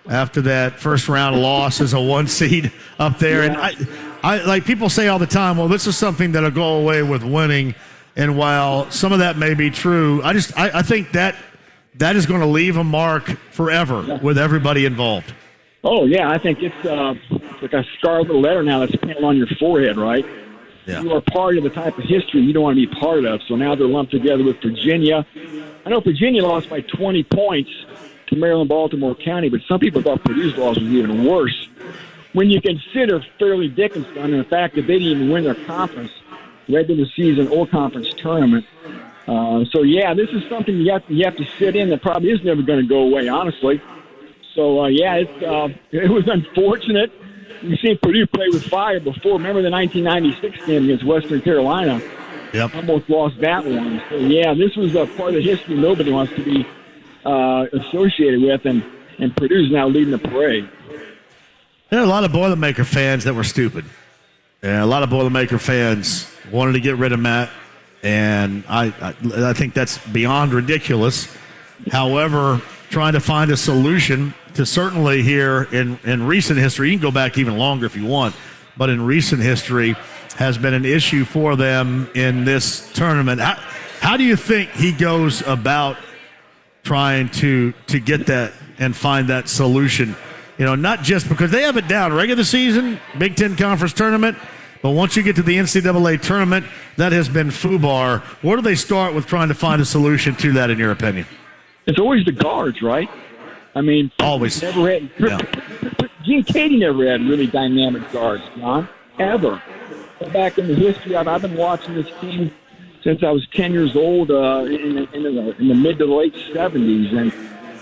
after that first round loss as a 1 seed up there? Yeah. And I like people say all the time, well, this is something that'll go away with winning. And while some of that may be true, I think that is going to leave a mark forever with everybody involved. Oh, yeah, I think it's like a scarlet letter now that's painted on your forehead, right? Yeah. You are part of the type of history you don't want to be part of. So now they're lumped together with Virginia. I know Virginia lost by 20 points to Maryland, Baltimore County, but some people thought Purdue's loss was even worse. When you consider Fairleigh Dickinson and the fact that they didn't even win their conference, regular season or conference tournament. So, yeah, this is something you have to sit in that probably is never going to go away, honestly. So, it was unfortunate. We've seen Purdue play with fire before. Remember the 1996 game against Western Carolina? Yep. Almost lost that one. So, yeah, this was a part of history nobody wants to be associated with, and Purdue's now leading the parade. There are a lot of Boilermaker fans that were stupid. And a lot of Boilermaker fans wanted to get rid of Matt, and I think that's beyond ridiculous. However, trying to find a solution to certainly here in recent history, you can go back even longer if you want, but in recent history has been an issue for them in this tournament. How do you think he goes about trying to get that and find that solution? You know, not just because they have it down regular season, Big Ten Conference Tournament, but once you get to the NCAA Tournament, that has been FUBAR. Where do they start with trying to find a solution to that, in your opinion? It's always the guards, right? I mean, always. Gene Katie never had really dynamic guards, John, ever. Back in the history, I've been watching this team since I was 10 years old in the mid to late 70s, and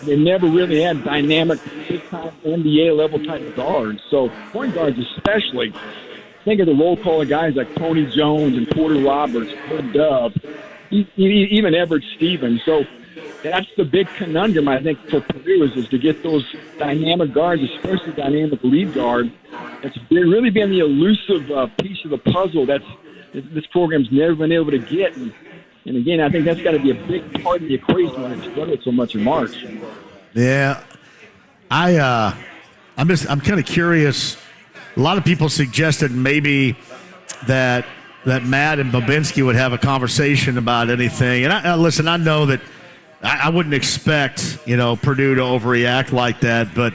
they never really had dynamic, big-time NBA-level type guards. So point guards especially, think of the roll call of guys like Tony Jones and Porter Roberts, Herb Dove, even Everett Stevens. So that's the big conundrum, I think, for Purdue is to get those dynamic guards, especially dynamic lead guard. It's really been the elusive piece of the puzzle that's this program's never been able to get. And again, I think that's got to be a big part of the equation when it's struggled so much in March. Yeah, I'm kind of curious. A lot of people suggested maybe that Matt and Babinski would have a conversation about anything. And listen, I know that I wouldn't expect Purdue to overreact like that, but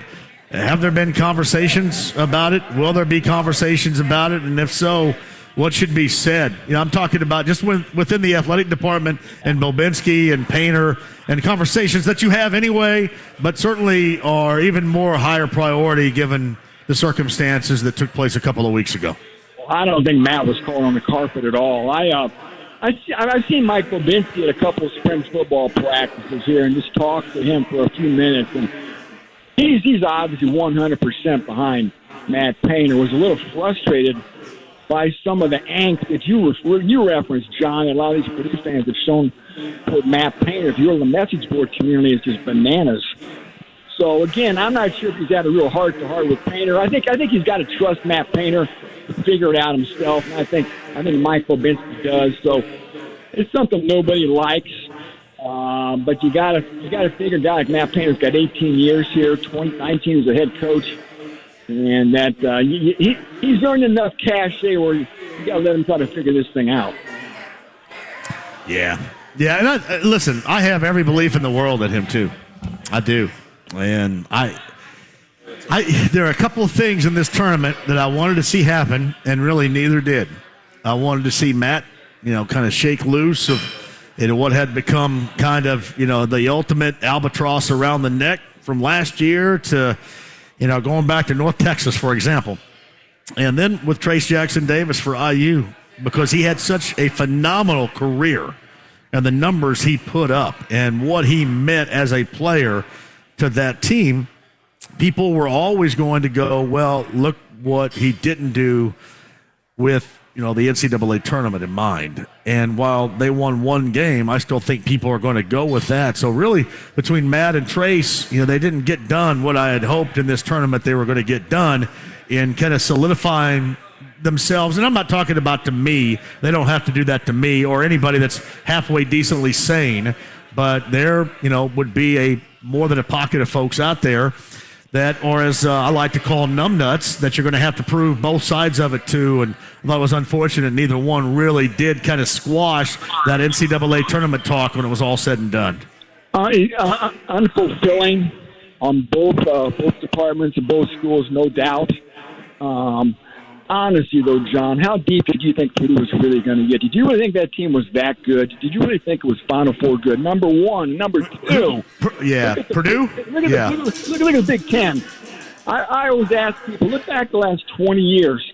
have there been conversations about it? Will there be conversations about it? And if so, what should be said? I'm talking about just within the athletic department and Babinski and Painter and conversations that you have anyway, but certainly are even more higher priority given the circumstances that took place a couple of weeks ago. Well, I don't think Matt was calling on the carpet at all. I've seen Mike Babinski at a couple of spring football practices here and just talked to him for a few minutes, and he's obviously 100% behind Matt Painter. Was a little frustrated by some of the angst that you referenced, John, and a lot of these Purdue fans have shown toward Matt Painter. If you're in the message board community, it's just bananas. So, again, I'm not sure if he's had a real heart-to-heart with Painter. I think he's got to trust Matt Painter to figure it out himself, and I think Mike Babinski does. So it's something nobody likes, but you got to figure a guy like Matt Painter's got 18 years here, 19 as a head coach, and that he's earned enough cachet where you got to let him try to figure this thing out. Yeah. And listen, I have every belief in the world in him too. I do, and there are a couple of things in this tournament that I wanted to see happen, and really neither did. I wanted to see Matt, kind of shake loose of what had become kind of the ultimate albatross around the neck from last year to going back to North Texas, for example. And then with Trayce Jackson-Davis for IU, because he had such a phenomenal career and the numbers he put up and what he meant as a player to that team, people were always going to go, well, look what he didn't do with the NCAA tournament in mind. And while they won one game, I still think people are going to go with that. So really, between Matt and Trayce, they didn't get done what I had hoped in this tournament they were going to get done in kind of solidifying themselves. And I'm not talking about to me. They don't have to do that to me or anybody that's halfway decently sane. But there, would be more than a pocket of folks out there that, or as I like to call numbnuts, that you're going to have to prove both sides of it to. And I thought it was unfortunate neither one really did kind of squash that NCAA tournament talk when it was all said and done. Unfulfilling on both departments and both schools, no doubt. Honestly, though, John, how deep did you think Purdue was really going to get? Did you really think that team was that good? Did you really think it was Final Four good? Number one. Number two. Purdue? Look at the Big Ten. I always ask people, look back the last 20 years.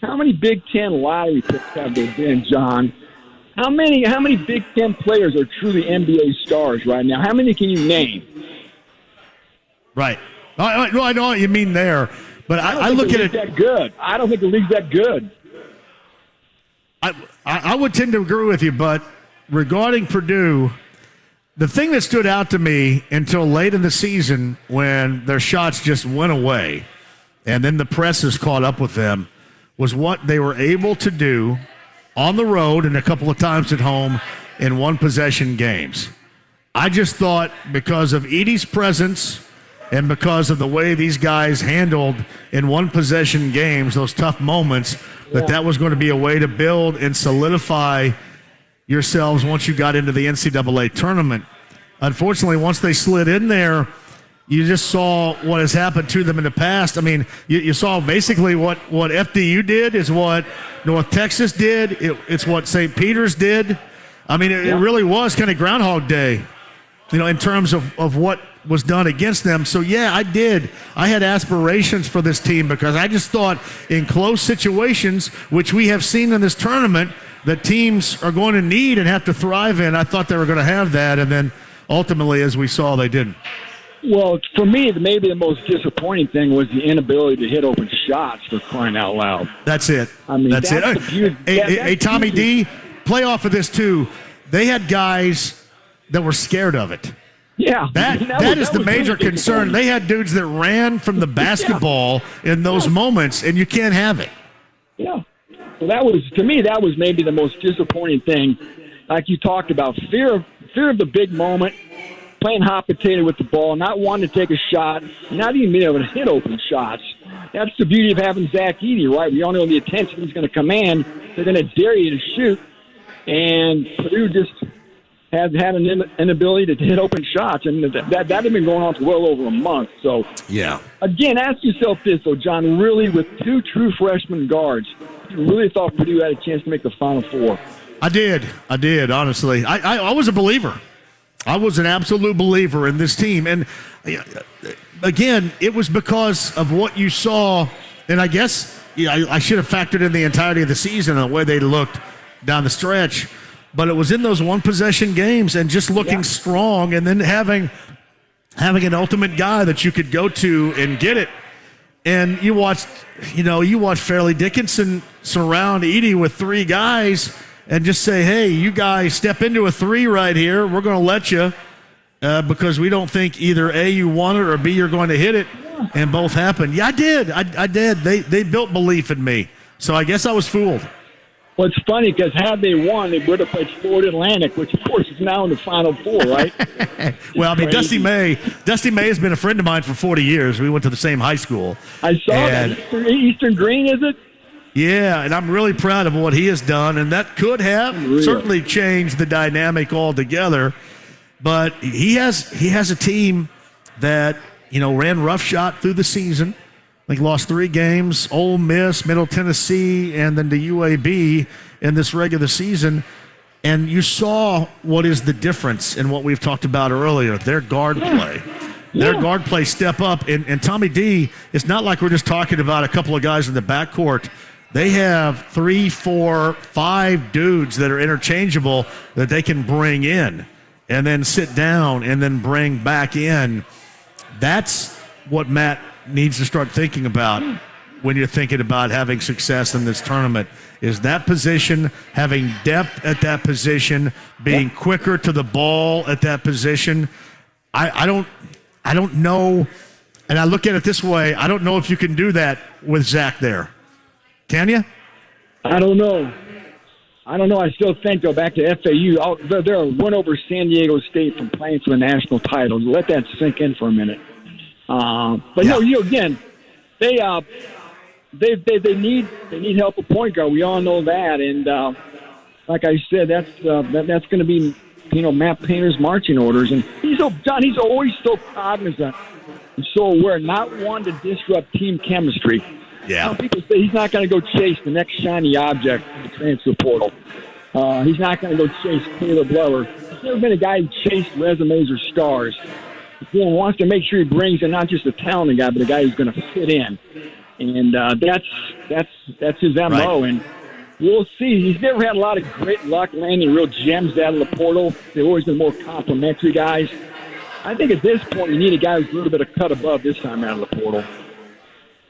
How many Big Ten lottery picks have there been, John? How many Big Ten players are truly NBA stars right now? How many can you name? Right. I know what you mean there. But I look at it that good. I don't think the league's that good. I would tend to agree with you, but regarding Purdue, the thing that stood out to me until late in the season when their shots just went away and then the presses caught up with them was what they were able to do on the road and a couple of times at home in one-possession games. I just thought because of Edey's presence and because of the way these guys handled in one-possession games, those tough moments, that was going to be a way to build and solidify yourselves once you got into the NCAA tournament. Unfortunately, once they slid in there, you just saw what has happened to them in the past. I mean, you saw basically what FDU did is what North Texas did. It's what St. Peter's did. I mean, it really was kind of Groundhog Day, in terms of what was done against them. So, yeah, I did. I had aspirations for this team because I just thought in close situations, which we have seen in this tournament, that teams are going to need and have to thrive in. I thought they were going to have that, and then ultimately, as we saw, they didn't. Well, for me, maybe the most disappointing thing was the inability to hit open shots, for crying out loud. That's it. I mean, that's it. Hey, Tommy D, play off of this, too. They had guys that were scared of it. Yeah. That is the major concern. They had dudes that ran from the basketball in those moments, and you can't have it. Yeah. So to me, that was maybe the most disappointing thing. Like you talked about, fear of the big moment, playing hot potato with the ball, not wanting to take a shot, not even being able to hit open shots. That's the beauty of having Zach Edey, right? We all know the attention he's going to command. They're going to dare you to shoot. And Purdue just had an inability to hit open shots. And that had been going on for well over a month. So, yeah. Again, ask yourself this, though, John. Really, with two true freshman guards, you really thought Purdue had a chance to make the Final Four? I did, honestly. I was a believer. I was an absolute believer in this team. And, again, it was because of what you saw. And I guess I should have factored in the entirety of the season and the way they looked down the stretch. But it was in those one-possession games and just looking strong and then having an ultimate guy that you could go to and get it. And you watched Fairleigh Dickinson surround Edey with three guys and just say, hey, you guys step into a three right here. We're going to let you because we don't think either A, you want it, or B, you're going to hit it. And both happened. Yeah, I did. I did. They built belief in me. So I guess I was fooled. Well, it's funny because had they won, they would have played Florida Atlantic, which, of course, is now in the Final Four, right? Well, I mean, Dusty May has been a friend of mine for 40 years. We went to the same high school. I saw that. Eastern Green, is it? Yeah, and I'm really proud of what he has done, and that could have certainly changed the dynamic altogether. But he has a team that, ran roughshod through the season. I think lost 3 games, Ole Miss, Middle Tennessee, and then the UAB in this regular season. And you saw what is the difference in what we've talked about earlier, their guard play. Their guard play step up. And Tommy D, it's not like we're just talking about a couple of guys in the backcourt. They have 3, 4, 5 dudes that are interchangeable that they can bring in and then sit down and then bring back in. That's what Matt needs to start thinking about when you're thinking about having success in this tournament, is that position, having depth at that position, being quicker to the ball at that position. I don't know, and I look at it this way, I don't know if you can do that with Zach there. Can you? I don't know. I still think, go back to FAU. They're a win over San Diego State from playing for the national title. Let that sink in for a minute. Again, they need help at point guard. We all know that, and like I said, that's going to be Matt Painter's marching orders. And he's always so cognizant and so aware, not wanting to disrupt team chemistry. Yeah. Some people say he's not going to go chase the next shiny object in the transfer portal. He's not going to go chase Caleb Lover. He's never been a guy who chased resumes or stars. He wants to make sure he brings in not just a talented guy, but a guy who's going to fit in. And that's his MO. Right. And we'll see. He's never had a lot of great luck landing real gems out of the portal. They've always been more complimentary guys. I think at this point you need a guy who's a little bit of cut above this time out of the portal.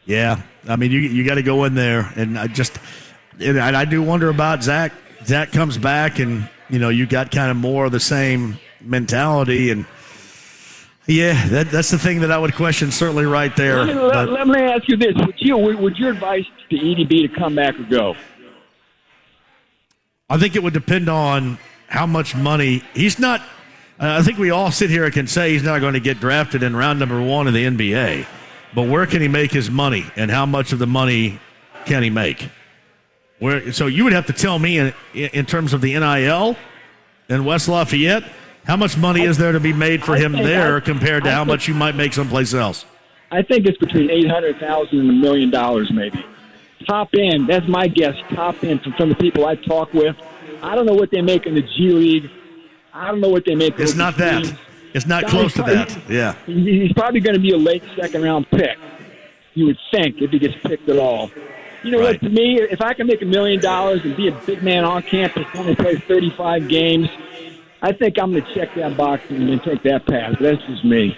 Yeah. I mean, you got to go in there. And I do wonder about Zach. Zach comes back and, you got kind of more of the same mentality. And, yeah, that's the thing that I would question certainly right there. Let me ask you this. Would your advice to Edey be to come back or go? I think it would depend on how much money. He's not – I think we all sit here and can say he's not going to get drafted in round number 1 in the NBA. But where can he make his money, and how much of the money can he make? So you would have to tell me in terms of the NIL in West Lafayette, how much money is there to be made for him there compared to how much you might make someplace else? I think it's between $800,000 and $1 million maybe. Top end, that's my guess, top end from some of the people I talk with. I don't know what they make in the G League. I don't know what they make. It's not that. It's not close to that. Yeah. He's probably going to be a late second-round pick, you would think, if he gets picked at all. You know what, to me, if I can make $1 million and be a big man on campus, only play 35 games, I think I'm going to check that box and take that pass. That's just me.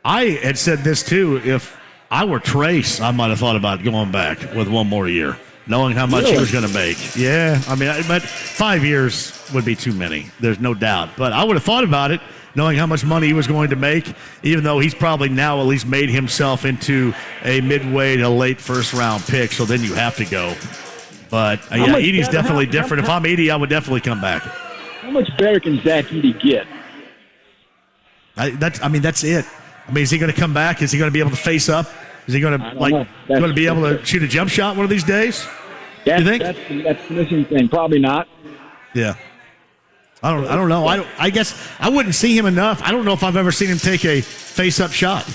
I had said this too. If I were Trayce, I might have thought about going back with one more year, knowing how much he was going to make. Yeah, I mean, but 5 years would be too many. There's no doubt. But I would have thought about it, knowing how much money he was going to make, even though he's probably now at least made himself into a midway to late first-round pick, so then you have to go. But, yeah, Edey's definitely different. If I'm Edey, I would definitely come back. How much better can Zach Edey get? That's it. I mean, is he going to come back? Is he going to be able to face up? Is he going to be able to shoot a jump shot one of these days? You think? That's the missing thing. Probably not. Yeah. I don't know. I guess I wouldn't see him enough. I don't know if I've ever seen him take a face-up shot.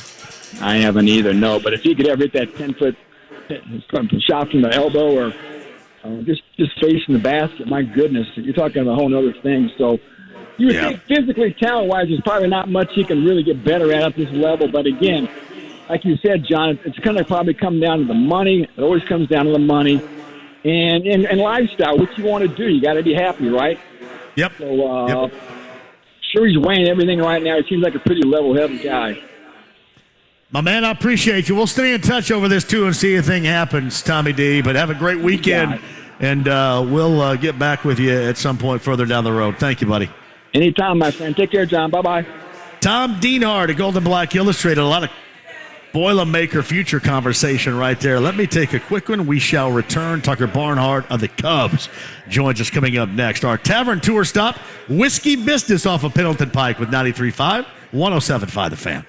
I haven't either, no. But if he could ever hit that 10-foot shot from the elbow or just facing the basket, my goodness, you're talking about a whole other thing. So you would think physically, talent-wise, there's probably not much he can really get better at this level. But again, like you said, John, it's going to probably come down to the money. It always comes down to the money and lifestyle. What you want to do, you got to be happy, right? Yep. So sure, he's weighing everything right now. He seems like a pretty level-headed guy. My man, I appreciate you. We'll stay in touch over this, too, and see if anything happens, Tommy D. But have a great weekend, and we'll get back with you at some point further down the road. Thank you, buddy. Anytime, my friend. Take care, John. Bye-bye. Tom Dienhart, a Golden Black Illustrated. A lot of Boilermaker future conversation right there. Let me take a quick one. We shall return. Tucker Barnhart of the Cubs joins us coming up next. Our Tavern Tour stop, Whiskey Business off of Pendleton Pike with 93.5, 107.5 The Fan.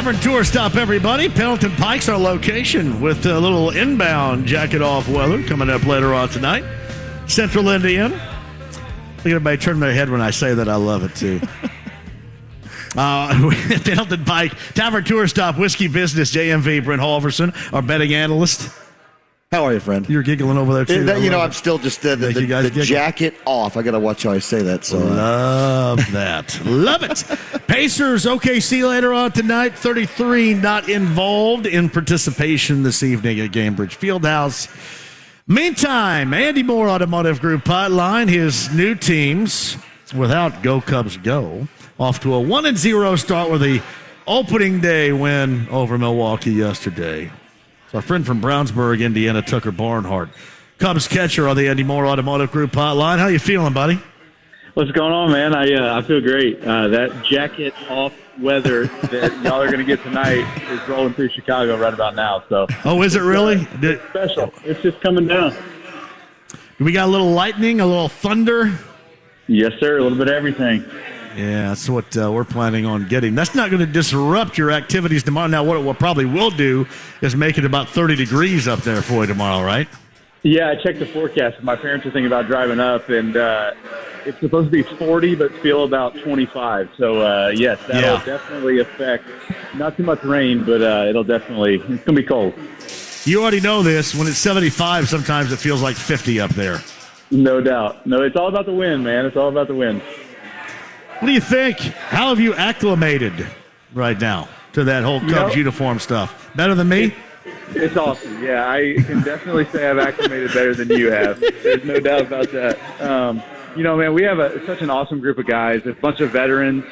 Tavern Tour Stop, everybody. Pendleton Pike's our location with a little inbound jacket off weather coming up later on tonight. Central Indiana. Look at everybody turn their head when I say that. I love it, too. Pendleton Pike, Tavern Tour Stop, Whiskey Business, JMV, Brent Halverson, our betting analyst. How are you, friend? You're giggling over there, too. I'm still just the jacket off. I got to watch how I say that. So love that. Love it. Pacers, OKC later on tonight. 33 not involved in participation this evening at Gainbridge Fieldhouse. Meantime, Andy Moore Automotive Group hotline. His new teams, without Go Cubs Go, off to a 1-0 start with the opening day win over Milwaukee yesterday. So our friend from Brownsburg, Indiana, Tucker Barnhart, Cubs catcher on the Andy Moore Automotive Group hotline. How you feeling, buddy? What's going on, man? I feel great. That jacket off weather that y'all are going to get tonight is rolling through Chicago right about now. So. Oh, is it really? It's special. It's just coming down. We got a little lightning, a little thunder. Yes, sir. A little bit of everything. Yeah, that's what we're planning on getting. That's not going to disrupt your activities tomorrow. Now, what it probably will do is make it about 30 degrees up there for you tomorrow, right? Yeah, I checked the forecast. My parents are thinking about driving up, and it's supposed to be 40, but feel about 25. So, yes, that'll definitely affect, not too much rain, but it's going to be cold. You already know this. When it's 75, sometimes it feels like 50 up there. No doubt. No, it's all about the wind, man. It's all about the wind. What do you think? How have you acclimated right now to that whole Cubs uniform stuff? Better than me? It's awesome. Yeah, I can definitely say I've acclimated better than you have. There's no doubt about that. Man, we have such an awesome group of guys, a bunch of veterans.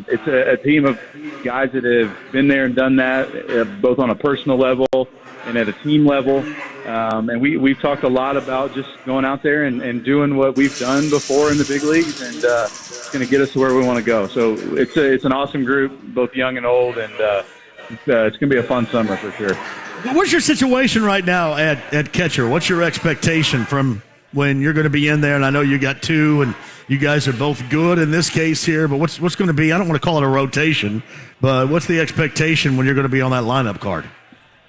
It's a team of guys that have been there and done that, both on a personal level and at a team level. And we've talked a lot about just going out there and doing what we've done before in the big leagues, and it's going to get us to where we want to go. So it's an awesome group, both young and old, and it's going to be a fun summer for sure. What's your situation right now at catcher? What's your expectation from when you're going to be in there? And I know you got two, and you guys are both good in this case here, but what's going to be, I don't want to call it a rotation, but what's the expectation when you're going to be on that lineup card?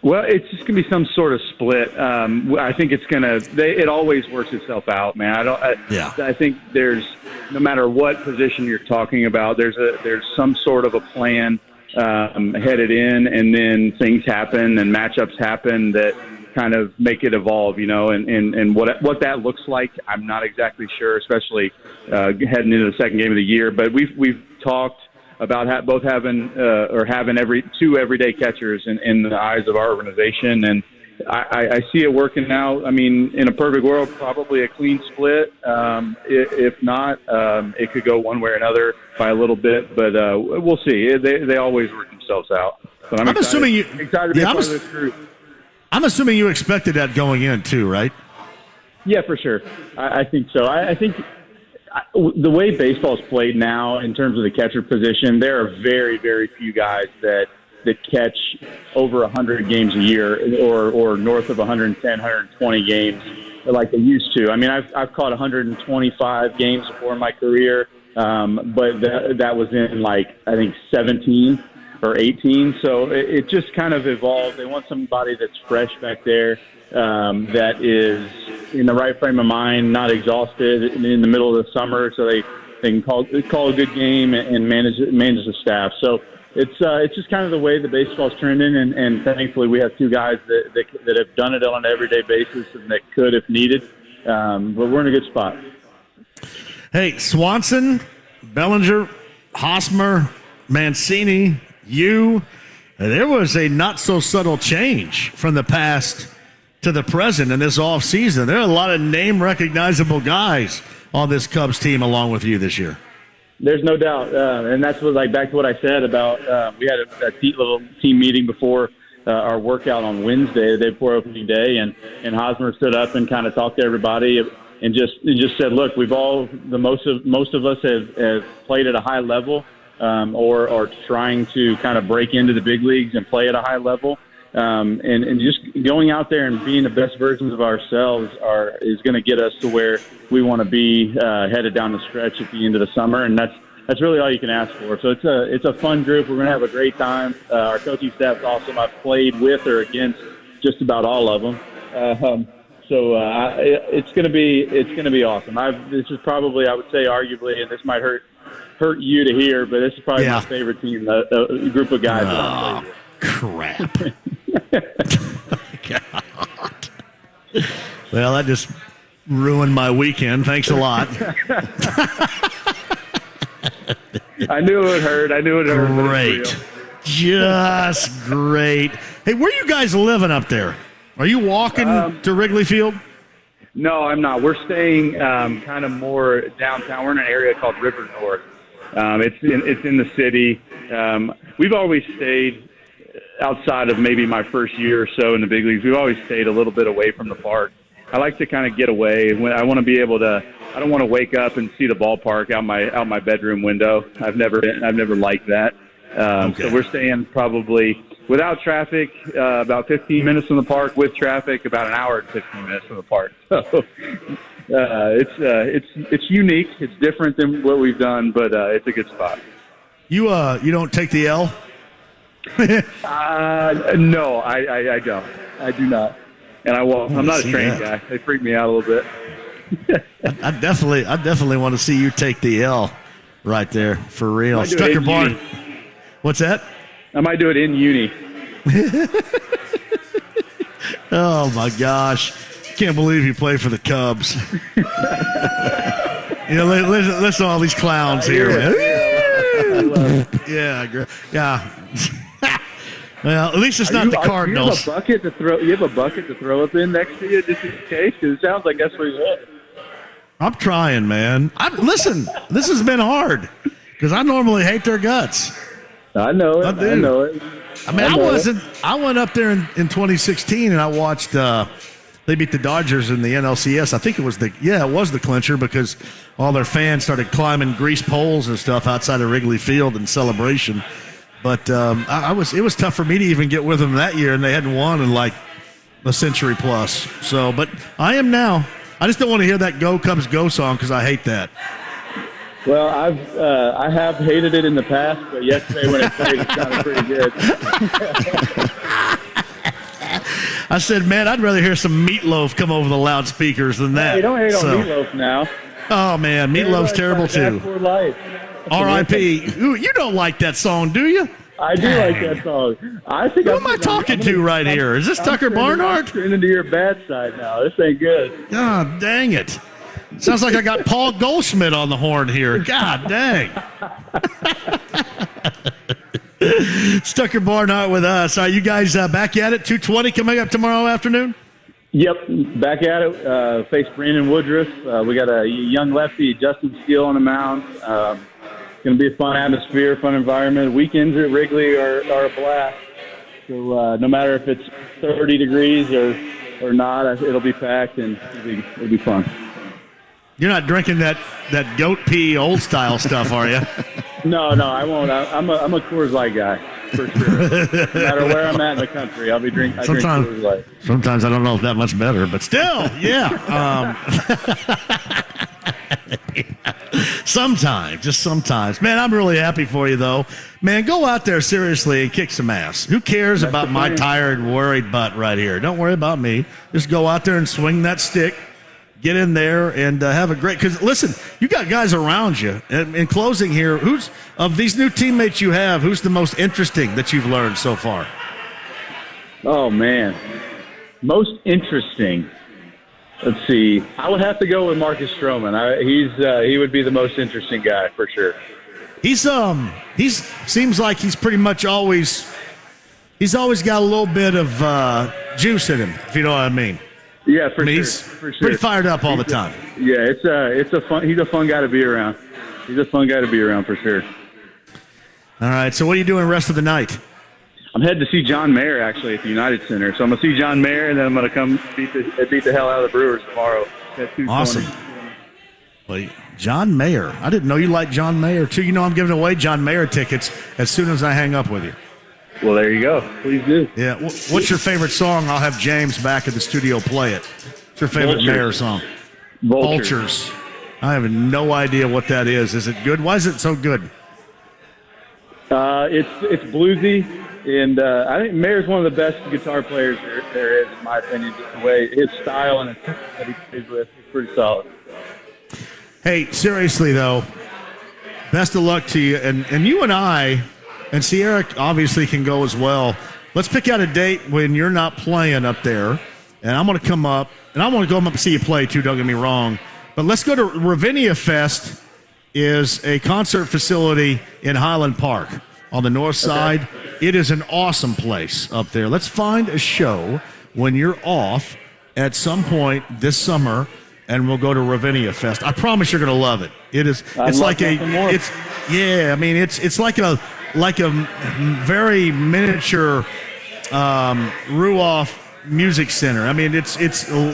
Well, it's just going to be some sort of split. I think it's going to – it always works itself out, man. I think there's – no matter what position you're talking about, there's some sort of a plan headed in, and then things happen and matchups happen that kind of make it evolve, and what that looks like, I'm not exactly sure, especially heading into the second game of the year. But we've talked about having two everyday catchers in the eyes of our organization, and I see it working out. I mean, in a perfect world, probably a clean split. If not, it could go one way or another by a little bit, but we'll see. They always work themselves out. But I'm excited to be part of this group. I'm assuming you expected that going in too, right? Yeah, for sure. I think so. I think the way baseball is played now in terms of the catcher position, there are very, very few guys that catch over 100 games a year or north of 110, 120 games like they used to. I mean, I've caught 125 games before in my career, but that was in I think 17 or 18. So it just kind of evolved. They want somebody that's fresh back there, that is in the right frame of mind, not exhausted in the middle of the summer, so they can call a good game and manage the staff. So it's just kind of the way the baseball's trending, and thankfully we have two guys that have done it on an everyday basis and that could if needed. But we're in a good spot. Hey, Swanson, Bellinger, Hosmer, Mancini, there was a not-so-subtle change from the past to the present in this offseason. There are a lot of name-recognizable guys on this Cubs team along with you this year. There's no doubt, and that's back to what I said about we had a little team meeting before our workout on Wednesday, the day before opening day, and Hosmer stood up and kind of talked to everybody and just said, look, most of us have played at a high level, or are trying to kind of break into the big leagues and play at a high level. And just going out there and being the best versions of ourselves is going to get us to where we want to be headed down the stretch at the end of the summer. And that's that's really all you can ask for. So it's a fun group. We're going to have a great time. Our coaching staff's awesome. I've played with or against just about all of them. So it's going to be awesome. This is probably, I would say, arguably, and this might hurt you to hear, but this is probably my favorite team, a group of guys that I've played with. Crap. God. Well, that just ruined my weekend. Thanks a lot. I knew it would hurt. Great. Just great. Hey, where are you guys living up there? Are you walking to Wrigley Field? No, I'm not. We're staying kind of more downtown. We're in an area called River North. It's in the city. We've always stayed outside of maybe my first year or so in the big leagues. We've always stayed a little bit away from the park. I like to kind of get away. When I want to be able to, I don't want to wake up and see the ballpark out my bedroom window. I've never liked that. So we're staying probably without traffic about 15 minutes from the park. With traffic, about an hour and 15 minutes from the park. So it's unique. It's different than what we've done, but it's a good spot. You don't take the L? No, I don't. I do not. And I won't. I'm not a train guy. They freak me out a little bit. I definitely want to see you take the L right there for real. Tucker Barnhart. What's that? I might do it in uni. Oh my gosh! Can't believe you play for the Cubs. Listen to all these clowns here. Yeah. Well, at least it's not the Cardinals. You have a bucket to throw up in next to you just in case? Because it sounds like that's where you at. I'm trying, man. Listen, this has been hard because I normally hate their guts. I know it. I know it. I mean, I went up there in 2016 and I watched. They beat the Dodgers in the NLCS. I think it was the clincher because all their fans started climbing grease poles and stuff outside of Wrigley Field in celebration. But it was tough for me to even get with them that year, and they hadn't won in like a century plus. So, but I am now. I just don't want to hear that "Go Cubs Go" song because I hate that. Well, I have hated it in the past, but yesterday when it played, it sounded pretty good. I said, man, I'd rather hear some Meatloaf come over the loudspeakers than that. Hey, don't hate on Meatloaf now. Oh man, Meatloaf's terrible too. R.I.P. You don't like that song, do you? I do like that song. Who am I talking to right here? Is this Tucker Barnhart? I'm turning to your bad side now. This ain't good. God dang it. Sounds like I got Paul Goldschmidt on the horn here. God dang. It's Tucker Barnhart with us. Are you guys back at it? 2:20 coming up tomorrow afternoon? Yep, back at it. Face Brandon Woodruff. We got a young lefty, Justin Steele, on the mound. It's going to be a fun atmosphere, fun environment. Weekends at Wrigley are a blast. So no matter if it's 30 degrees or not, it'll be packed and it'll be fun. You're not drinking that goat pee old style stuff, are you? No, I won't. I'm a Coors Light guy for sure. No matter where I'm at in the country, I'll be drinking. Drink Coors Light. Sometimes I don't know if that much better, but still, yeah. Sometimes. Man, I'm really happy for you, though. Man, go out there seriously and kick some ass. Who cares about my tired, worried butt right here? Don't worry about me. Just go out there and swing that stick. Get in there and have a great – because, listen, you got guys around you. And in closing here, who's – of these new teammates you have, who's the most interesting that you've learned so far? Oh, man. Most interesting. Let's see. I would have to go with Marcus Stroman. He would be the most interesting guy for sure. He's seems like he's pretty much always – he's always got a little bit of juice in him, if you know what I mean. Yeah, for sure. He's pretty fired up all the time. Yeah, he's a fun guy to be around. He's a fun guy to be around for sure. All right, so what are you doing the rest of the night? I'm heading to see John Mayer actually at the United Center. So I'm gonna see John Mayer, and then I'm gonna come beat the hell out of the Brewers tomorrow. Awesome. Well, John Mayer. I didn't know you liked John Mayer too. You know I'm giving away John Mayer tickets as soon as I hang up with you. Well, there you go. Please do. Yeah. What's your favorite song? I'll have James back at the studio play it. What's your favorite Mayer song? Vultures. I have no idea what that is. Is it good? Why is it so good? It's bluesy, and I think Mayer's one of the best guitar players there is, in my opinion. Just the way his style and the tempo that he plays with is pretty solid. Hey, seriously though, best of luck to you, and you and I, and Sierra obviously can go as well. Let's pick out a date when you're not playing up there, and I'm going to come up, and I want to go up and see you play too. Don't get me wrong, but let's go to Ravinia Fest. Is a concert facility in Highland Park on the north side. Okay. It is an awesome place up there. Let's find a show when you're off at some point this summer, and we'll go to Ravinia Fest. I promise you're going to love it. It's like a very miniature Ruoff Music Center. I mean, it's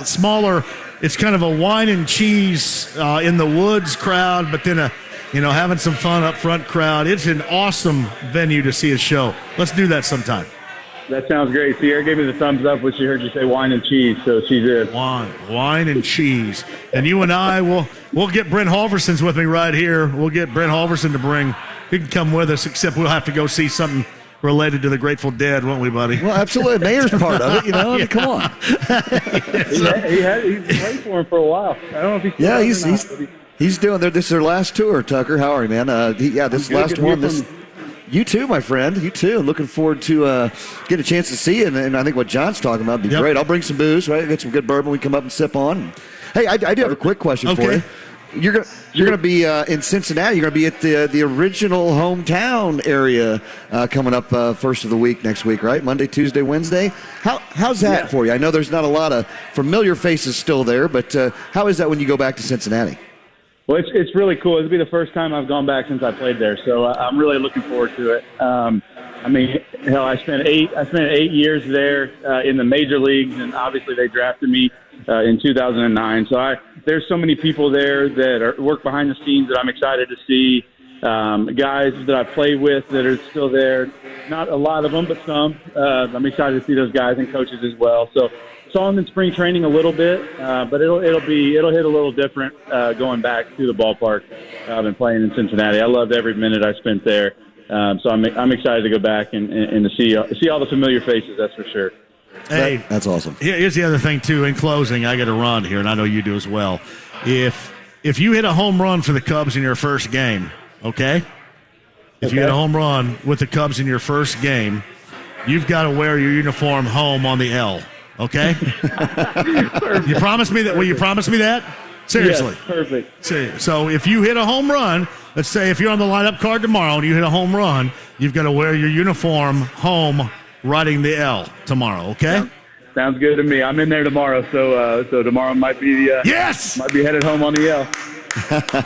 smaller. It's kind of a wine and cheese in the woods crowd, but then having some fun up front crowd. It's an awesome venue to see a show. Let's do that sometime. That sounds great. Sierra gave me the thumbs up when she heard you say wine and cheese, so she's in. Wine and cheese. And you and I, we'll get Brent Halverson's with me right here. We'll get Brent Halverson to bring. He can come with us, except we'll have to go see something related to the Grateful Dead, won't we, buddy? Well, absolutely. Mayor's part of it, I mean, come on. He's played for him for a while. I don't know if he's doing this is their last tour, Tucker. How are you, man? This last one. You too, my friend. You too. Looking forward to get a chance to see you. And I think what John's talking about would be great. I'll bring some booze, right? Get some good bourbon we come up and sip on. Hey, I do have a quick question for you. You're gonna be in Cincinnati. You're gonna be at the original hometown area coming up first of the week next week, right? Monday, Tuesday, Wednesday. How's that for you? I know there's not a lot of familiar faces still there, but how is that when you go back to Cincinnati? Well, it's really cool. It'll be the first time I've gone back since I played there, so I'm really looking forward to it. I mean, hell, I spent 8 years there in the major leagues, and obviously they drafted me in 2009. So there's so many people there that work behind the scenes that I'm excited to see. Guys that I play with that are still there. Not a lot of them, but some. I'm excited to see those guys and coaches as well. So saw them in spring training a little bit, but it'll hit a little different going back to the ballpark. I've been playing in Cincinnati. I loved every minute I spent there. So I'm excited to go back and to see all the familiar faces. That's for sure. Hey, that's awesome. Here's the other thing too. In closing, I got to run here, and I know you do as well. If you hit a home run for the Cubs in your first game, okay? If you hit a home run with the Cubs in your first game, you've got to wear your uniform home on the L. Okay? You promise me that? Will you promise me that? Seriously. Yes, perfect. So if you hit a home run, let's say if you're on the lineup card tomorrow and you hit a home run, you've got to wear your uniform home riding the L tomorrow, okay? Yeah. Sounds good to me. I'm in there tomorrow, so tomorrow might be might be headed home on the L.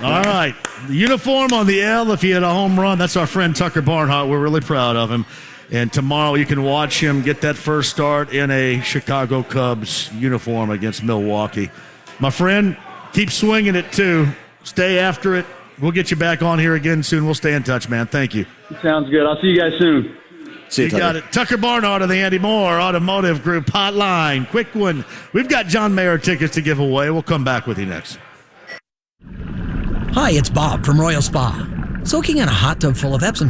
All right. The uniform on the L if you hit a home run. That's our friend Tucker Barnhart. We're really proud of him. And tomorrow you can watch him get that first start in a Chicago Cubs uniform against Milwaukee. My friend, keep swinging it, too. Stay after it. We'll get you back on here again soon. We'll stay in touch, man. Thank you. Sounds good. I'll see you guys soon. See you, Tucker. Got it. Tucker Barnhart of the Andy Moore Automotive Group hotline. Quick one. We've got John Mayer tickets to give away. We'll come back with you next. Hi, it's Bob from Royal Spa. Soaking in a hot tub full of Epsom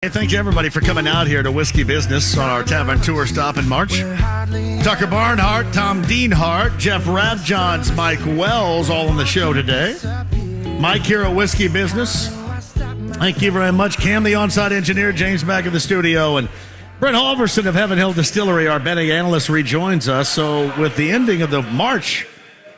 Hey, thank you, everybody, for coming out here to Whiskey Business on our Tavern Tour stop in March. Tucker Barnhart, Tom Dienhart, Jeff Rabjohns, Mike Wells, all on the show today. Mike here at Whiskey Business. Thank you very much. Cam, the on-site engineer, James back in the studio, and Brent Halverson of Heaven Hill Distillery, our betting analyst, rejoins us. So with the ending of the March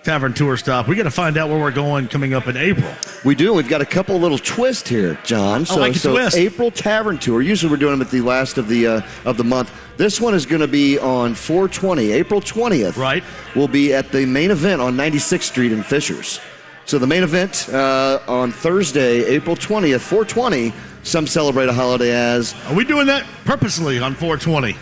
Tavern Tour stop, we got to find out where we're going coming up in April. We do. We've got a couple little twists here, John. So, twist. April Tavern Tour. Usually we're doing them at the last of the month. This one is going to be on 4/20, April 20th. Right. We'll be at the main event on 96th Street in Fishers. So the main event on Thursday, April 20th, 4/20. Some celebrate a holiday as. Are we doing that purposely on 4/20?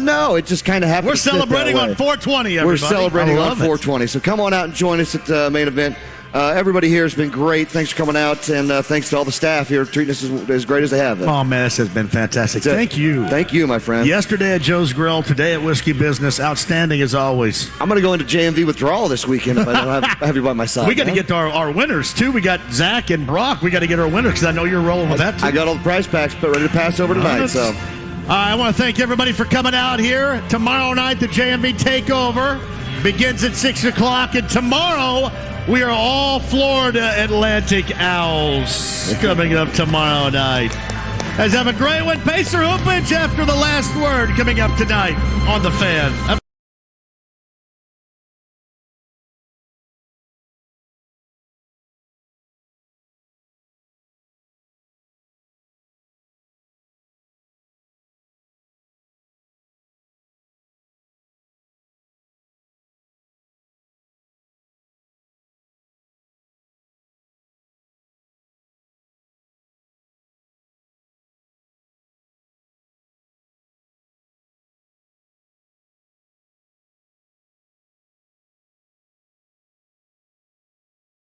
No, it just kind of happened. We're celebrating on 4/20, everybody. We're celebrating on 4/20. So come on out and join us at the main event. Everybody here has been great. Thanks for coming out, and thanks to all the staff here treating us as great as they have. Oh, man, this has been fantastic. Thank you. Thank you, my friend. Yesterday at Joe's Grill, today at Whiskey Business. Outstanding as always. I'm going to go into JMV withdrawal this weekend if I don't have you by my side. We got to get to our winners, too. We got Zach and Brock. We got to get our winners because I know you're rolling with that, too. I got all the prize packs but ready to pass over tonight. So, I want to thank everybody for coming out here. Tomorrow night, the JMV Takeover begins at 6 o'clock, and tomorrow we are all Florida Atlantic Owls coming up tomorrow night. Guys, have a great one. Pacer Hoopage after the last word coming up tonight on The Fan.